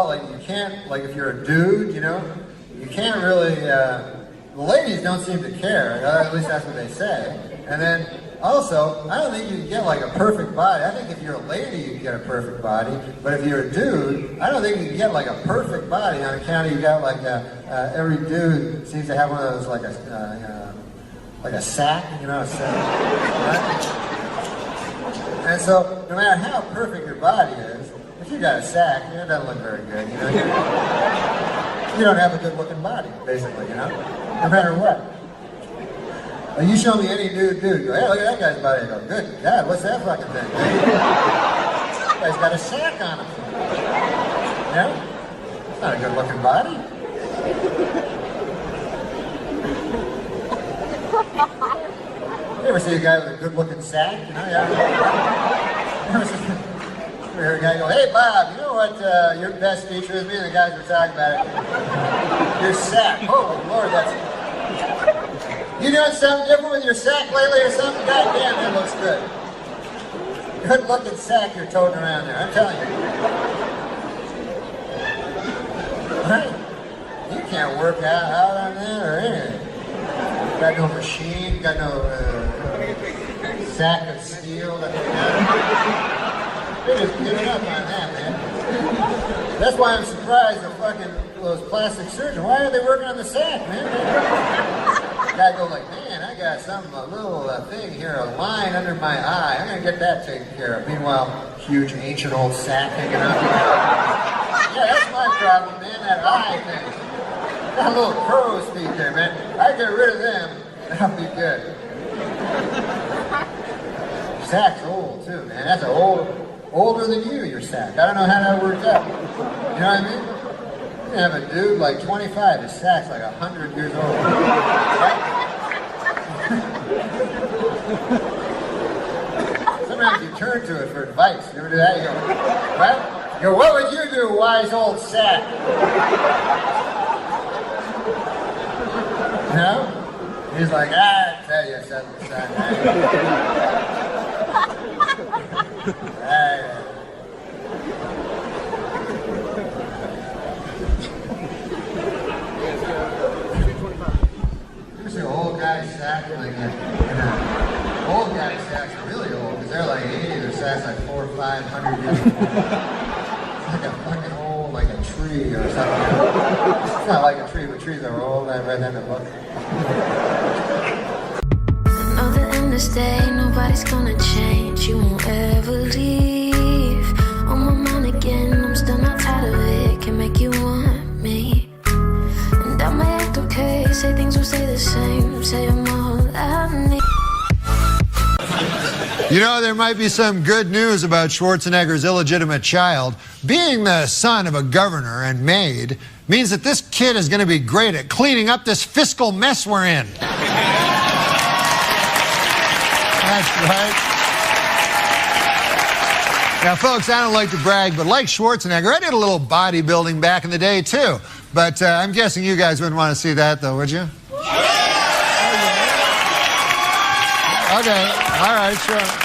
like you can't, like, if you're a dude, you know, you can't really, the ladies don't seem to care, at least that's what they say. And then also, I don't think you can get like a perfect body. I think if you're a lady, you can get a perfect body. But if you're a dude, I don't think you can get like a perfect body on account of you got like every dude seems to have one of those like a sack, you know, a sack, right? And so, no matter how perfect your body is, if you got a sack, you know, it doesn't look very good. You know, you don't have a good-looking body, basically. You know, no matter what. Like, you show me any dude, go, hey, look at that guy's body. I go, good God, what's that fucking thing? That guy's got a sack on him. You know? It's not a good-looking body. You ever see a guy with a good-looking sack? You know, yeah. You ever hear a guy go, hey, Bob, you know what your best feature is? Me and the guys were talking about it. Your sack. Oh, Lord, that's... You doing something different with your sack lately or something? God damn, that looks good. Good looking sack you're toting around there, I'm telling you. Right? You can't work out on that or anything. You got no machine, you got no sack of steel. They just give it up on that, man. That's why I'm surprised at fucking those plastic surgeons. Why are they working on the sack, man? Guy go like, man, I got a little thing here, a line under my eye. I'm gonna get that taken care of. Meanwhile, huge ancient old sack hanging out. Yeah, that's my problem, man. That eye thing. That little crow's feet there, man. I get rid of them, that'll be good. Sack's old too, man. That's older than you, your sack. I don't know how that worked out. You know what I mean? You can have a dude like 25, his sack's like 100 years old. Right? Sometimes you turn to it for advice. You ever do that? You go, right? You go, what would you do, wise old sack? You know? He's like, I tell you something, son. There's an old guy's sack, like old guy's sacks are really old, because they're like 80, their sack's like 400 or 500 years old. It's like a fucking old, like a tree or something. It's not like a tree, but trees are old. I read that in a book. Know that in this day, nobody's gonna change. You won't ever leave. On my mind again, I'm still not tired of it. Can make you want me. And I may act okay, say things will stay the same. Say I'm all I need. You know, there might be some good news about Schwarzenegger's illegitimate child. Being the son of a governor and maid means that this kid is going to be great at cleaning up this fiscal mess we're in. That's right. Now, folks, I don't like to brag, but like Schwarzenegger, I did a little bodybuilding back in the day, too. But I'm guessing you guys wouldn't want to see that, though, would you? Okay. All right, sure.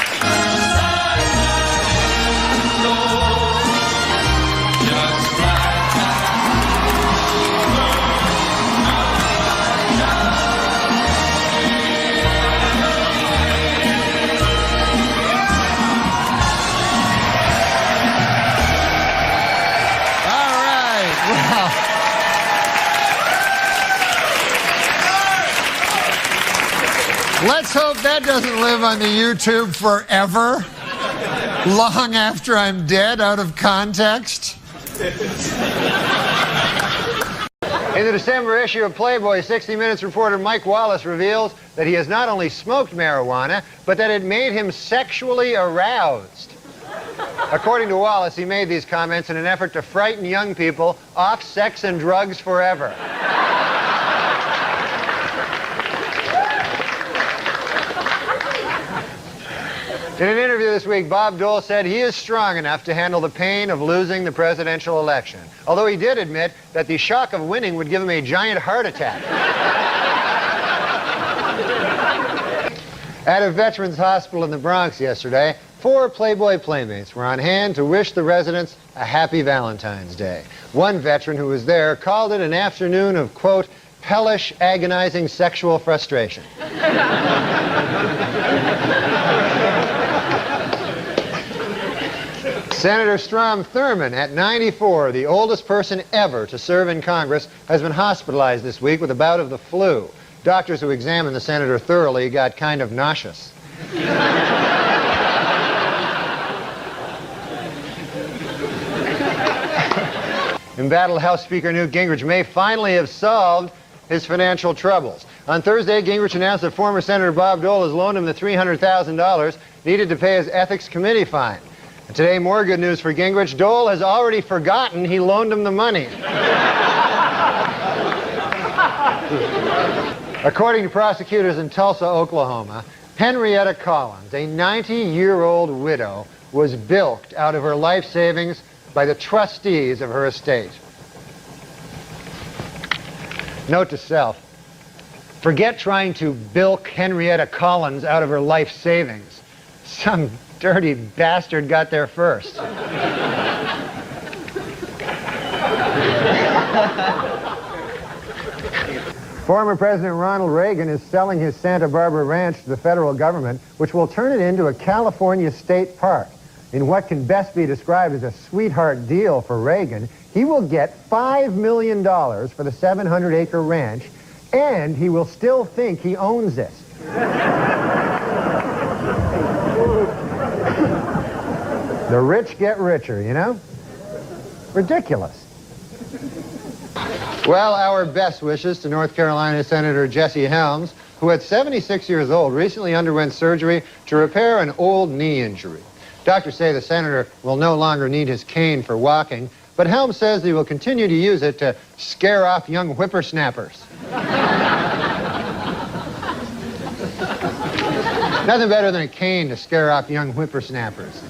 Let's hope that doesn't live on the YouTube forever, long after I'm dead, out of context. In the December issue of Playboy, 60 Minutes reporter Mike Wallace reveals that he has not only smoked marijuana, but that it made him sexually aroused. According to Wallace, he made these comments in an effort to frighten young people off sex and drugs forever. In an interview this week, Bob Dole said he is strong enough to handle the pain of losing the presidential election, although he did admit that the shock of winning would give him a giant heart attack. At a veterans hospital in the Bronx yesterday, 4 Playboy playmates were on hand to wish the residents a happy Valentine's Day. One veteran who was there called it an afternoon of, quote, hellish, agonizing sexual frustration. Senator Strom Thurmond, at 94, the oldest person ever to serve in Congress, has been hospitalized this week with a bout of the flu. Doctors who examined the senator thoroughly got kind of nauseous. Embattled House Speaker Newt Gingrich may finally have solved his financial troubles. On Thursday, Gingrich announced that former Senator Bob Dole has loaned him the $300,000 needed to pay his ethics committee fine. And today, more good news for Gingrich. Dole has already forgotten he loaned him the money. According to prosecutors in Tulsa, Oklahoma, Henrietta Collins, a 90-year-old widow, was bilked out of her life savings by the trustees of her estate. Note to self, forget trying to bilk Henrietta Collins out of her life savings. Some dirty bastard got there first. Former President Ronald Reagan is selling his Santa Barbara ranch to the federal government, which will turn it into a California state park. In what can best be described as a sweetheart deal for Reagan, he will get $5 million for the 700-acre ranch, and he will still think he owns it. The rich get richer, you know? Ridiculous. Well, our best wishes to North Carolina Senator Jesse Helms, who at 76 years old recently underwent surgery to repair an old knee injury. Doctors say the senator will no longer need his cane for walking, but Helms says he will continue to use it to scare off young whippersnappers. Nothing better than a cane to scare off young whippersnappers.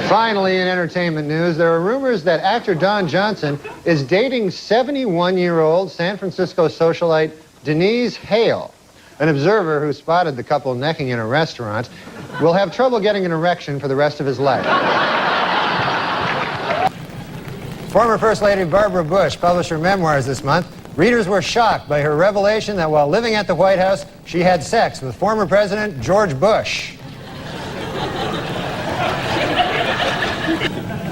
Finally, in entertainment news, there are rumors that actor Don Johnson is dating 71-year-old San Francisco socialite Denise Hale. An observer who spotted the couple necking in a restaurant will have trouble getting an erection for the rest of his life. Former First Lady Barbara Bush published her memoirs this month. Readers were shocked by her revelation that while living at the White House, she had sex with former President George Bush.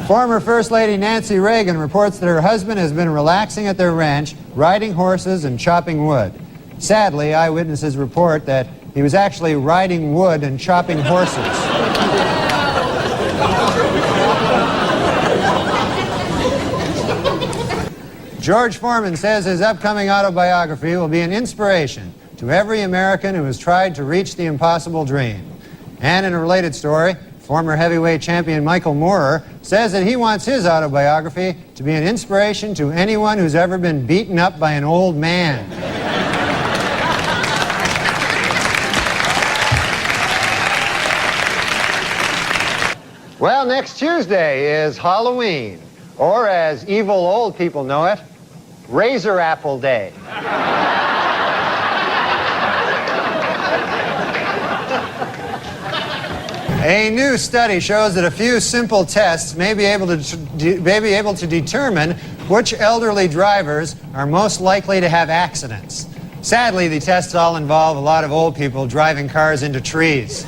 Former First Lady Nancy Reagan reports that her husband has been relaxing at their ranch, riding horses and chopping wood. Sadly, eyewitnesses report that he was actually riding wood and chopping horses. George Foreman says his upcoming autobiography will be an inspiration to every American who has tried to reach the impossible dream. And in a related story, former heavyweight champion Michael Moorer says that he wants his autobiography to be an inspiration to anyone who's ever been beaten up by an old man. Well, next Tuesday is Halloween, or as evil old people know it, Razor Apple Day. A new study shows that a few simple tests may be able to determine which elderly drivers are most likely to have accidents. Sadly, the tests all involve a lot of old people driving cars into trees.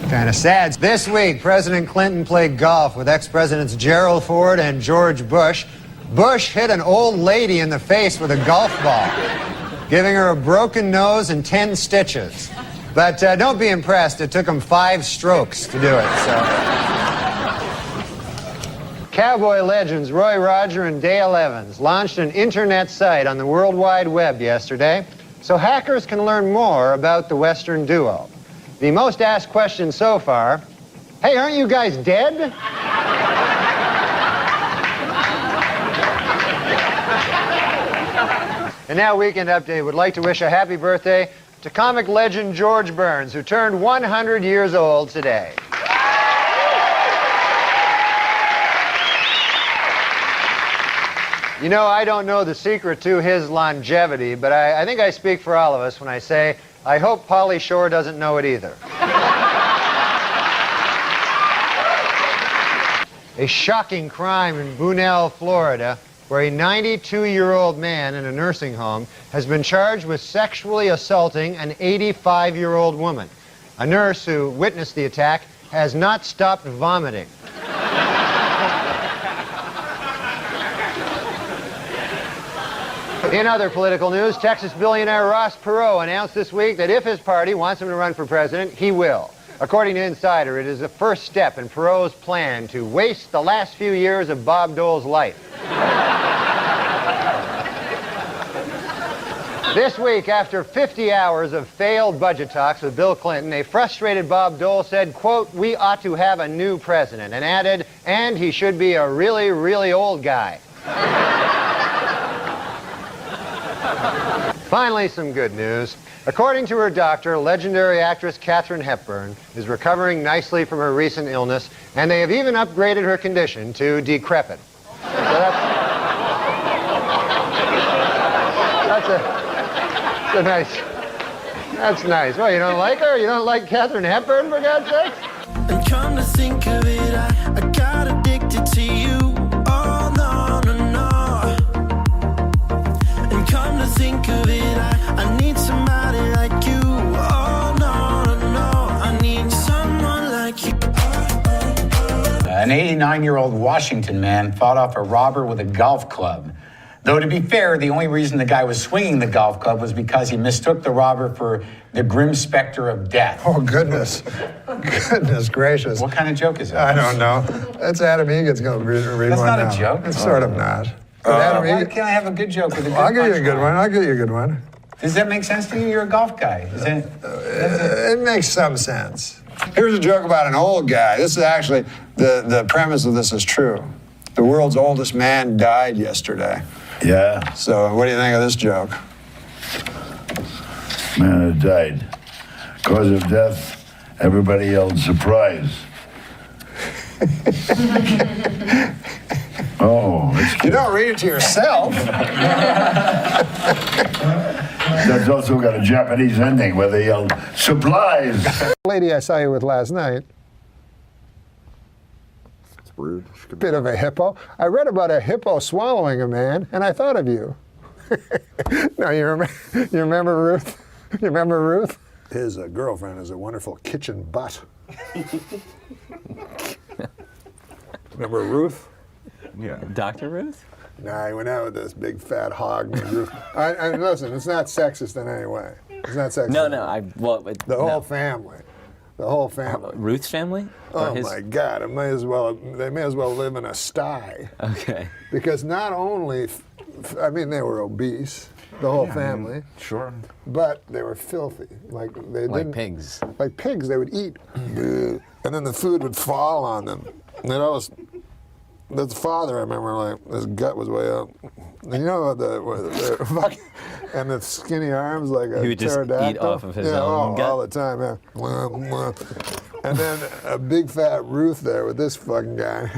Kind of sad. This week, President Clinton played golf with ex-presidents Gerald Ford and George Bush. Bush hit an old lady in the face with a golf ball, giving her a broken nose and 10 stitches. But don't be impressed. It took him 5 strokes to do it. So. Cowboy legends Roy Roger and Dale Evans launched an internet site on the World Wide Web yesterday so hackers can learn more about the Western duo. The most asked question so far, hey, aren't you guys dead? And now Weekend Update would like to wish a happy birthday to comic legend George Burns, who turned 100 years old today. You know, I don't know the secret to his longevity, but I think I speak for all of us when I say, I hope Pauly Shore doesn't know it either. A shocking crime in Bunell, Florida, where a 92-year-old man in a nursing home has been charged with sexually assaulting an 85-year-old woman. A nurse who witnessed the attack has not stopped vomiting. In other political news, Texas billionaire Ross Perot announced this week that if his party wants him to run for president, he will. According to Insider, it is the first step in Perot's plan to waste the last few years of Bob Dole's life. This week, after 50 hours of failed budget talks with Bill Clinton, a frustrated Bob Dole said, quote, we ought to have a new president, and added, and he should be a really, really old guy. Finally, some good news. According to her doctor, legendary actress Katharine Hepburn is recovering nicely from her recent illness, and they have even upgraded her condition to decrepit. So that's nice. Well, you don't like her? You don't like Katharine Hepburn, for God's sake? And come to think of it, I got addicted to you. Oh, no, no, no. And come to think of it, I need somebody like you. Oh, no, no, no. I need someone like you. An 89-year-old Washington man fought off a robber with a golf club. Though, to be fair, the only reason the guy was swinging the golf club was because he mistook the robber for the grim specter of death. Oh, goodness. Goodness gracious. What kind of joke is that? I don't know. That's Adam Egan's going to read That's one not now. a joke. It's sort of not. Why can't I have a good joke with a good I'll give you a good punchline? one. I'll give you a good one. Does that make sense to you? You're a golf guy. It makes some sense. Here's a joke about an old guy. This is actually, the premise of this is true. The world's oldest man died yesterday. Yeah. So what do you think of this joke? Man had died. Cause of death, everybody yelled surprise. Oh, it's You don't read it to yourself. That's also got a Japanese ending where they yelled supplies. Lady I saw you with last night. It's rude. Bit of a hippo. I read about a hippo swallowing a man, and I thought of you. No, you remember Ruth? You remember Ruth? His girlfriend is a wonderful kitchen butt. Remember Ruth? Yeah. Dr. Ruth? Nah, he went out with this big fat hog named Ruth. I listen, it's not sexist in any way. It's not sexist. No, The whole family. The whole family. Ruth's family? Oh my God! They may as well live in a sty. Okay. Because not only, I mean, they were obese, the whole family. Sure. But they were filthy. Like pigs. Like pigs, they would eat, and then the food would fall on them. And the father, I remember, like, his gut was way up. And you know, the fucking, and the skinny arms like a He would just pterodactyl. eat off of his yeah, own gut. all the time, yeah. Mwah, mwah. And then a big fat Ruth there with this fucking guy.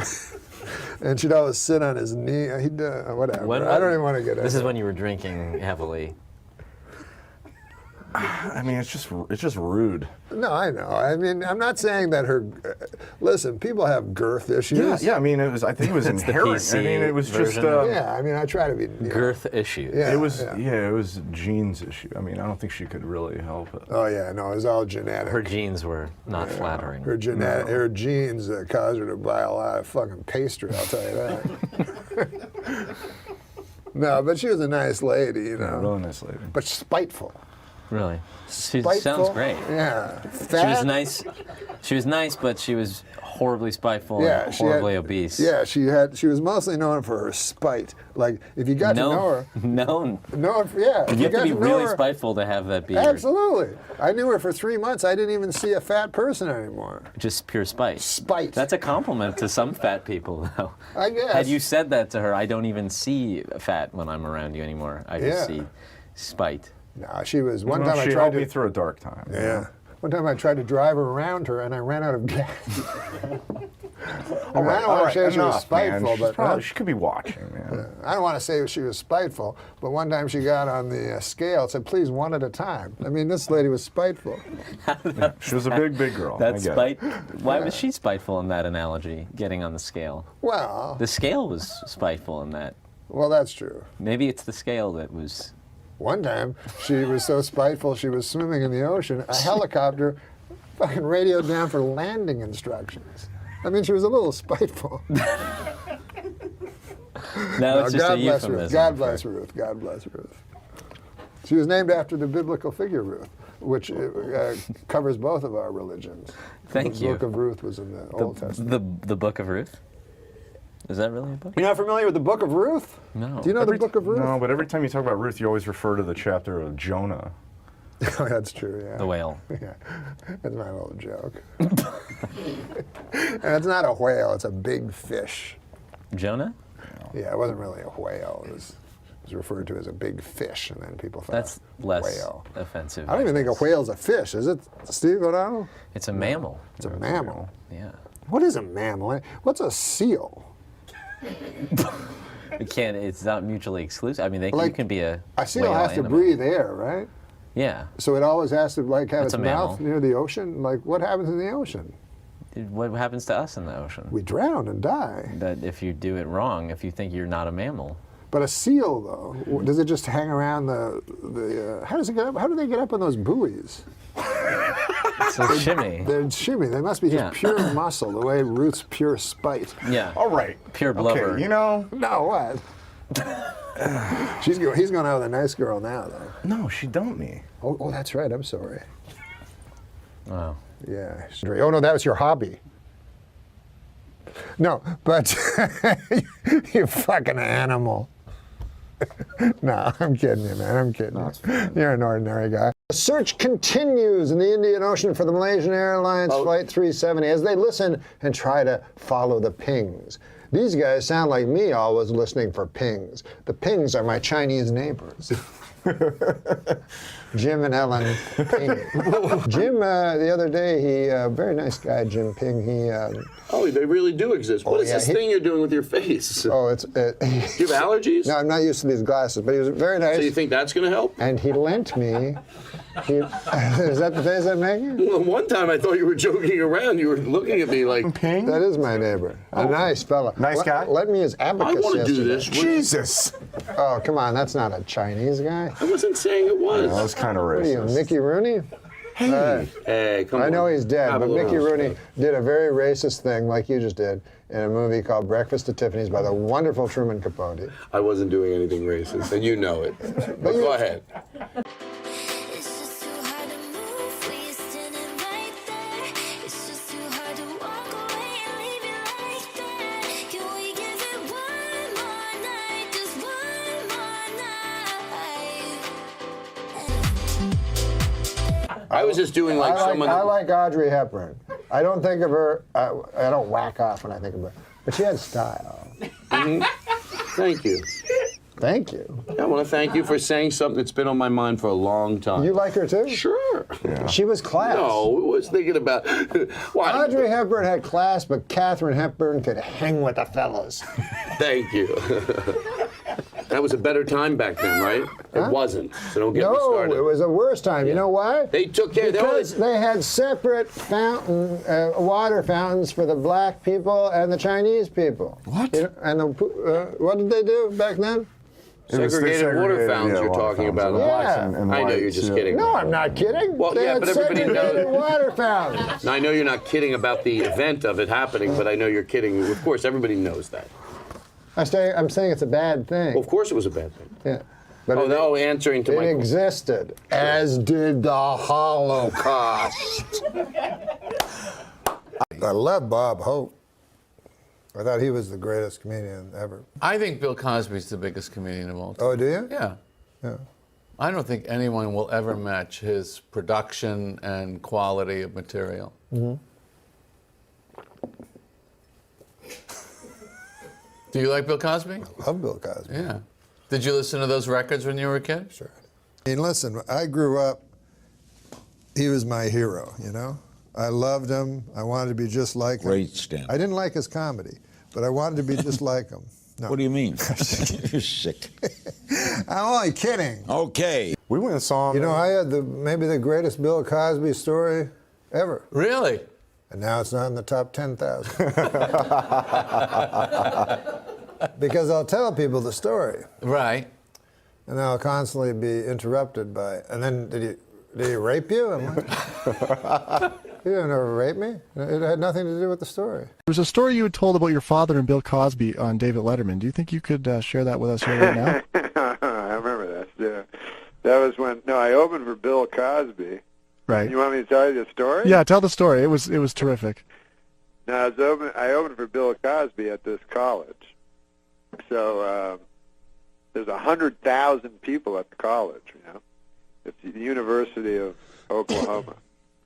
And she'd always sit on his knee. He'd, whatever. I don't even want to get into This is it. when you were drinking heavily. I mean, it's just rude. No, I know. I mean, I'm not saying that her. Listen, people have girth issues. Yeah. I mean, I think it was It's the inherent. PC I mean, it was just. version. Yeah, I mean, I try to be. Girth issues. Yeah, it was. Yeah, it was Gene's issue. I mean, I don't think she could really help it. Oh yeah, no, it was all genetic. Her genes were not flattering. Her genes caused her to buy a lot of fucking pastry. I'll tell you that. No, but she was a nice lady, you know. Yeah, really nice lady. But spiteful. Really? She Spiteful? sounds great. Yeah. She was nice. She was nice, but she was horribly spiteful and horribly obese. Yeah, she was mostly known for her spite. Like, if you got to know her. Known. Yeah. You have got to be know really her, spiteful to have that beard. Absolutely. I knew her for 3 months. I didn't even see a fat person anymore. Just pure spite. Spite. That's a compliment to some fat people, though. I guess. Had you said that to her, I don't even see fat when I'm around you anymore. I just see spite. No, she was. One Well, time I she tried helped to. me through a dark time. Yeah. One time I tried to drive her around her and I ran out of gas. I don't want to say she was spiteful, but she could be watching, man. I don't want to say she was spiteful, but one time she got on the scale and said, "Please, one at a time." I mean, this lady was spiteful. Yeah, she was a big girl. That's I get spite. it. Why was she spiteful in that analogy? Getting on the scale. Well, The scale was spiteful in that. well, that's true. Maybe it's the scale that was. One time, she was so spiteful, she was swimming in the ocean. A helicopter fucking radioed down for landing instructions. I mean, she was a little spiteful. Now it's just God a bless euphemism. Ruth. God bless Ruth. God bless Ruth. She was named after the biblical figure Ruth, which covers both of our religions. Thank the you. Book of Ruth was in the Old Testament. The Book of Ruth? Is that really a book? You're not familiar with the Book of Ruth? No. Do you know the Book of Ruth? No, but every time you talk about Ruth, you always refer to the chapter of Jonah. That's true, yeah. The whale. Yeah, that's my little joke. And it's not a whale, it's a big fish. Jonah? Yeah, it wasn't really a whale. It was referred to as a big fish, and then people thought That's less whale. offensive. I don't even think a whale's a fish, is it, Steve O'Donnell? It's a mammal. It's a mammal. Yeah. What is a mammal? What's a seal? It's not mutually exclusive. I mean, you can be a seal whale has to and a breathe air, right? Yeah. So it always has to have That's its a mouth mammal. near the ocean. Like, what happens in the ocean? What happens to us in the ocean? We drown and die. That if you do it wrong, if you think you're not a mammal. But a seal, though, does it just hang around the how does it get up? How do they get up on those buoys? It's a shimmy. They're shimmy. They must be just pure muscle, the way Ruth's pure spite. Yeah. All right. Pure blubber. Okay, you know. No, what? He's going out with a nice girl now, though. No, she dumped me. Oh, that's right. I'm sorry. Wow. Yeah. Oh, no, that was your hobby. No, but you fucking animal. No, I'm kidding you, man. I'm kidding you. You're an ordinary guy. The search continues in the Indian Ocean for the Malaysian Airlines Flight 370 as they listen and try to follow the pings. These guys sound like me always listening for pings. The pings are my Chinese neighbors. Jim and Ellen Ping. Jim, the other day, very nice guy, Jim Ping, Oh, they really do exist. What is this thing you're doing with your face? Oh, it's... Do you have allergies? No, I'm not used to these glasses, but he was very nice. So you think that's going to help? And he lent me... is that the face I'm making? Well, one time I thought you were joking around. You were looking at me like... Ping? That is my neighbor. A nice fella. Nice guy? Lent me his abacus I want to do yesterday. this. Jesus! Oh, come on, that's not a Chinese guy. I wasn't saying it was. That was kind of What are you, racist. Mickey Rooney? Hey, come on. I know he's dead, Have a but little Mickey Rooney respect. did a very racist thing, like you just did, in a movie called Breakfast at Tiffany's by the wonderful Truman Capote. I wasn't doing anything racist, and you know it. But go ahead. I was just doing like someone. I like Audrey Hepburn. I don't think of her. I don't whack off when I think of her, but she had style. Thank you. Thank you. I want to thank you for saying something that's been on my mind for a long time. You like her too? Sure. Yeah. She was class. No, I was thinking about... Audrey Hepburn had class, but Katharine Hepburn could hang with the fellas. Thank you. That was a better time back then, right? Huh? It wasn't, so don't get me started. No, it was a worse time. You know why? They took care... Because they had separate water fountains for the black people and the Chinese people. What? You know, and what did they do back then? Segregated water fountains you're talking about. Yeah. I know you're just kidding. No, I'm not kidding. Well, they yeah, had but everybody segregated knows. water fountains. Now, I know you're not kidding about the event of it happening, but I know you're kidding. Of course, everybody knows that. I'm saying it's a bad thing. Well, of course it was a bad thing. Yeah. But answering to my question. It existed, as did the Holocaust. I love Bob Hope. I thought he was the greatest comedian ever. I think Bill Cosby's the biggest comedian of all time. Oh, do you? Yeah. Yeah. I don't think anyone will ever match his production and quality of material. Mm-hmm. Do you like Bill Cosby? I love Bill Cosby. Yeah. Did you listen to those records when you were a kid? Sure. I mean, listen, I grew up, he was my hero, you know? I loved him. I wanted to be just like him. Great stand. I didn't like his comedy, but I wanted to be just like him. No. What do you mean? You're sick. I'm only kidding. Okay. We went and saw him. You know, I had maybe the greatest Bill Cosby story ever. Really? And now it's not in the top 10,000. Because I'll tell people the story. Right. And I'll constantly be interrupted by, and then did he rape you? I'm like, he didn't ever rape me. It had nothing to do with the story. There was a story you had told about your father and Bill Cosby on David Letterman. Do you think you could share that with us here right now? I remember that. Yeah. That was when, I opened for Bill Cosby. Right. You want me to tell you the story? Yeah, tell the story. It was terrific. No, I opened for Bill Cosby at this college. So there's 100,000 people at the college, you know. It's the University of Oklahoma.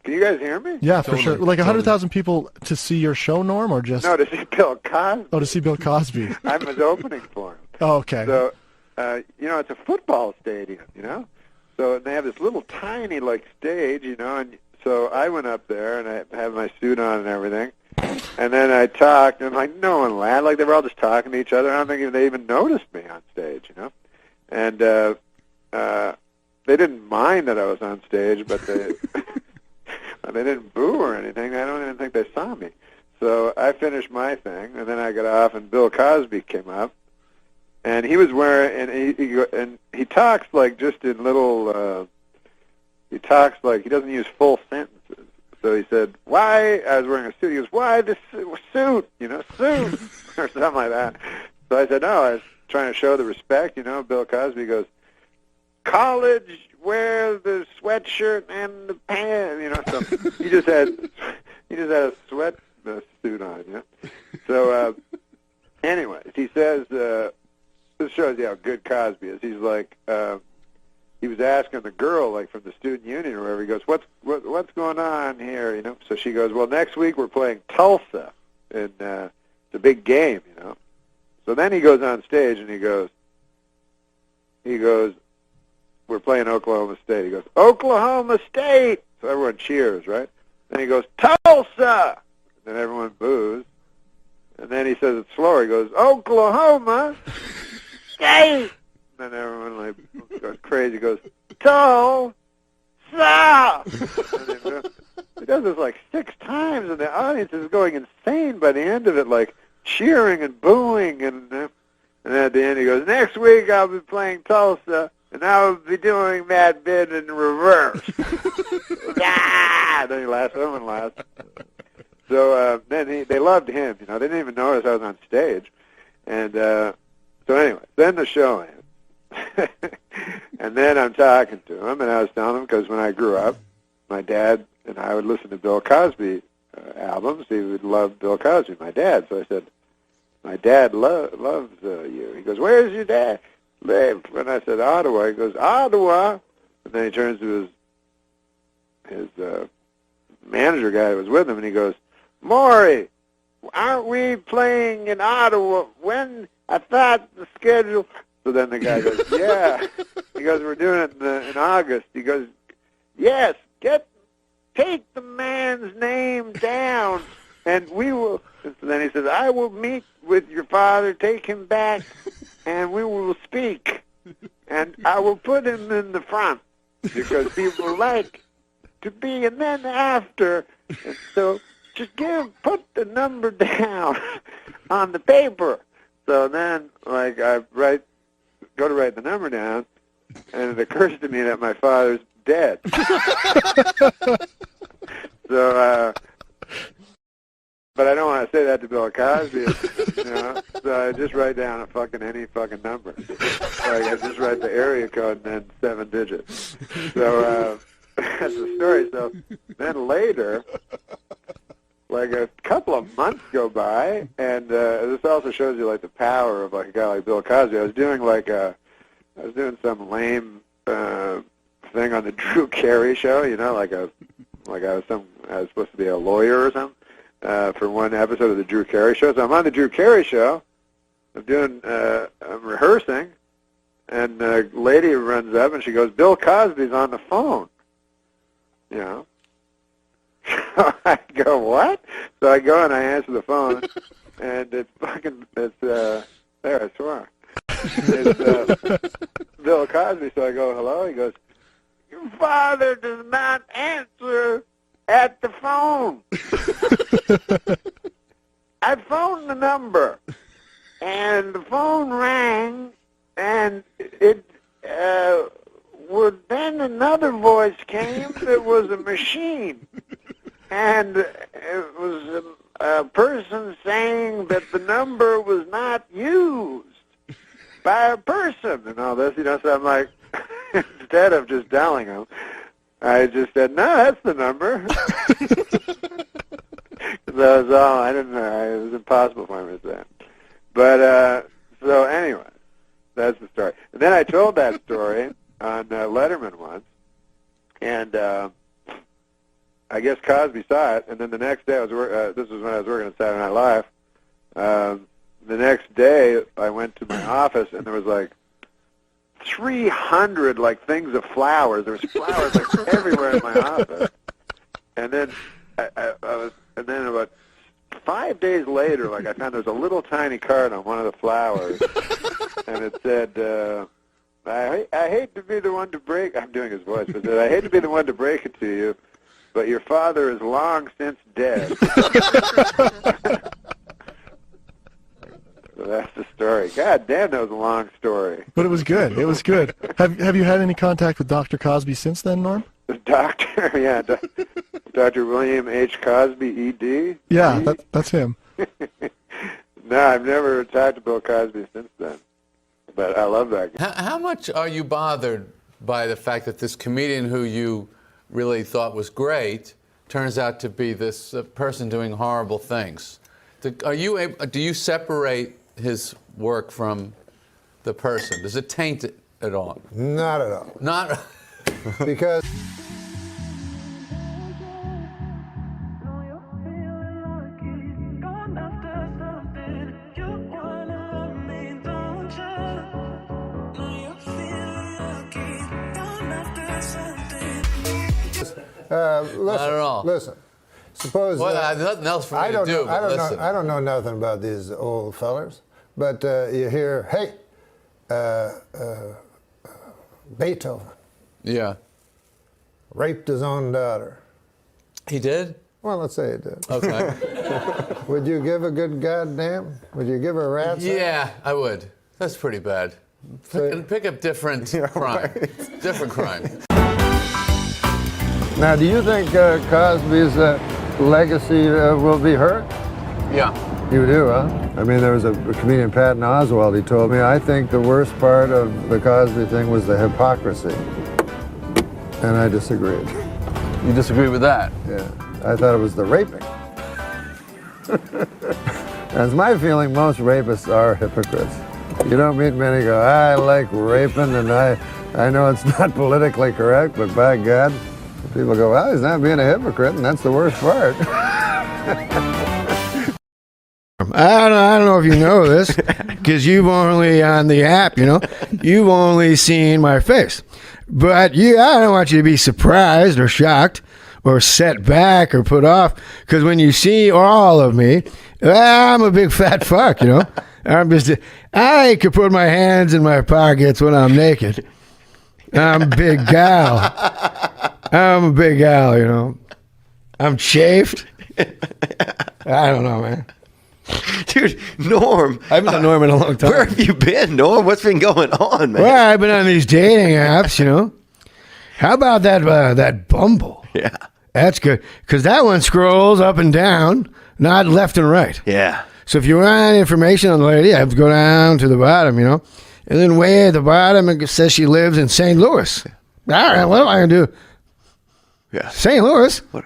Can you guys hear me? Yeah, for sure. Like 100,000 people to see your show, Norm, or just... No, to see Bill Cosby. Oh, to see Bill Cosby. I was opening for him. Oh, okay. So, it's a football stadium, you know. So they have this little tiny, stage, you know, and so I went up there, and I had my suit on and everything. And then I talked, and no one laughed. They were all just talking to each other. I don't think they even noticed me on stage, you know. And they didn't mind that I was on stage, but they they didn't boo or anything. I don't even think they saw me. So I finished my thing, and then I got off, and Bill Cosby came up, and he was wearing, and he talks just in little. He talks he doesn't use full sentences. So he said, why, I was wearing a suit, he goes, why this suit, suit, or something like that. So I said, no, I was trying to show the respect, Bill Cosby goes, college, wear the sweatshirt and the pants, so he just had a sweat suit on, So, anyways, he says, this shows you how good Cosby is. He's like, he was asking the girl, from the student union or whatever, he goes, what's going on here, So she goes, well, next week we're playing Tulsa, and it's a big game, So then he goes on stage and he goes, we're playing Oklahoma State. He goes, Oklahoma State! So everyone cheers, right? Then he goes, Tulsa! And then everyone boos. And then he says it slower. He goes, Oklahoma State! And then everyone goes crazy. He goes, Tulsa! He does this 6 times, and the audience is going insane by the end of it, cheering and booing. And then at the end he goes, next week I'll be playing Tulsa, and I'll be doing that bit in reverse. Then he laughs. Everyone laughs. So then they loved him. They didn't even notice I was on stage. And so anyway, then the show ends. And then I'm talking to him, and I was telling him, because when I grew up, my dad and I would listen to Bill Cosby albums. He would love Bill Cosby, my dad. So I said, my dad loves you. He goes, where's your dad live? And I said, Ottawa. He goes, Ottawa. And then he turns to his manager guy that was with him, and he goes, Maury, aren't we playing in Ottawa when I thought the schedule. So then the guy goes, yeah. He goes, we're doing it in August. He goes, yes, take the man's name down, and we will. And so then he says, I will meet with your father, take him back, and we will speak. And I will put him in the front because he will like to be. And then after, and so just put the number down on the paper. So then, like, I go to write the number down, and it occurs to me that my father's dead. So, but I don't want to say that to Bill Cosby, you know. So I just write down any fucking number. Like I just write the area code and then 7 digits. So that's the story. So then later, like a couple of months go by, and this also shows you like the power of like a guy like Bill Cosby. I was doing some lame thing on the Drew Carey show, you know, I was supposed to be a lawyer or something for one episode of the Drew Carey show. So I'm on the Drew Carey show. I'm rehearsing, and a lady runs up and she goes, "Bill Cosby's on the phone," you know. So I go, what? So I go and I answer the phone, and it's there, I swear. It's Bill Cosby. So I go, hello? He goes, your father does not answer at the phone. I phoned the number, and the phone rang, and then another voice came that was a machine. And it was a person saying that the number was not used by a person and all this, you know. So I'm like, instead of just telling him, I just said, no, that's the number. That was all. I didn't know. It was impossible for me to say. But so anyway, that's the story. And then I told that story on Letterman once, and I guess Cosby saw it, and then the next day, this was when I was working at Saturday Night Live. The next day, I went to my office, and there was like 300 like things of flowers. There was flowers like everywhere in my office. And then and then about 5 days later, like I found there was a little tiny card on one of the flowers, and it said, "I hate to be the one to break." I'm doing his voice, but it said, "I hate to be the one to break it to you, but your father is long since dead." So that's the story. God damn, that was a long story. But it was good. It was good. Have you had any contact with Dr. Cosby since then, Norm? The doctor, yeah, Dr. William H. Cosby, E.D. Yeah, that's him. No, I've never talked to Bill Cosby since then. But I love that guy. How much are you bothered by the fact that this comedian who you really thought was great turns out to be this person doing horrible things? Do you separate his work from the person? Does it taint it at all? Not at all. Not because not at all. Listen. Suppose nothing else for me to do. I don't know nothing about these old fellers, but you hear, hey, Beethoven. Yeah. Raped his own daughter. He did? Well, let's say he did. Okay. Would you give a good goddamn? Would you give her a rat's ass? Yeah, I would. That's pretty bad. Pick up different crime. Right. Different crime. Now, do you think Cosby's legacy will be hurt? Yeah. You do, huh? I mean, there was a comedian, Patton Oswalt, he told me, I think the worst part of the Cosby thing was the hypocrisy. And I disagreed. You disagree with that? Yeah. I thought it was the raping. That's my feeling. Most rapists are hypocrites. You don't meet many go, I like raping, and I know it's not politically correct, but by God, people go, well, he's not being a hypocrite, and that's the worst part. I don't know if you know this, because you've only, on the app, you've only seen my face. But I don't want you to be surprised or shocked or set back or put off, because when you see all of me, I'm a big fat fuck, I could put my hands in my pockets when I'm naked. I'm a big gal. I'm chafed. I don't know, man. Dude, Norm. I haven't done Norm in a long time. Where have you been, Norm? What's been going on, man? Well, I've been on these dating apps, How about that Bumble? Yeah. That's good, because that one scrolls up and down, not left and right. Yeah. So if you want information on the lady, I have to go down to the bottom, And then way at the bottom, it says she lives in St. Louis. All right, what am I going to do? Yeah. St. Louis? What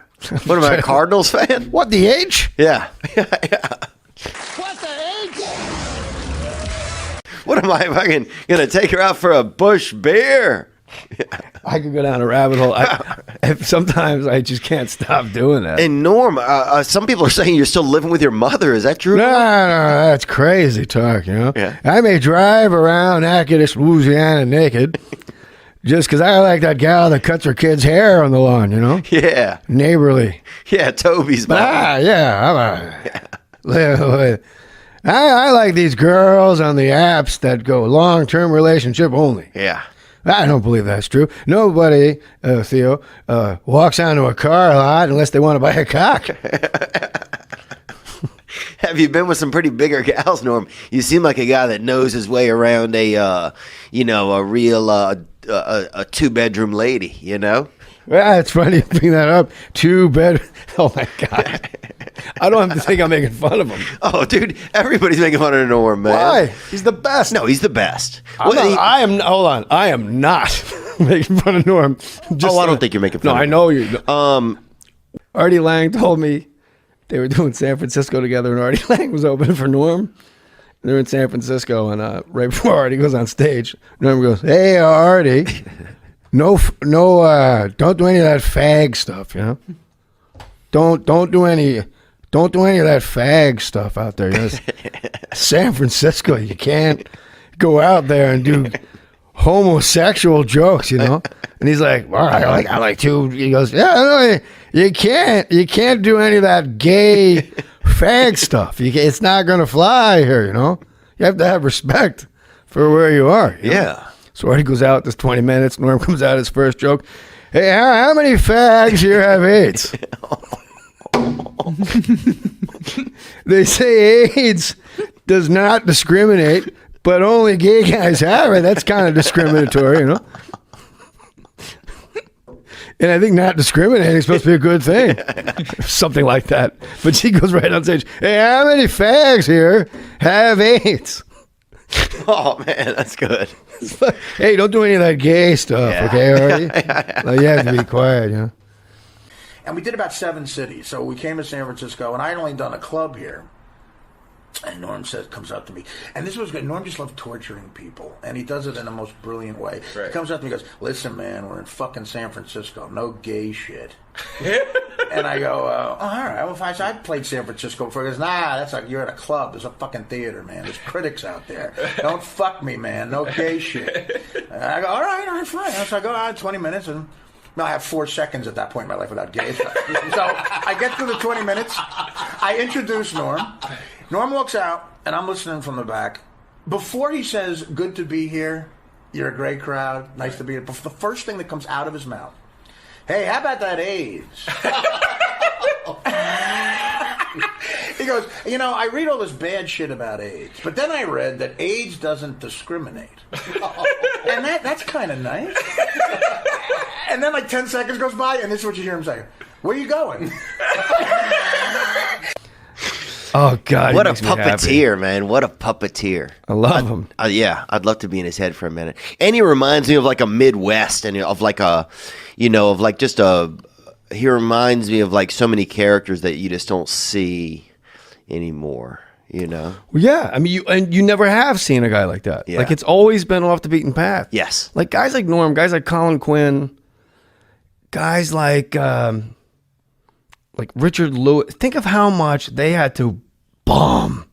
am I, a Cardinals fan? What, the H? Yeah. What the H? What am I fucking going to take her out for a Busch beer? I could go down a rabbit hole. Sometimes I just can't stop doing that. And Norm, some people are saying you're still living with your mother. Is that true? No, that's crazy talk, Yeah. I may drive around Natchitoches, Louisiana naked just because I like that gal that cuts her kid's hair on the lawn, Yeah. Neighborly. Yeah, Toby's mom. I like these girls on the apps that go long-term relationship only. Yeah. I don't believe that's true. Nobody, Theo, walks onto a car lot unless they want to buy a cock. Have you been with some pretty bigger gals, Norm? You seem like a guy that knows his way around a real a two-bedroom lady, Well, it's funny you bring that up. 2-bed. Oh, my God. I don't have to think I'm making fun of him. Oh, dude, everybody's making fun of Norm, man. Why? He's the best. No, he's the best. Hold on. I am not making fun of Norm. I don't think you're making fun of him. I know you. Artie Lang told me they were doing San Francisco together, and Artie Lang was opening for Norm. They're in San Francisco, and right before Artie goes on stage, Norm goes, "Hey, Artie, no, don't do any of that fag stuff, Don't do any of that fag stuff out there. San Francisco, you can't go out there and do homosexual jokes, And he's like, well, I like to. He goes, yeah, no, you can't do any of that gay fag stuff. It's not going to fly here, You have to have respect for where you are. Yeah. So Artie goes out. There's 20 minutes. Norm comes out his first joke. Hey, how many fags here have AIDS? They say AIDS does not discriminate, but only gay guys have it. That's kind of discriminatory, And I think not discriminating is supposed to be a good thing. Something like that. But she goes right on stage, hey, how many fags here have AIDS? Oh, man, that's good. Hey, don't do any of that gay stuff, okay, Artie? You have to be quiet, And we did about 7 cities. So we came to San Francisco, and I had only done a club here. And Norm comes up to me, and this was good. Norm just loved torturing people, and he does it in the most brilliant way. Right. He comes up to me and goes, listen, man, we're in fucking San Francisco. No gay shit. And I go, all right. Well, if I played San Francisco before. He goes, nah, that's like you're at a club. There's a fucking theater, man. There's critics out there. Don't fuck me, man. No gay shit. And I go, all right, fine. So I go out 20 minutes, and I have 4 seconds at that point in my life without gay stuff. So I get through the 20 minutes. I introduce Norm. Norm walks out, and I'm listening from the back. Before he says, good to be here, you're a great crowd, nice to be here, the first thing that comes out of his mouth, hey, how about that AIDS? He goes, I read all this bad shit about AIDS, but then I read that AIDS doesn't discriminate. And that's kind of nice. And then 10 seconds goes by, and this is what you hear him say, where are you going? Oh, God. What a puppeteer, man. What a puppeteer. I love him. Yeah, I'd love to be in his head for a minute. And he reminds me of a Midwest and of he reminds me of so many characters that you just don't see anymore, Well, yeah. I mean, you never have seen a guy like that. Yeah. It's always been off the beaten path. Yes. Guys like Norm, guys like Colin Quinn, guys like Richard Lewis. Think of how much they had to bomb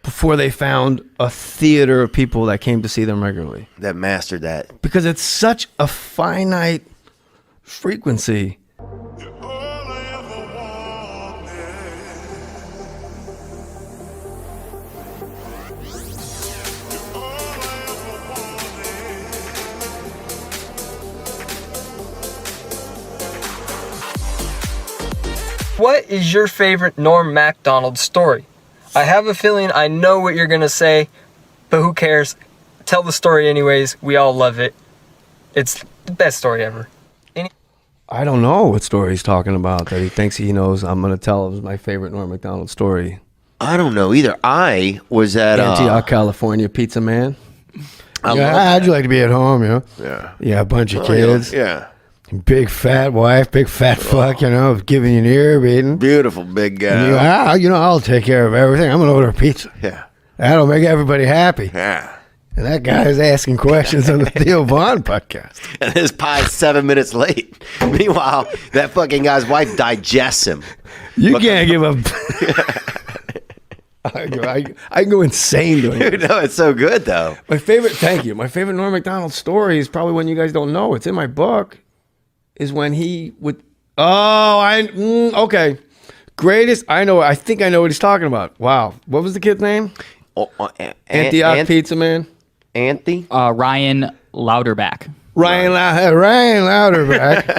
before they found a theater of people that came to see them regularly. That mastered that. Because it's such a finite frequency. What is your favorite Norm MacDonald story? I have a feeling I know what you're gonna say, but who cares? Tell the story anyways. We all love it. It's the best story ever. I don't know what story he's talking about that he thinks he knows. I'm going to tell him my favorite Norm MacDonald story. I don't know either. I was at Antioch, California, Pizza Man. I Yeah, love how'd you like to be at home, you know? Yeah. Yeah, a bunch of Oh, yeah. kids. Yeah. Big fat wife, big fat fuck, you know, giving you an ear beating. Beautiful big guy. And I'll take care of everything. I'm going to order a pizza. Yeah. That'll make everybody happy. Yeah. And that guy is asking questions on the Theo Vaughn podcast. And his pie's 7 minutes late. Meanwhile, that fucking guy's wife digests him. You can't give up. I go insane doing it. No, it's so good, though. My favorite Norm MacDonald story is probably one you guys don't know. It's in my book. Is when he would. Okay. Greatest. I think I know what he's talking about. Wow. What was the kid's name? Antioch Pizza Man. Ryan Louderback. Ryan Louderback.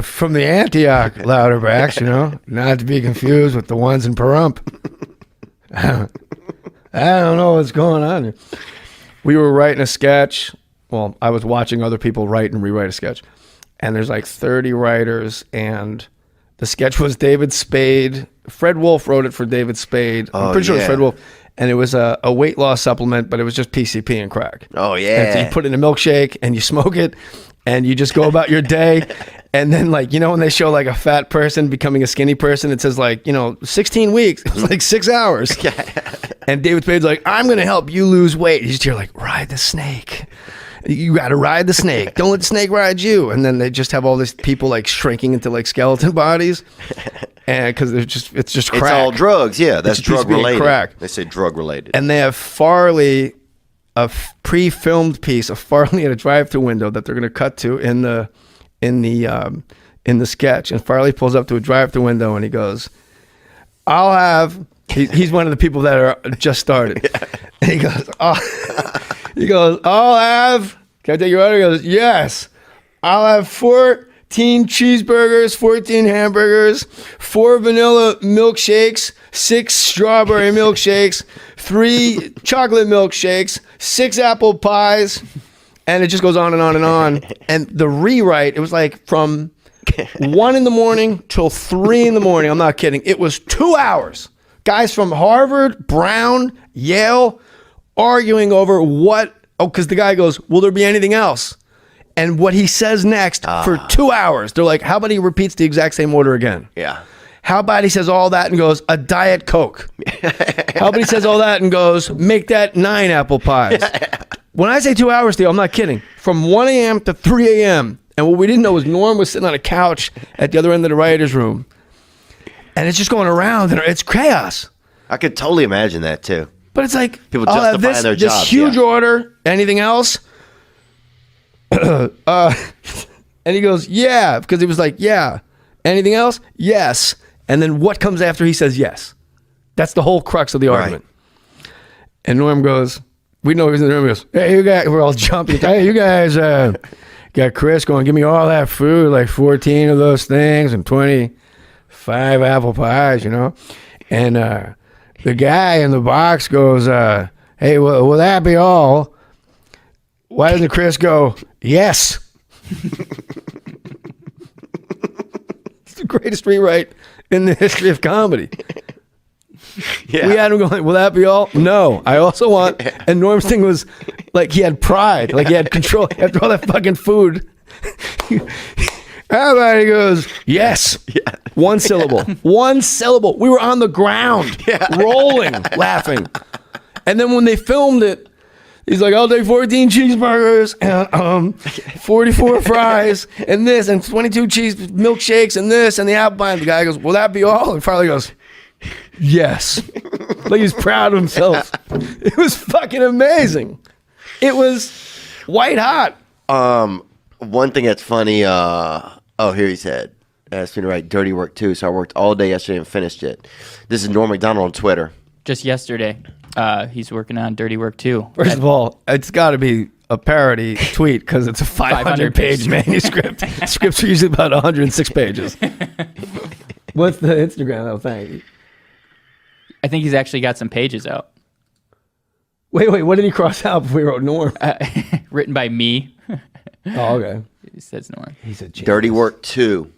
From the Antioch Louderbacks, you know, not to be confused with the ones in Pahrump. I don't know what's going on here. We were writing a sketch. Well, I was watching other people write and rewrite a sketch. And there's like 30 writers, and the sketch was David Spade. Fred Wolf wrote it for David Spade. I'm pretty sure it was Fred Wolf. And it was a weight loss supplement, but it was just PCP and crack. Oh, yeah. And so you put it in a milkshake, and you smoke it, and you just go about your day. And then, like, you know, when they show like a fat person becoming a skinny person, it says like, 16 weeks. It was like 6 hours. And David Spade's like, I'm going to help you lose weight. You just hear like, ride the snake. You got to ride the snake. Don't let the snake ride you. And then they just have all these people like shrinking into like skeleton bodies. And because it's just crack. It's all drugs. Yeah, that's drug related. Crack. They say drug related. And they have Farley, a pre-filmed piece of Farley at a drive-thru window that they're going to cut to in the sketch. And Farley pulls up to a drive-thru window and he goes, "I'll have." He's one of the people that are just started. And he goes, "I'll have." Can I take your order? He goes, "Yes. I'll have 14 cheeseburgers, 14 hamburgers, 4 vanilla milkshakes, 6 strawberry milkshakes, 3 chocolate milkshakes, 6 apple pies," and it just goes on and on and on. And the rewrite, it was like from 1 in the morning till 3 in the morning. I'm not kidding. It was 2 hours. Guys from Harvard, Brown, Yale, arguing over because the guy goes, "Will there be anything else?" And what he says next for 2 hours, they're like, "How about he repeats the exact same order again?" Yeah. How about he says all that and goes, "A Diet Coke." How about he says all that and goes, "Make that 9 apple pies." When I say 2 hours, Theo, I'm not kidding. From 1 a.m. to 3 a.m. And what we didn't know was Norm was sitting on a couch at the other end of the writer's room. And it's just going around, and it's chaos. I could totally imagine that too. But it's like, people I'll have justifying their jobs. This huge order. Anything else? And he goes, "Yeah," because he was like, "Yeah." Anything else? Yes. And then what comes after he says yes? That's the whole crux of the argument. And Norm goes, we know he's in the room. He goes, "Hey, you guys," we're all jumping. "Hey, you guys got Chris going, give me all that food, like 14 of those things and 25 apple pies, you know?" And the guy in the box goes, "Hey, will that be all?" Why doesn't Chris go, "Yes"? It's the greatest rewrite in the history of comedy. Yeah. We had him going, "Will that be all?" "No, I also want." And Norm's thing was like he had pride, like he had control after all that fucking food. How about he goes, "Yes." Yeah. One syllable. One syllable. We were on the ground, rolling, laughing. And then when they filmed it, he's like, "I'll take 14 cheeseburgers and 44 fries and this and 22 cheese milkshakes and this and the apple pie." And the guy goes, "Will that be all?" And Farley goes, Yes. Like he's proud of himself. It was fucking amazing. It was white hot. One thing that's funny, here he said, asked me to write dirty work too, so I worked all day yesterday and finished it. This is Norm MacDonald on Twitter. Just yesterday, he's working on dirty work too. First of all, it's got to be a parody tweet because it's a 500-page manuscript. Scripts are usually about 106 pages. What's the Instagram though? Thank you. I think he's actually got some pages out. Wait, what did he cross out before he wrote Norm? Written by me. Oh, okay. He says Norm. He's a genius. Dirty work 2.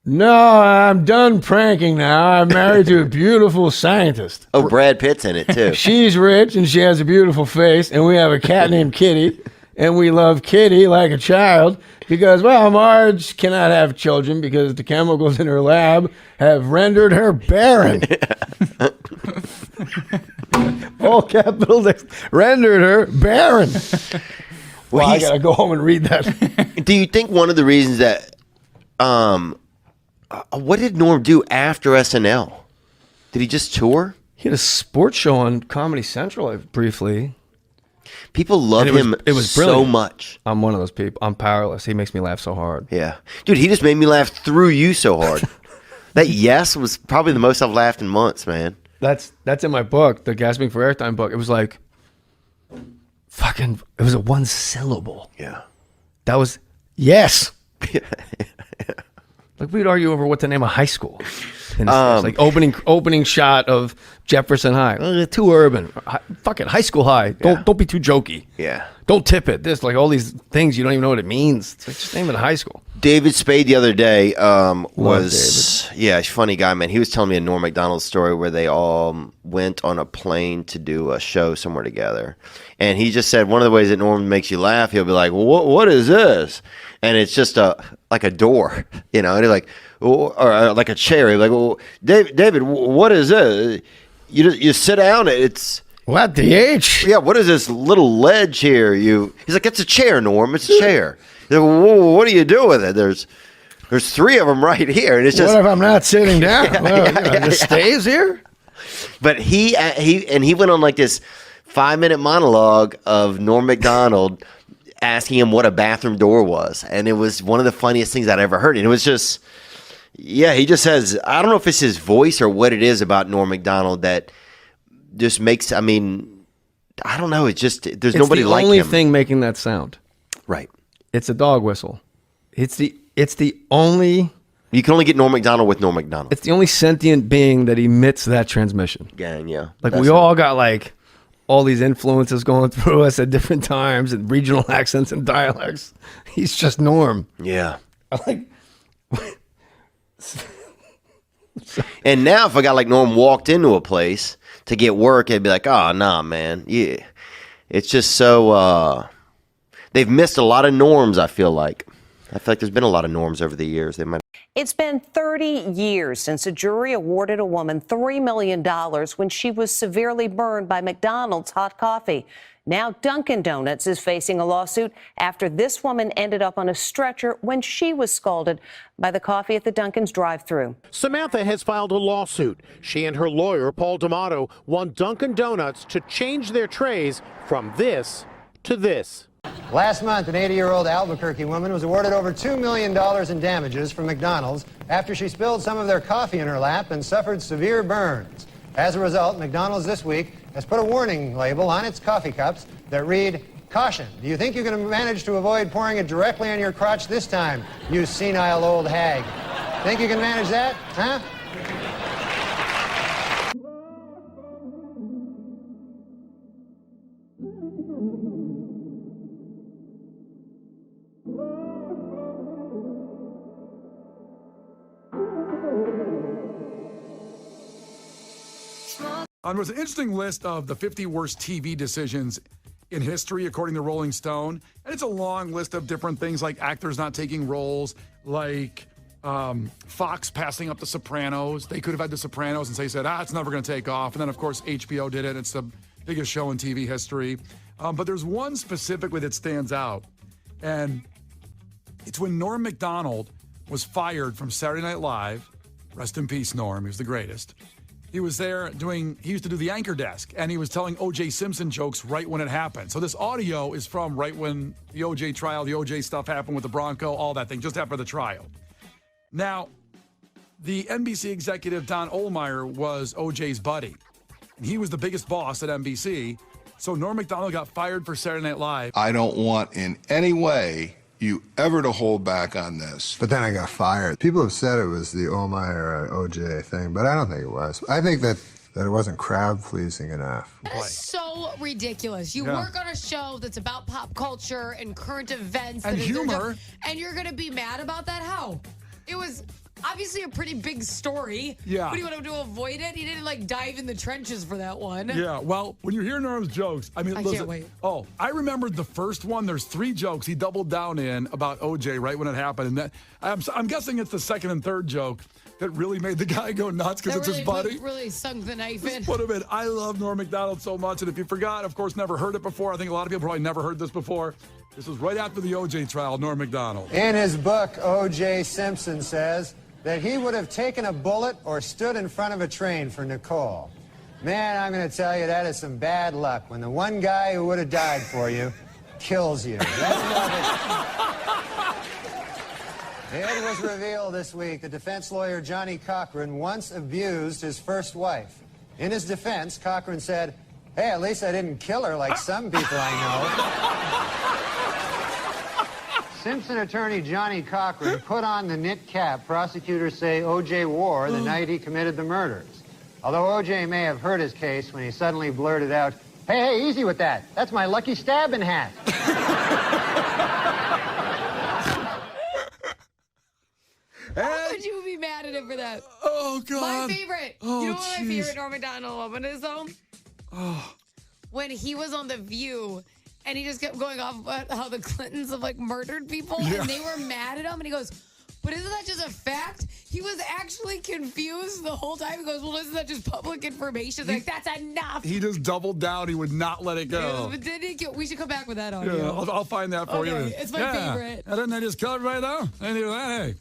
No, I'm done pranking now. I'm married to a beautiful scientist. Oh, Brad Pitt's in it too. She's rich and she has a beautiful face, and we have a cat named Kitty, and we love Kitty like a child because, well, Marge cannot have children because the chemicals in her lab have rendered her barren. All capitals rendered her barren. Well, I gotta go home and read that. Do you think one of the reasons that, what did Norm do after SNL? Did he just tour? He had a sports show on Comedy Central briefly. People love him it was so brilliant. much. I'm one of those people. I'm powerless. He makes me laugh so hard. Yeah. Dude, he just made me laugh through you so hard. That yes was probably the most I've laughed in months, man. That's in my book, the Gasping for Airtime book. It was like, it was a one syllable. Yeah. That was, yes. Like we'd argue over what to name a high school. And it's like opening shot of Jefferson High. Too urban. Fucking high school high. Don't be too jokey. Yeah. Don't tip it. There's like all these things you don't even know what it means. It's like, just name it a high school. David Spade the other day was he's a funny guy, man. He was telling me a Norm MacDonald story where they all went on a plane to do a show somewhere together, and he just said one of the ways that Norm makes you laugh, he'll be like, well, what is this? And it's just like a door, you know, and he's like, or like a chair. He's like, well, David, what is this? You sit down. It's what the H? Yeah, what is this little ledge here? He's like, it's a chair, Norm. It's a chair. He's like, well, what do you do with it? There's 3 of them right here, and it's just. What if I'm not sitting down? It stays here. But he went on like this 5-minute monologue of Norm MacDonald asking him what a bathroom door was, and it was one of the funniest things I'd ever heard. And it was just, he just says, I don't know if it's his voice or what it is about Norm MacDonald that just makes. I mean, I don't know. It's just there's nobody like him. It's the only thing making that sound. Right. It's a dog whistle. It's the only. You can only get Norm MacDonald with Norm MacDonald. It's the only sentient being that emits that transmission. Gang, yeah. Like we all got like all these influences going through us at different times and regional accents and dialects. He's just Norm. Yeah. Like. And now if a guy like Norm walked into a place to get work, it'd be like, oh, nah, man. Yeah. It's just so, they've missed a lot of norms, I feel like. I feel like there's been a lot of norms over the years. It's been 30 years since a jury awarded a woman $3 million when she was severely burned by McDonald's hot coffee. Now Dunkin' Donuts is facing a lawsuit after this woman ended up on a stretcher when she was scalded by the coffee at the Dunkin's drive-thru. Samantha has filed a lawsuit. She and her lawyer, Paul D'Amato, want Dunkin' Donuts to change their trays from this to this. Last month, an 80-year-old Albuquerque woman was awarded over $2 million in damages from McDonald's after she spilled some of their coffee in her lap and suffered severe burns. As a result, McDonald's this week has put a warning label on its coffee cups that read, "Caution, do you think you can manage to avoid pouring it directly on your crotch this time, you senile old hag? Think you can manage that, huh?" There was an interesting list of the 50 worst TV decisions in history, according to Rolling Stone. And it's a long list of different things like actors not taking roles, like Fox passing up The Sopranos. They could have had The Sopranos and said, it's never going to take off. And then, of course, HBO did it. It's the biggest show in TV history. But there's one specifically that stands out. And it's when Norm MacDonald was fired from Saturday Night Live Rest in peace, Norm. He was the greatest. He was there he used to do the anchor desk, and he was telling O.J. Simpson jokes right when it happened. So this audio is from right when the O.J. trial, the O.J. stuff happened with the Bronco, all that thing, just after the trial. Now, the NBC executive Don Ohlmeyer was O.J.'s buddy. And he was the biggest boss at NBC. So Norm Macdonald got fired for Saturday Night Live. I don't want in any way you ever to hold back on this. But then I got fired. People have said it was the Ohlmeyer OJ thing, but I don't think it was. I think that it wasn't crowd pleasing enough. That is so ridiculous. You work on a show that's about pop culture and current events and humor, and you're going to be mad about that? How? It was obviously a pretty big story. Yeah. But he wanted to avoid it. He didn't dive in the trenches for that one. Yeah. Well, when you hear Norm's jokes, I mean, I listen, can't wait. Oh, I remembered the first one. There's 3 jokes he doubled down in about OJ right when it happened, and that I'm guessing it's the second and third joke that really made the guy go nuts because it's his buddy. Really sunk the knife in. Put him in. I love Norm Macdonald so much, and if you forgot, of course, never heard it before. I think a lot of people probably never heard this before. This was right after the OJ trial. Norm Macdonald. In his book, O.J. Simpson says that he would have taken a bullet or stood in front of a train for Nicole. Man, I'm going to tell you, that is some bad luck when the one guy who would have died for you kills you. It was revealed this week that defense lawyer Johnny Cochran once abused his first wife. In his defense, Cochran said, "Hey, at least I didn't kill her like some people I know." Simpson attorney Johnny Cochran put on the knit cap prosecutors say O.J. wore the night he committed the murders. Although O.J. may have hurt his case when he suddenly blurted out, hey, easy with that. That's my lucky stabbing hat." How could you be mad at him for that? Oh, God. My favorite. Oh, you know what my geez. favorite Norm Macdonald moment is, though? Oh. When he was on The View, and he just kept going off about how the Clintons have, murdered people, and they were mad at him, and he goes, but isn't that just a fact? He was actually confused the whole time. He goes, well, isn't that just public information? That's enough. He just doubled down. He would not let it go. But did he we should come back with that audio. Yeah, I'll find that for you. It's my favorite. And didn't they just cut right now? And do that. Hey,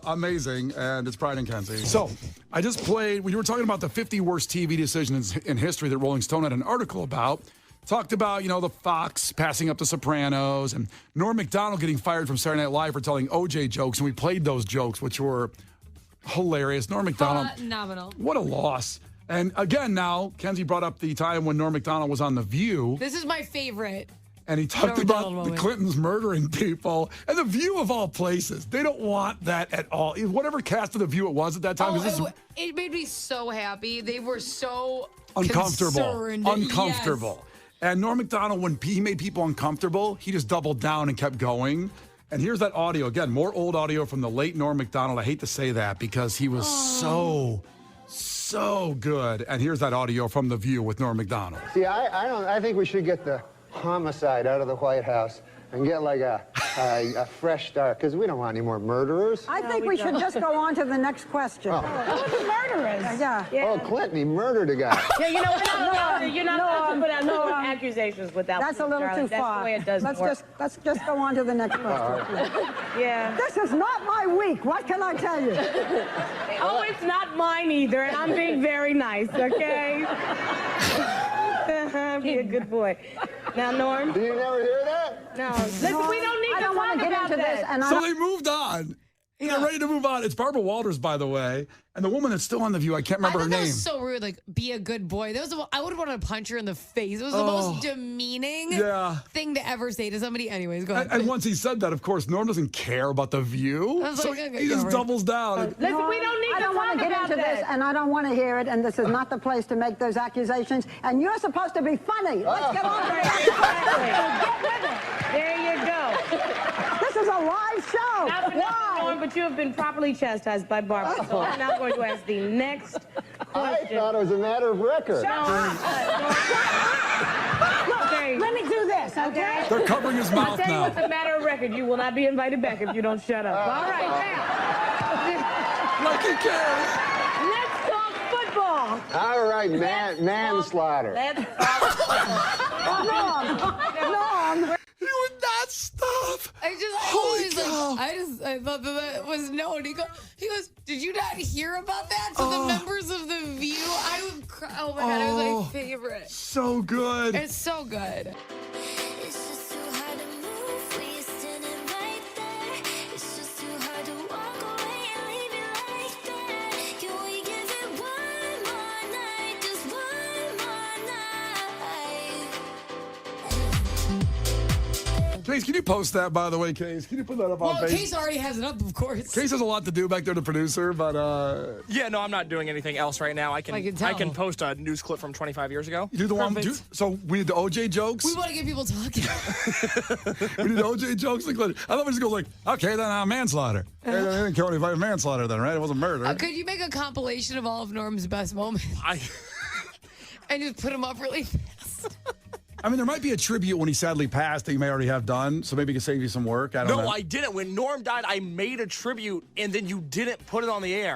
amazing. And it's Pride and Kenzie. So I just played, when you were talking about the 50 worst TV decisions in history that Rolling Stone had an article about, talked about, the Fox passing up The Sopranos and Norm Macdonald getting fired from Saturday Night Live for telling OJ jokes. And we played those jokes, which were hilarious. Norm Macdonald. Phenomenal. What a loss. And again, now, Kenzie brought up the time when Norm Macdonald was on The View. This is my favorite. And he talked about the Clintons murdering people. And The View of all places. They don't want that at all. Whatever cast of The View it was at that time. It made me so happy. They were so uncomfortable. concerned. Uncomfortable. Yes. And Norm Macdonald, when he made people uncomfortable, he just doubled down and kept going. And here's that audio. Again, more old audio from the late Norm Macdonald. I hate to say that because he was so good. And here's that audio from The View with Norm Macdonald. See, I think we should get the homicide out of the White House and get a fresh start, because we don't want any more murderers. I think we should just go on to the next question. Oh. Who are the murderers? Yeah. Oh, Clinton, he murdered a guy. Yeah, you're not supposed to put out no accusations without. That's a little too far. That's the way it does work. Let's just go on to the next question. Yeah. This is not my week. What can I tell you? Oh, it's not mine either, and I'm being very nice, okay? Be a good boy. Now, Norm. Did you never hear that? No. Listen, we don't need to talk about this. So they moved on. They're ready to move on. It's Barbara Walters, by the way. And the woman that's still on The View, I can't remember her That name. was so rude. Be a good boy. I would have wanted to punch her in the face. It was the most demeaning thing to ever say to somebody. Anyways, go ahead. And once he said that, of course, Norm doesn't care about The View. I was So like, okay, he just go right. doubles down. Listen, we don't need I to don't want talk to get about into this, and I don't want to hear it, and this is not the place to make those accusations, and you're supposed to be funny. Let's get on to the next question. Get with it. There you go. This is a live show. Not for nothing, Norm, but you have been properly chastised by Barbara. So I'm now going to ask the next question. I thought it was a matter of record. Look, Let me do this, okay? They're covering his mouth I'll tell you now. what's a matter of record. You will not be invited back if you don't shut up. All right, now. Like he cares. Let's talk football. All right, manslaughter. Let's talk football. Norm. He would not stop. I thought that was known. He goes, did you not hear hear about that to the members of The View, I would cry. Oh my God, it was my favorite. So good. It's so good. Case, can you post that, by the way, Case? Can you put that up on Well, Facebook? Case already has it up, of course. Case has a lot to do back there, the producer, but Yeah, no, I'm not doing anything else right now. I can tell. post a news clip from 25 years ago. you do the one. So we did the OJ jokes. We want to get people talking. We did the OJ jokes. I thought we just go like, okay, then manslaughter. Hey, they didn't kill anybody. Manslaughter, then, right? It wasn't murder. Could you make a compilation of all of Norm's best moments? And just put them up really fast? I mean, there might be a tribute when he sadly passed that you may already have done, so maybe it can save you some work. I don't know. No, I didn't. When Norm died, I made a tribute, and then you didn't put it on the air.